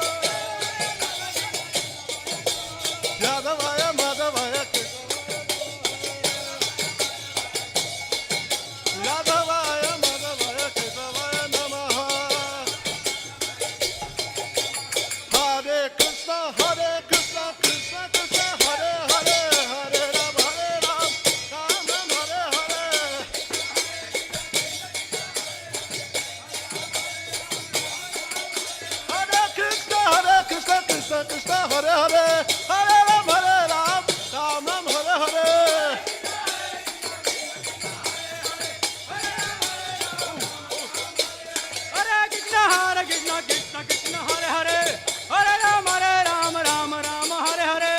[SPEAKER 3] Yadavaya Madhavaya Yadavaya Madhavaya Kesavaya Namaha. Hare Krishna, Krishna Krishna, Hare Hare, Hare Ram, Ram Hare Hare. Hare Krishna, Krishna Krishna, Hare Hare, Hare Ram, Ram Hare Hare.
[SPEAKER 6] Hare Krishna, Krishna Krishna, Hare Hare. Hare Ram, Ram Hare Hare.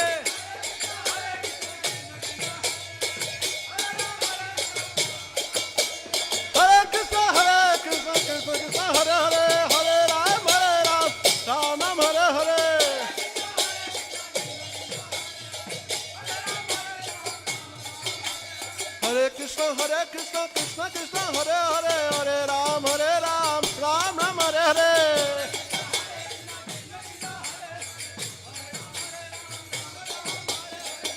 [SPEAKER 3] Hare Krishna, Krishna Krishna, Hare Hare, Hare Ram, Ram Hare Hare.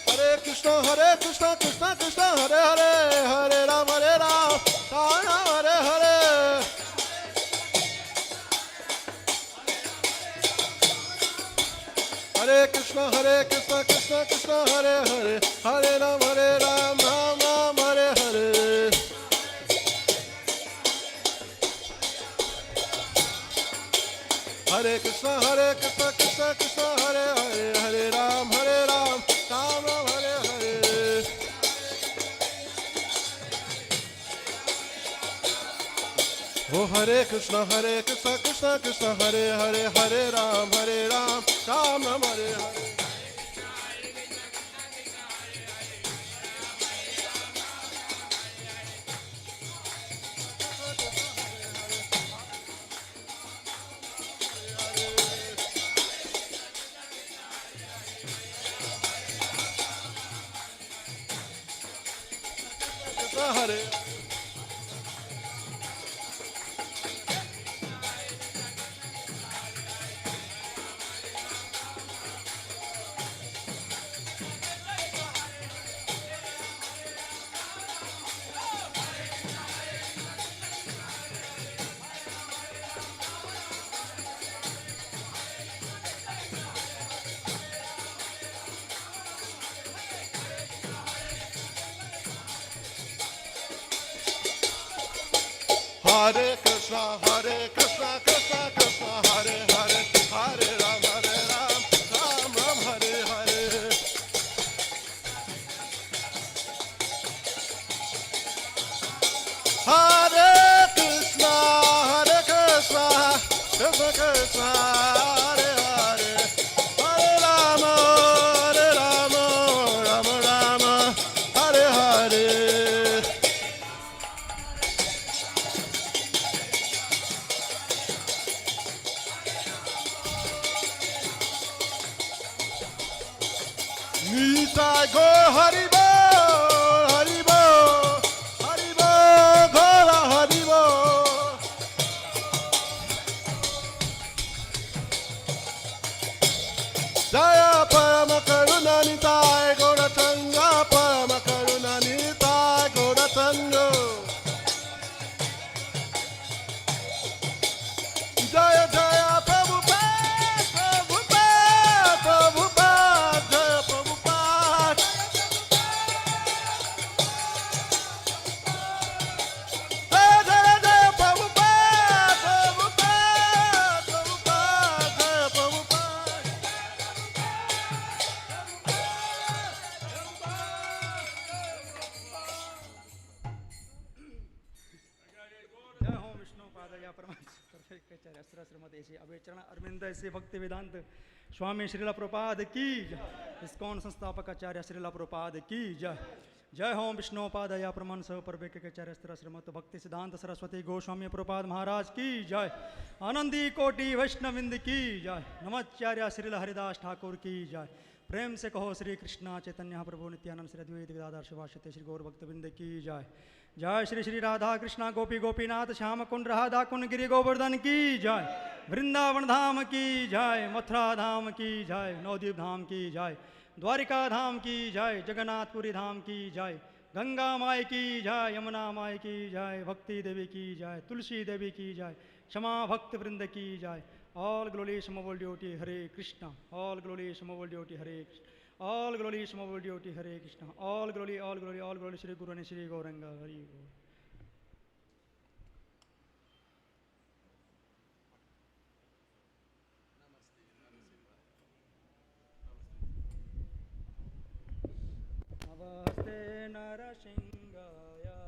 [SPEAKER 3] Hare Krishna, Krishna Krishna, Hare Hare, Hare Ram, Ram Hare Hare. Hare Krishna, Krishna Krishna, Hare Hare, Hare Ram, Ram Hare Hare. Hare Krishna, Krishna Hare Hare, Hare Ram, Ram Hare Hare. Hare Krishna, Krishna Hare Hare, Hare Ram, Ram Hare Hare. Oh Hare Krishna, Krishna Hare Hare, Hare Ram, Ram Hare Hare. Krishna Hare. Hare Krishna, Krishna Krishna, Hare Hare, Hare Ram, Ram Hare Hare. Hare Krishna, Krishna Krishna, Hare Hare, Hare Rama, Rama Rama, Hare Hare. Nitai Gaur Haribo, Haribo, Haribo, Gaura Haribo.
[SPEAKER 6] संत ऐसे भक्ति वेदांत स्वामी श्रीला प्रभुपाद की जय। ISKCON संस्थापक आचार्य श्रीला प्रभुपाद की जय। जय home विष्णुपादया प्रमाण सह परवेक के चरस्त्र श्रीमत भक्ति सिद्धांत सरस्वती गोस्वामी प्रभुपाद महाराज की जय। आनंदी कोटि वैष्णविंद की जय। नमाचार्य श्रील हरिदास ठाकुर की जय। प्रेम से कहो श्री कृष्णा चैतन्य प्रभु नित्यानंद श्री अद्वैत गदाधर शिवाशते श्री गौर भक्तविंद की जय। जय श्री श्री राधा कृष्णा गोपी गोपीनाथ श्याम कुंड राधा कुंड गिरि गोवर्धन की जय। वृंदावन धाम की जय। मथुरा धाम की जय। नवद्वीप धाम की जय। द्वारिका धाम की जय। जगन्नाथपुरी धाम की जय। गंगा माई की जय। यमुना माई की जय। भक्ति देवी की जय। तुलसी देवी की जय। क्षमा भक्त वृंद की जय। All glory small duty Hare Krishna. All glory small duty Hare Krishna. All glory small duty Hare Krishna. All glory Shri Guru and Shri Gauranga Hari Gaur. Namaste Narasingaya.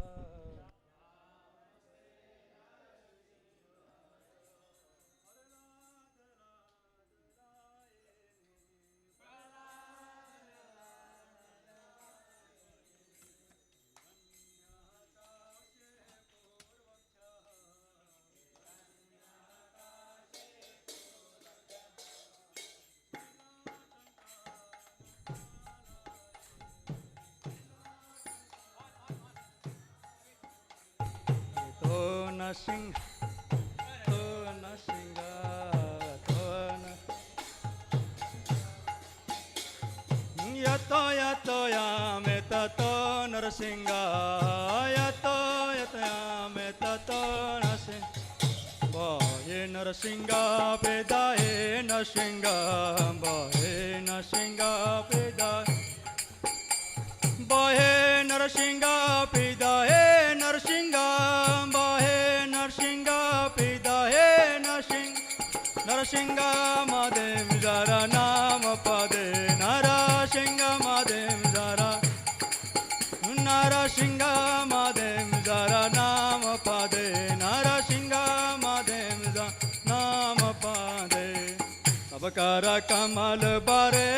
[SPEAKER 6] Sing, Tona singa, Tona. Yato yato yameta Tona singa, Yato yato yameta Tona sing. Boye narasinga pedaye nasinga, boye nasinga pedaye. Bohe Narsinga Pidahe Narsinga Bohe Narsinga Pidahe Narsinga Madem Zara Nama Pade Narasinga Madem Zara Narasinga Madem Zara Nama Pade Narasinga Madem Zara Nama Pade Abakara Kamal Bare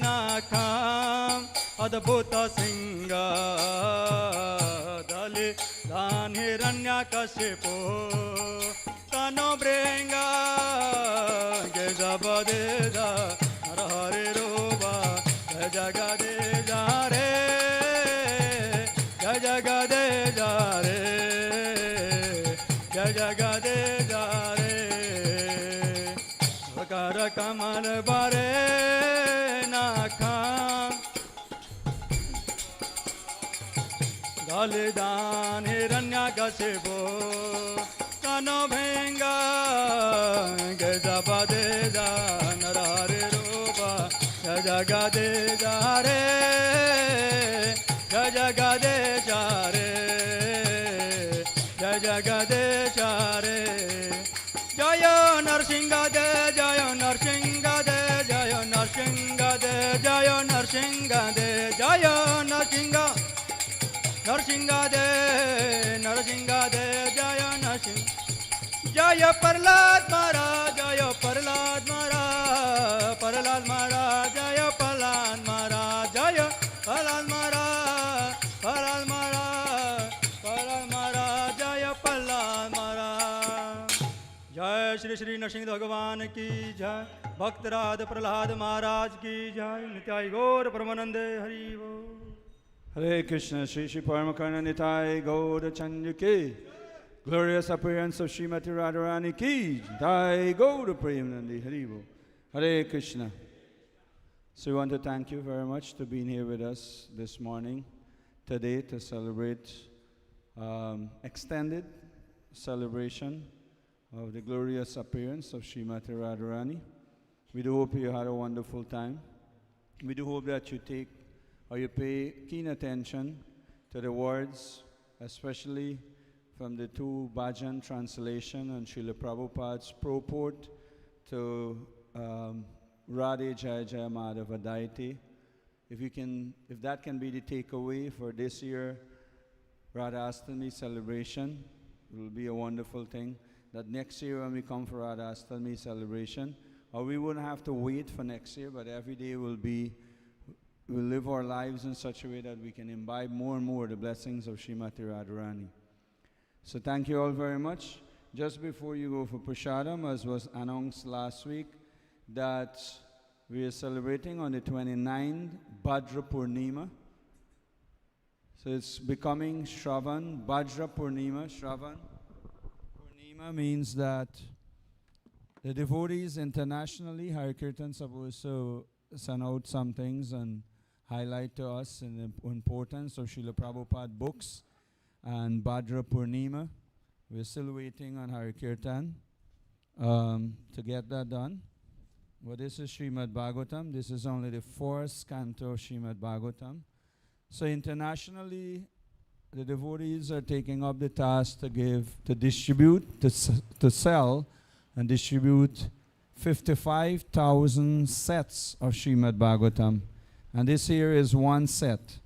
[SPEAKER 6] Nakam Adbhuta Singa Dali Dan Hiranya Kashipu Tano Bringa Gezabadeza Narahari Ruba Jagadeza Re Jagadeza Re Jagadeza Re Vakara Kamal Bare Nakam Dalidan Hiranyakashipu Tano Bhenga Gezabadeza Narahari Rupa Jagadeza Re Jagadeza Re Jagadeza Re Jaya Narsinga De Jaya Narsinga De Jaya Narsinga De Jaya Narsinga De Jaya Narsinga Narsinga De Jaya Narsinga Jaya Prahlad Maharaj Jaya Prahlad Maharaj Prahlad Maharaj Jaya Prahlad Maharaj Jaya Prahlad Maharaj Prahlad Maharaj Prahlad Maharaj Jaya Prahlad Maharaj Jai Shri Shri Narsingh Bhagavan ki Jai Bhaktarad Prahlad Maharaj ki Jai Nityai Gaur Paramanande Hari Bol
[SPEAKER 4] Hare Krishna, Shri Shri Paramakarna Nitai Gaura Chandra ki. Glorious appearance of Srimati Radharani ki. Jai Gaura Premanandi Hari Bol. Hare Krishna. So we want to thank you very much for being here with us this morning, today, to celebrate extended celebration of the glorious appearance of Srimati Radharani. We do hope you had a wonderful time. We do hope that you take or you pay keen attention to the words, especially from the two Bhajan translation and Srila Prabhupada's purport to Radhe Jaya Jaya Madhava Daiti. If that can be the takeaway for this year Radha Astami celebration, it will be a wonderful thing. that next year when we come for our Astalmi celebration, or we wouldn't have to wait for next year, but every day we'll live our lives in such a way that we can imbibe more and more the blessings of Srimati Radharani. So thank you all very much. Just before you go for Prashadam, as was announced last week, that we are celebrating on the 29th Bhadra Purnima. So it's becoming Shravan, Bhadra Purnima, Shravan. Purnima means that the devotees internationally, Hari Kirtan, supposed to send out some things and highlight to us in the importance of Srila Prabhupada books and Bhadra Purnima. We're still waiting on Hari Kirtan to get that done. Well, this is Srimad Bhagavatam. This is only the fourth canto of Srimad Bhagavatam. So internationally, the devotees are taking up the task to distribute, to sell and distribute 55,000 sets of Srimad Bhagavatam. And this here is one set.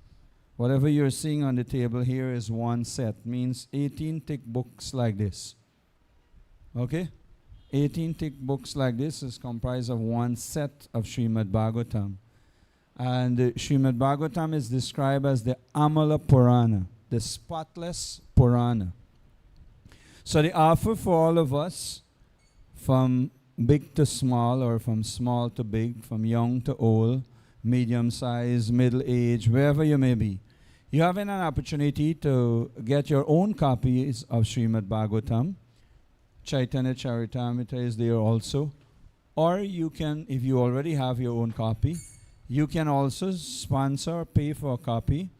[SPEAKER 4] Whatever you're seeing on the table here is one set. Means 18 thick books like this. Okay? 18 thick books like this is comprised of one set of Srimad Bhagavatam. And Srimad Bhagavatam is described as the Amala Purana, the spotless Purana. So the offer for all of us, from big to small, or from small to big, from young to old, medium size, middle age, wherever you may be, you have an opportunity to get your own copies of Srimad Bhagavatam. Chaitanya Charitamrita is there also. Or you can, if you already have your own copy, you can also sponsor or pay for a copy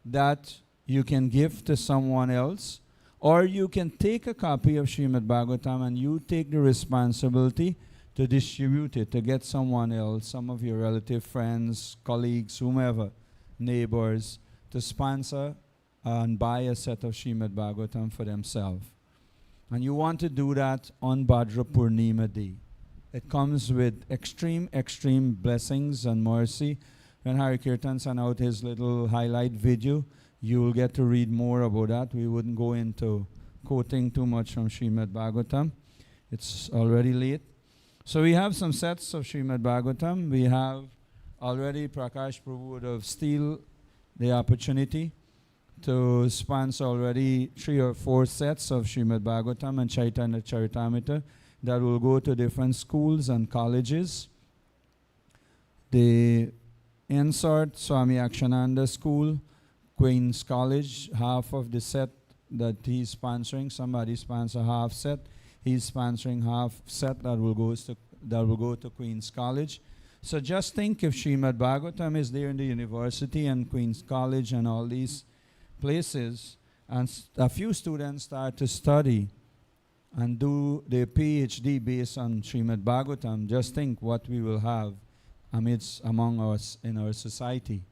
[SPEAKER 4] that you can give to someone else. Or you can take a copy of Srimad Bhagavatam and you take the responsibility to distribute it, to get someone else, some of your relative, friends, colleagues, whomever, neighbors, to sponsor and buy a set of Srimad Bhagavatam for themselves. And you want to do that on Bhadra Purnima Day. It comes with extreme, extreme blessings and mercy. When Hari Kirtan sent out his little highlight video, you will get to read more about that. We wouldn't go into quoting too much from Srimad Bhagavatam. It's already late. So we have some sets of Srimad Bhagavatam. We have already Prakash Prabhu would have steal the opportunity to sponsor already 3 or 4 sets of Srimad Bhagavatam and Chaitanya Charitamrita that will go to different schools and colleges. The Insert Swami Akshananda School, Queen's College, half of the set that he's sponsoring, somebody sponsor half set. He's sponsoring half set that will go to Queen's College. So just think if Srimad Bhagavatam is there in the university and Queen's College and all these places, and a few students start to study and do their PhD based on Srimad Bhagavatam, just think what we will have among us in our society.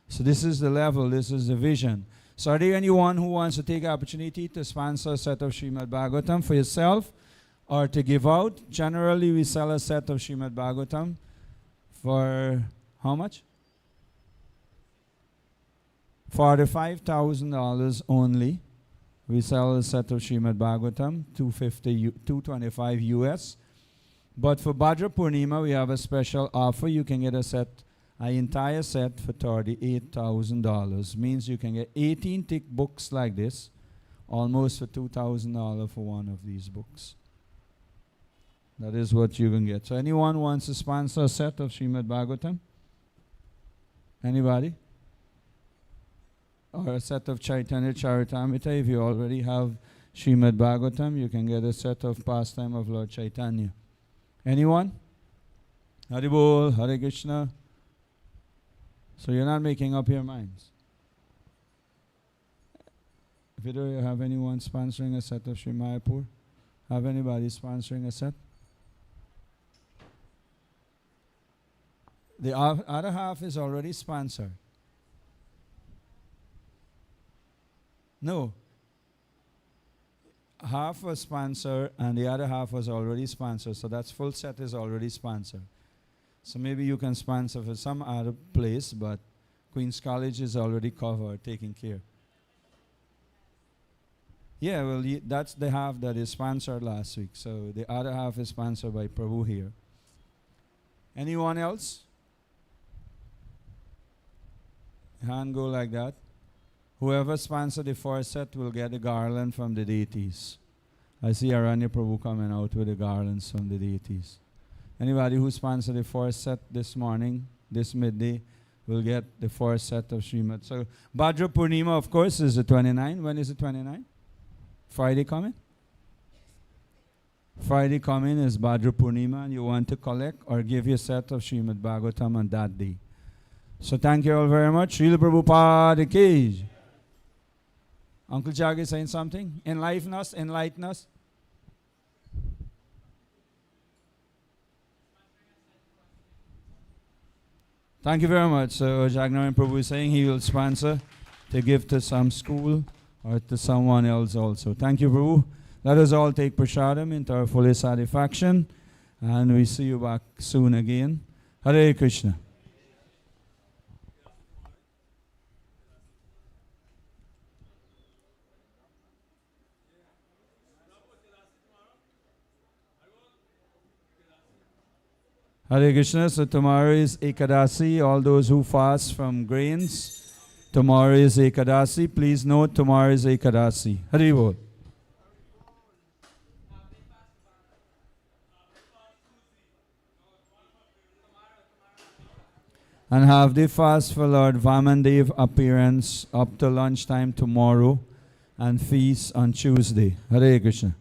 [SPEAKER 4] So this is the level, this is the vision. So are there anyone who wants to take the opportunity to sponsor a set of Srimad Bhagavatam for yourself or to give out? Generally, we sell a set of Srimad Bhagavatam for how much? $45,000 only. We sell a set of Srimad Bhagavatam, $225 US. But for Bhadra Purnima, we have a special offer. You can get an entire set for $38,000. Means you can get 18 thick books like this, almost for $2,000 for one of these books. That is what you can get. So anyone wants to sponsor a set of Srimad Bhagavatam? Anybody? Or a set of Chaitanya Charitamrita. If you already have Srimad Bhagavatam, you can get a set of Pastime of Lord Chaitanya. Anyone? Haribol, Hare Krishna. So you're not making up your minds. If you do, you have anyone sponsoring a set of Sri Mayapur? Have anybody sponsoring a set? The other half is already sponsored. No. Half was sponsored and the other half was already sponsored. So that full set is already sponsored. So maybe you can sponsor for some other place, but Queen's College is already covered, taken care. Yeah, well, that's the half that is sponsored last week. So the other half is sponsored by Prabhu here. Anyone else? Hand go like that. Whoever sponsored the first set will get a garland from the deities. I see Aranya Prabhu coming out with the garlands from the deities. Anybody who sponsored the first set this morning, this midday, will get the first set of Srimad. So Bhadra Purnima, of course, is the 29. When is the 29? Friday coming? Friday coming is Bhadra Purnima, and you want to collect or give your set of Srimad Bhagavatam on that day. So thank you all very much. Srila Prabhupada Ki. Uncle Jag is saying something? Enlighten us, enlighten us. Thank you very much. So Jagnarayan Prabhu is saying he will sponsor to give to some school or to someone else also. Thank you, Prabhu. Let us all take prasadam into our fullest satisfaction, and we see you back soon again. Hare Krishna. Hare Krishna. So tomorrow is Ekadasi. All those who fast from grains, tomorrow is Ekadasi. Please note, tomorrow is Ekadasi. Hare Bol. And have the fast for Lord Vamandev appearance up to lunchtime tomorrow and feast on Tuesday. Hare Krishna.